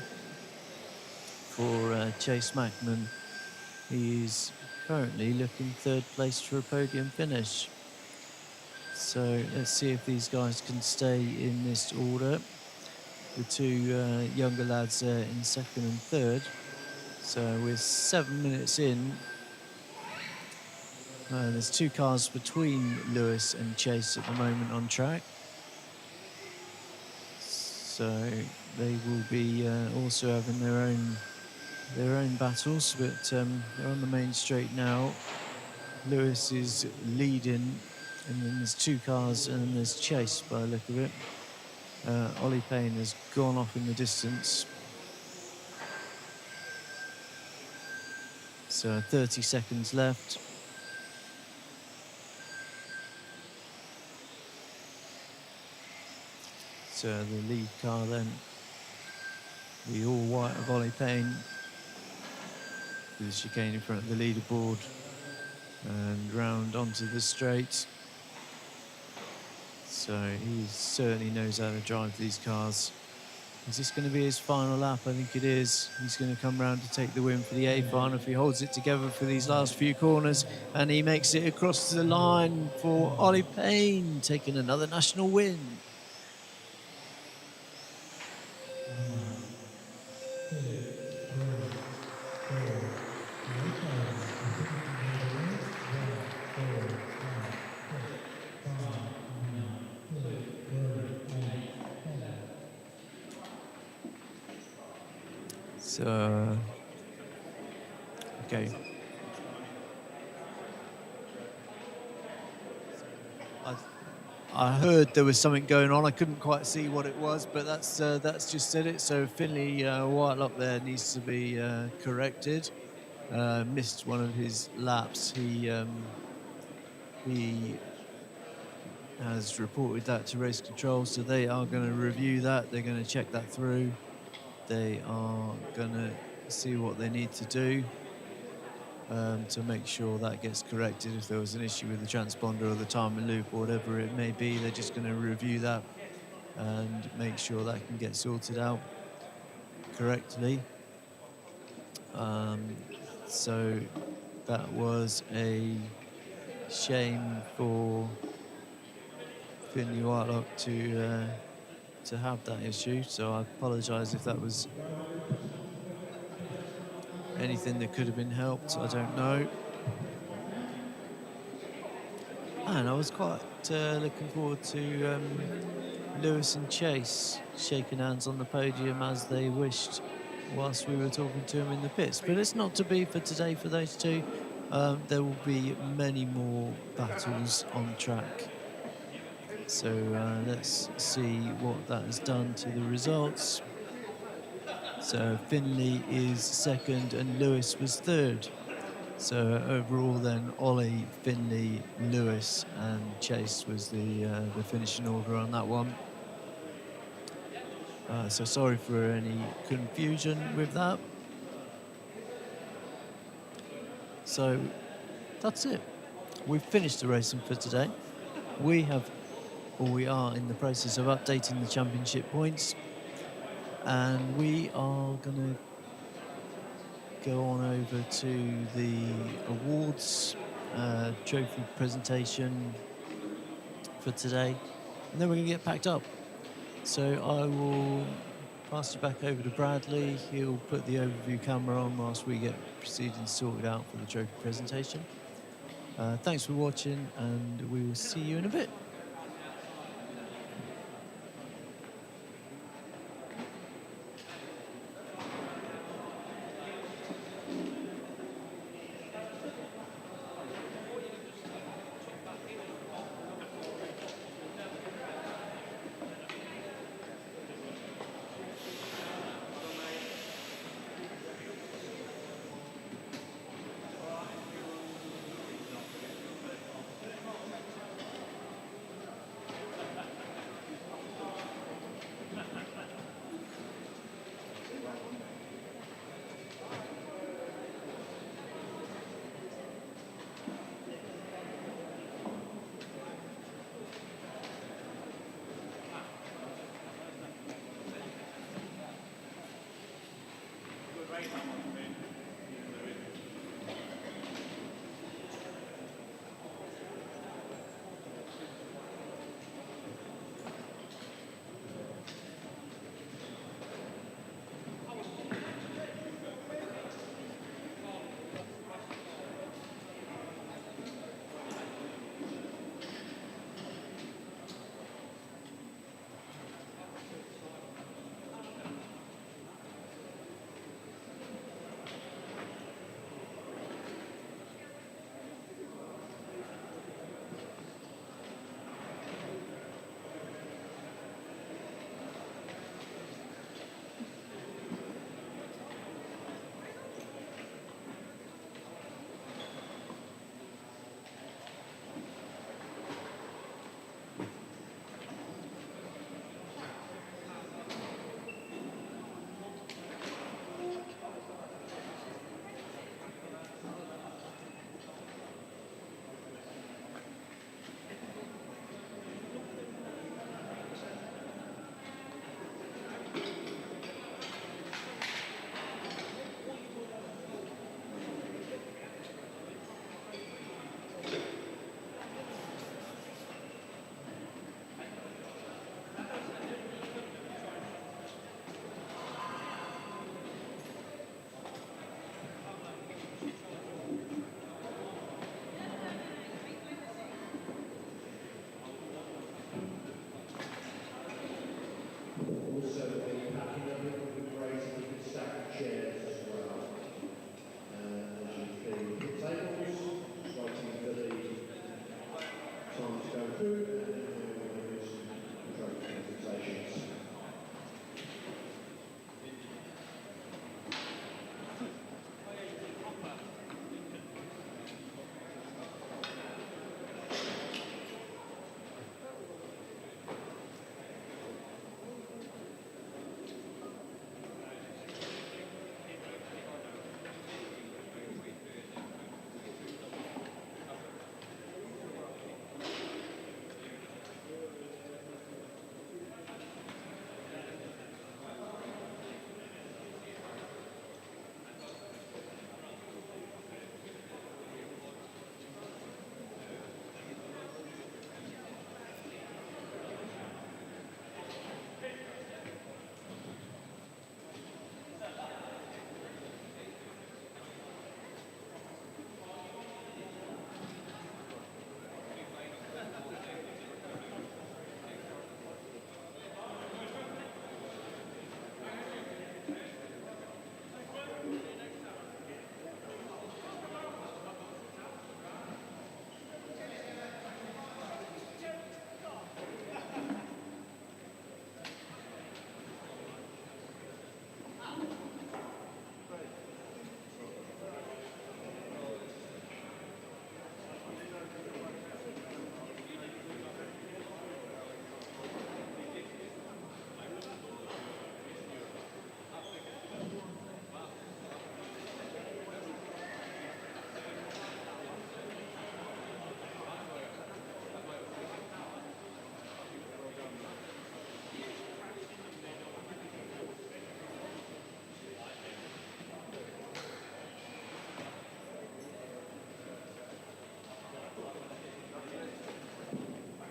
for Chase Mackman. He is currently looking third place for a podium finish. So let's see if these guys can stay in this order. The two younger lads there in second and third. So we're 7 minutes in. There's two cars between Lewis and Chase at the moment on track. So they will be also having their own battles, but they're on the main straight now. Lewis is leading, and then there's two cars, and then there's Chase by the look of it. Ollie Payne has gone off in the distance. So 30 seconds left. So the lead car then, the all white of Ollie Payne, with the chicane in front of the leaderboard, and round onto the straight. So he certainly knows how to drive these cars. Is this going to be his final lap? I think it is. He's going to come round to take the win for the A final if he holds it together for these last few corners. And he makes it across the line for Ollie Payne, taking another national win. So, okay. I heard there was something going on. I couldn't quite see what it was, but that's just said it. So Finley Whitelock there needs to be corrected. Missed one of his laps. He has reported that to race control, so they are going to review that. They're going to check that through. They are going to see what they need to do to make sure that gets corrected. If there was an issue with the transponder or the timing loop or whatever it may be, they're just going to review that and make sure that can get sorted out correctly. So that was a shame for Finley Whitelock to have that issue, so I apologise if that was anything that could have been helped. I don't know. And I was quite looking forward to Lewis and Chase shaking hands on the podium as they wished whilst we were talking to them in the pits. But it's not to be for today for those two. There will be many more battles on track. So let's see what that has done to the results. So Finley is second and Lewis was third. So overall then Ollie, Finley, Lewis and Chase was the finishing order on that one. So sorry for any confusion with that. So that's it. We've finished the racing for today. We are in the process of updating the championship points, and we are going to go on over to the awards trophy presentation for today, and then we're going to get packed up. So I will pass you back over to Bradley. He'll put the overview camera on whilst we get proceedings sorted out for the trophy presentation. Thanks for watching, and we will see you in a bit.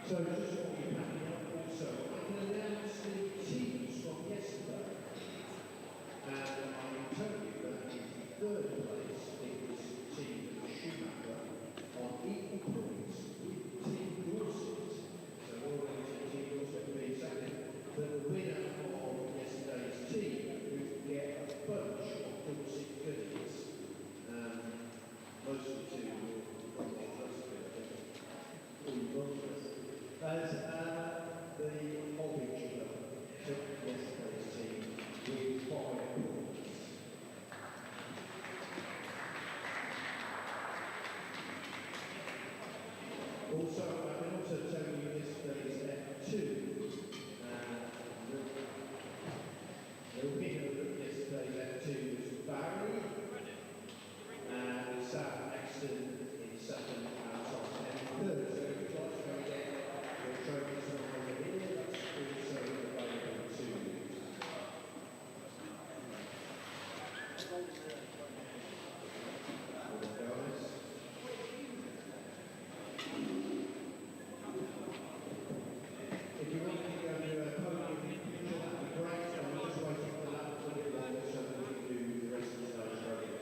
So just what you have also, I can announce the teams from yesterday. And I can tell you that in third place it was Team Schumacher on equal points with Team Dorset. So all these Team Dorset will be second. But the winner of yesterday's team would get a bunch of Dorset goodies. Most of the two will come on first, I think. As the Orange Club took yesterday's team with 5 points. Also, I can also tell you yesterday's F2. The winner of yesterday's F2 was Barry. And Sam Exton in second and Tom in third. So if you'd like to go and get your trophies from over here, that's also available to you. If you want to go to a podium picture, that'd be great. I'm just waiting for that a little bit longer so that we can do the rest of the stage programs.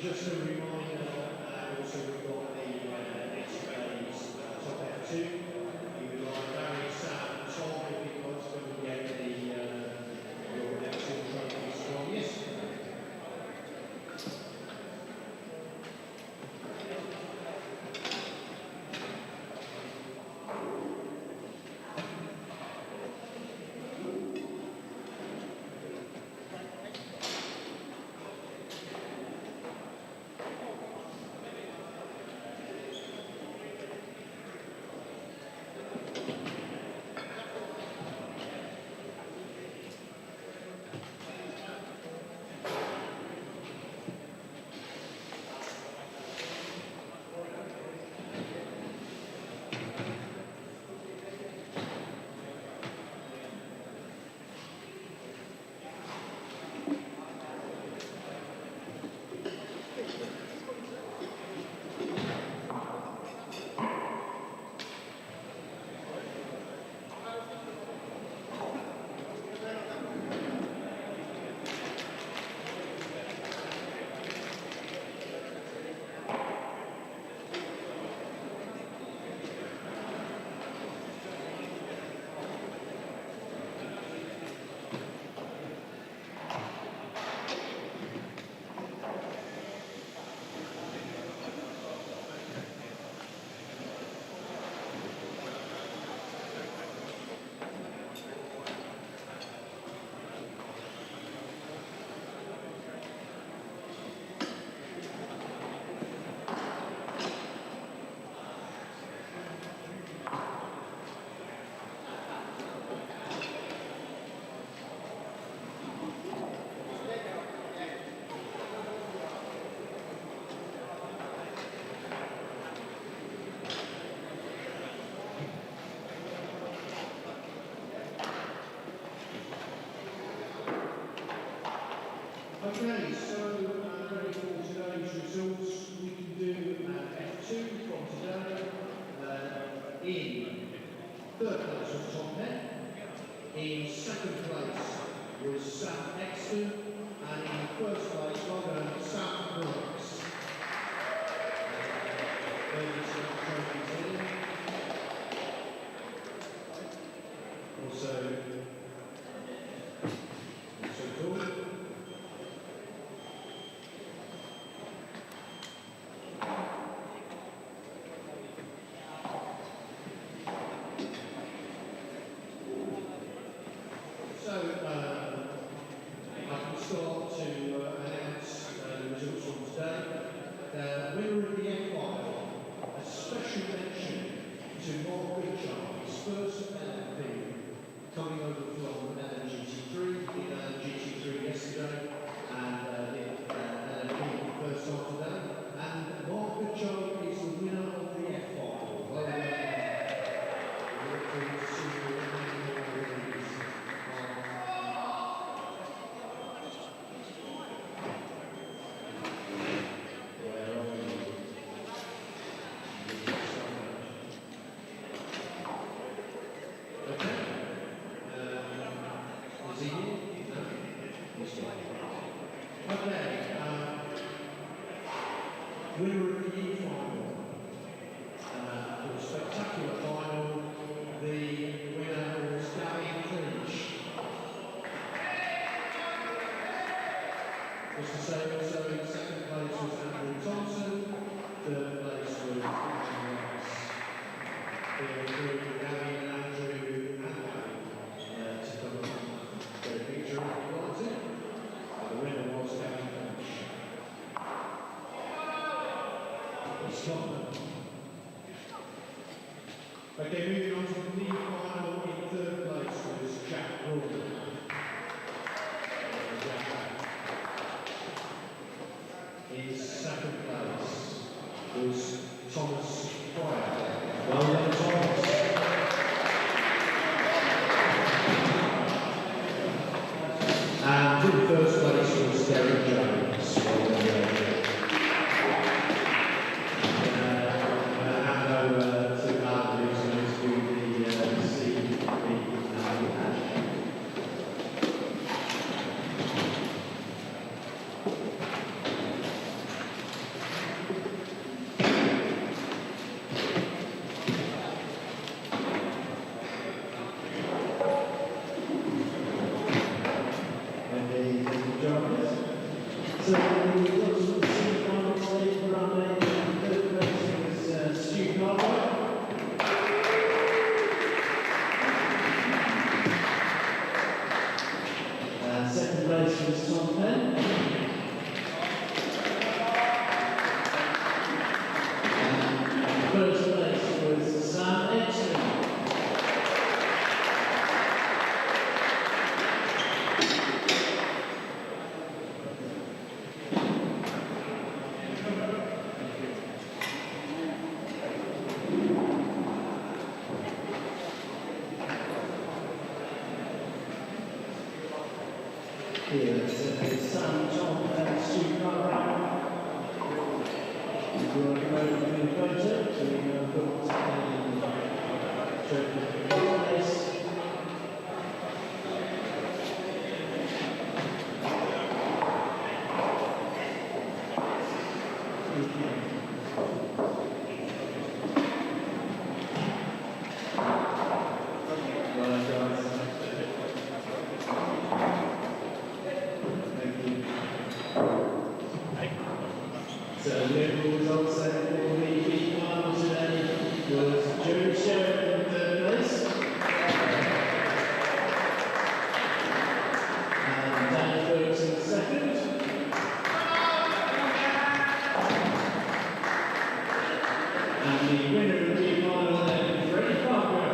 Just a reminder, also we've got the next phase top F2. You would like Barry, Sam, Tom, if you want to come and get your F2 trophies from yesterday. Okay, so ready for today's results. We can do F2 from today. In third place was Tom Penn. In second place was Sam Exton. And in first place, well done, Sam Brooks. Also cool. So, I can start to announce the results from today. Winner of the F1, a special mention to Mark Goodchild, his first LMP, coming over from GT3. He did GT3 yesterday, and did LMP first time today. And Mark Goodchild is the winner of the F1. Well done. We look forward to seeing you in the release. Winner of the E-final, for a spectacular final, the winner was Gary Clinch. Just to say also, in second place was Andrew Thompson, third place was Richard Rice. Gary and Andrew and Gary to come up get a picture if you want to. The winner was Gary Clinch. Scotland. Okay, moving on to the league final. In third place was Jack Rawley. In second place was Thomas Pryor. Well done, Thomas. And in first place was Derek Jones. Well done, Derek. Second place was Tom Penn. And first place was Sam Exton. Here, Sam, Tom, and Stu Carr. We'll go over the photo, so we know what's happening in the place. So the results for the big final today was Joe Sheridan in third place. And Dan Ferguson second. And the winner of the big final then, Freddie Parker.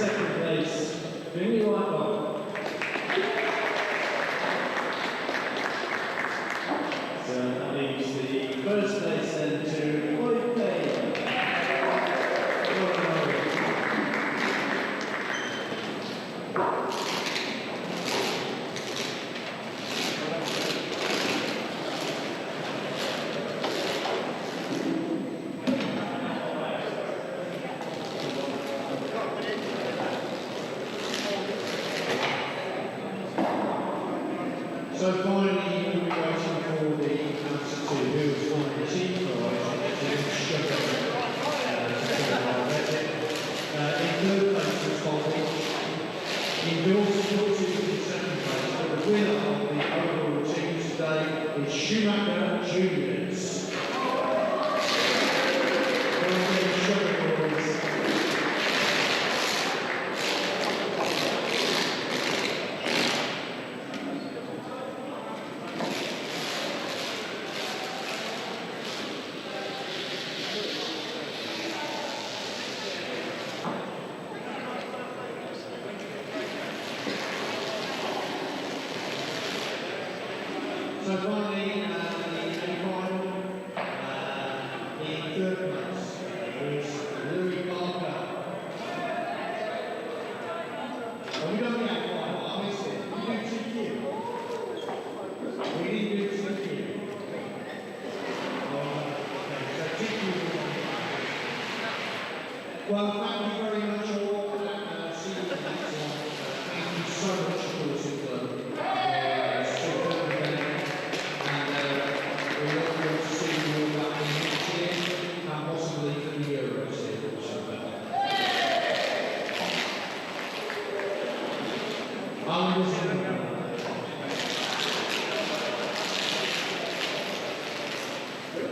second place, Vinny Whitehall. So that leaves the first place then to Lloyd Bay. So finally, we'll be waiting for the answer to who has won the team prize. In third place was Bobby. In Dorset, in second place, but the winner of the overall team today is Schumacher Juniors. So finally, the final, in third place is Louis Parker. Oh, we don't have final, I missed it. We do TQ. We didn't do TQ. Oh, okay, so TQ. Well, thank you very much all. See you next time. Thank you so much for Dorset Club. We look forward to seeing you all back in next year and possibly for the Euros here also.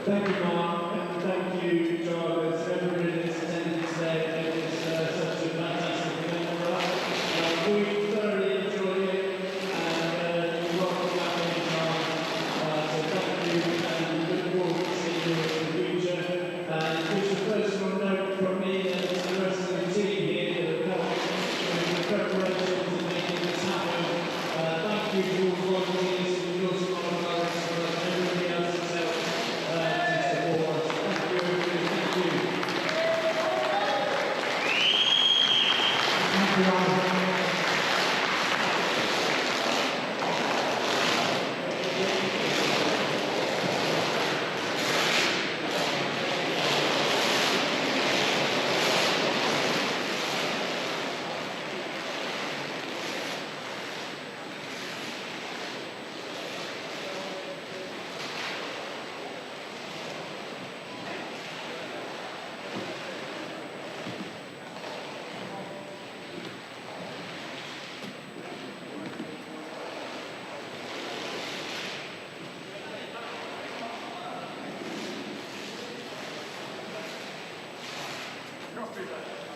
Thank you, Mark, and thank you, drivers, everybody that's attended today. It was such a fantastic event for us. We thoroughly enjoyed it, and you're welcome back anytime. So thank you, and look forward to seeing you in the future. And just a personal note from me and to the rest of the team here that have helped with the preparations and making this happen. Thank you to all the volunteers and the Dorset Motorcyclists and everybody else that's helped to support us. Thank you, everybody. Thank you. Thank you, Ryan. Copy that.